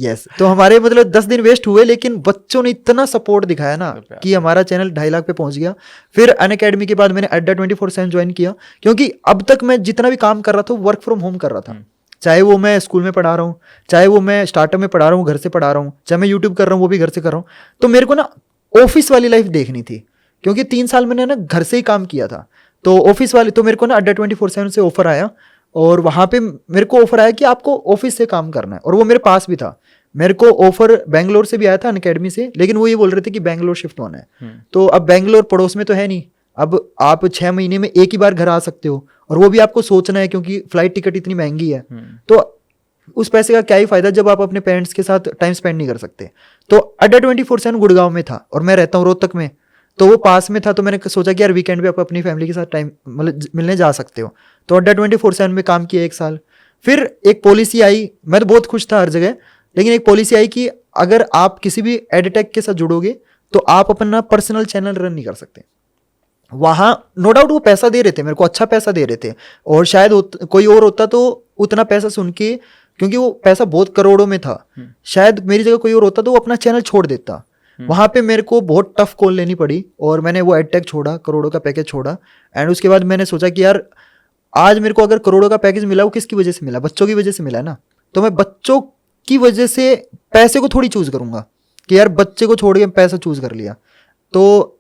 यस तो हमारे मतलब 10 दिन वेस्ट हुए, लेकिन बच्चों ने इतना सपोर्ट दिखाया ना कि हमारा चैनल 2.5 लाख पे पहुंच गया। फिर अनअकैडमी के बाद मैंने अड्डा 24/7 ज्वाइन किया, क्योंकि अब तक मैं जितना भी काम कर रहा था वर्क फ्रॉम होम कर रहा था। चाहे वो मैं स्कूल में पढ़ा रहा हूँ, चाहे वो मैं स्टार्टअप में पढ़ा रहा हूँ, घर से पढ़ा रहा हूँ, चाहे मैं यूट्यूब कर रहा हूँ वो भी घर से कर रहा हूँ। तो मेरे को ना ऑफिस वाली लाइफ देखनी थी, क्योंकि 3 साल मैंने ना घर से ही काम किया था। तो ऑफिस वाली, तो मेरे को ना अड्डा 24/7 से ऑफर आया, और वहाँ पे मेरे को ऑफर आया कि आपको ऑफिस से काम करना है, और वो मेरे पास भी था। मेरे को ऑफर बेंगलोर से भी आया था अनअकैडमी से, लेकिन वो ये बोल रहे थे कि बेंगलोर शिफ्ट होना है। तो अब बेंगलोर पड़ोस में तो है नहीं, अब आप 6 महीने में एक ही बार घर आ सकते हो, और वो भी आपको सोचना है क्योंकि फ्लाइट टिकट इतनी महंगी है। तो उस पैसे का क्या ही फायदा जब आप अपने पेरेंट्स के साथ टाइम स्पेंड नहीं कर सकते। तो अड्डा 24/7 गुड़गांव में था और मैं रहता हूँ रोहतक में, तो वो पास में था। तो मैंने सोचा कि यार वीकेंड पे आप अपनी फैमिली के साथ टाइम मतलब मिलने जा सकते हो। तो अड्डा 24/7 में काम किया 1 साल। फिर एक पॉलिसी आई, मैं तो बहुत खुश था हर जगह, लेकिन एक पॉलिसी आई कि अगर आप किसी भी एडिटेक के साथ जुड़ोगे तो आप अपना पर्सनल चैनल रन नहीं कर सकते। वहाँ नो डाउट वो पैसा दे रहे थे, मेरे को अच्छा पैसा दे रहे थे, और शायद कोई और होता तो उतना पैसा सुन के, क्योंकि वो पैसा बहुत करोड़ों में था, शायद मेरी जगह कोई और होता तो वो अपना चैनल छोड़ देता। वहाँ पे मेरे को बहुत टफ कॉल लेनी पड़ी, और मैंने वो एडटेक छोड़ा, करोड़ों का पैकेज छोड़ा। एंड उसके बाद मैंने सोचा कि यार आज मेरे को अगर करोड़ों का पैकेज मिला वो किसकी वजह से मिला, बच्चों की वजह से मिला ना। तो मैं बच्चों की वजह से पैसे को थोड़ी चूज करूंगा कि यार बच्चे को छोड़ के पैसा चूज कर लिया। तो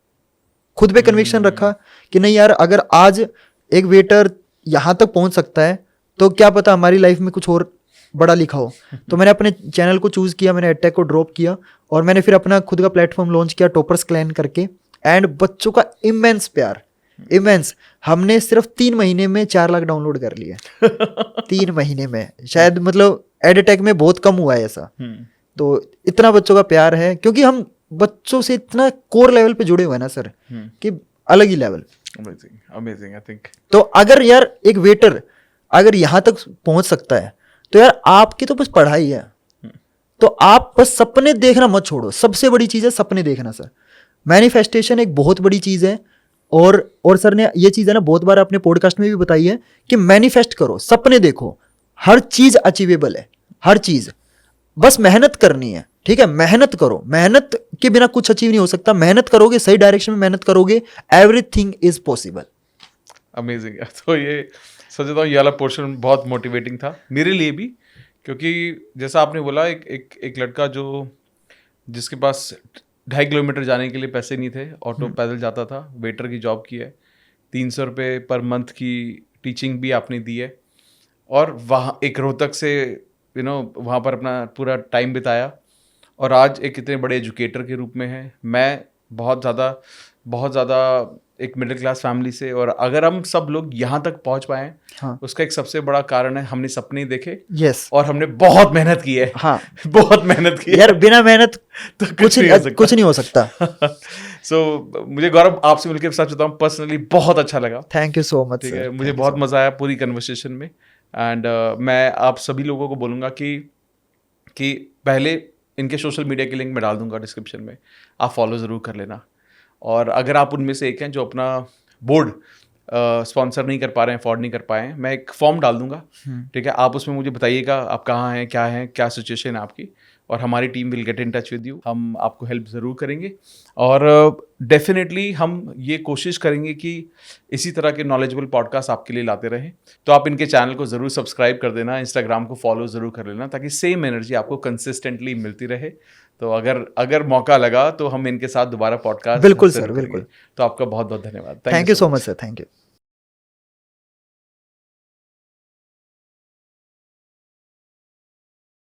खुद पे कन्विक्शन रखा कि नहीं यार, अगर आज एक वेटर यहाँ तक पहुंच सकता है तो क्या पता हमारी लाइफ में कुछ और बड़ा लिखा हो। तो मैंने अपने चैनल को चूज किया, मैंने एडटेक को ड्रॉप किया, और मैंने फिर अपना खुद का प्लेटफॉर्म लॉन्च किया टॉपर्स क्लैन करके। एंड बच्चों का इमेंस प्यार, इमेंस, हमने सिर्फ 3 महीने में 4 लाख डाउनलोड कर लिए 3 महीने में। शायद मतलब एडटेक में बहुत कम हुआ है ऐसा। तो इतना बच्चों का प्यार है, क्योंकि हम बच्चों से इतना कोर लेवल पे जुड़े हुए हैं ना सर, कि अलग ही लेवल। Amazing I think. तो अगर यार एक वेटर अगर यहाँ तक पहुंच सकता है तो यार आपकी तो बस पढ़ाई है। तो आप बस सपने देखना मत छोड़ो, सबसे बड़ी चीज है सपने देखना सर। मैनिफेस्टेशन एक बहुत बड़ी चीज है, और सर ने ये चीज है ना बहुत बार अपने पॉडकास्ट में भी बताई है कि मैनिफेस्ट करो, सपने देखो, हर चीज अचीवेबल है, हर चीज, बस मेहनत करनी है। ठीक है, मेहनत करो, मेहनत के बिना कुछ अचीव नहीं हो सकता। मेहनत करोगे, सही डायरेक्शन में मेहनत करोगे, एवरीथिंग इज पॉसिबल। अमेजिंग है। तो ये सच बताऊं, ये वाला पोर्शन बहुत मोटिवेटिंग था मेरे लिए भी, क्योंकि जैसा आपने बोला, एक लड़का जो जिसके पास 2.5 किलोमीटर जाने के लिए पैसे नहीं थे, ऑटो पैदल जाता था, वेटर की जॉब की है, 300 रुपये पर मंथ की टीचिंग भी आपने दी है, और वहाँ एक रोहतक से वहाँ पर अपना पूरा टाइम बिताया, और आज एक इतने बड़े एजुकेटर के रूप में है। मैं बहुत ज़्यादा एक मिडिल क्लास फैमिली से, और अगर हम सब लोग यहाँ तक पहुँच पाए, हाँ। उसका एक सबसे बड़ा कारण है हमने सपने देखे, यस। और हमने बहुत मेहनत की है। हाँ। बहुत मेहनत की है यार बिना मेहनत तो कुछ नहीं हो सकता। सो मुझे गौरव आपसे मिलकर सच बताऊं पर्सनली बहुत अच्छा लगा। थैंक यू सो मच ठीक सर। है, मुझे बहुत मजा आया पूरी कन्वर्सेशन में, एंड मैं आप सभी लोगों को बोलूँगा कि पहले इनके सोशल मीडिया की लिंक मैं डाल दूंगा डिस्क्रिप्शन में, आप फॉलो ज़रूर कर लेना। और अगर आप उनमें से एक हैं जो अपना बोर्ड स्पॉन्सर नहीं कर पा रहे हैं, अफोर्ड नहीं कर पाए हैं, मैं एक फॉर्म डाल दूंगा, ठीक है, आप उसमें मुझे बताइएगा आप कहाँ हैं, क्या सिचुएशन है आपकी, और हमारी team will get in touch with you, हम आपको हेल्प ज़रूर करेंगे। और डेफिनेटली हम ये कोशिश करेंगे कि इसी तरह के नॉलेजेबल पॉडकास्ट आपके लिए लाते रहें। तो आप इनके चैनल को ज़रूर सब्सक्राइब कर देना, इंस्टाग्राम को फॉलो ज़रूर कर लेना, ताकि सेम एनर्जी आपको कंसिस्टेंटली मिलती रहे। तो अगर मौका लगा तो हम इनके साथ दोबारा पॉडकास्ट बिल्कुल सर, बिल्कुल। तो आपका बहुत बहुत धन्यवाद। Thank you so much sir, thank you.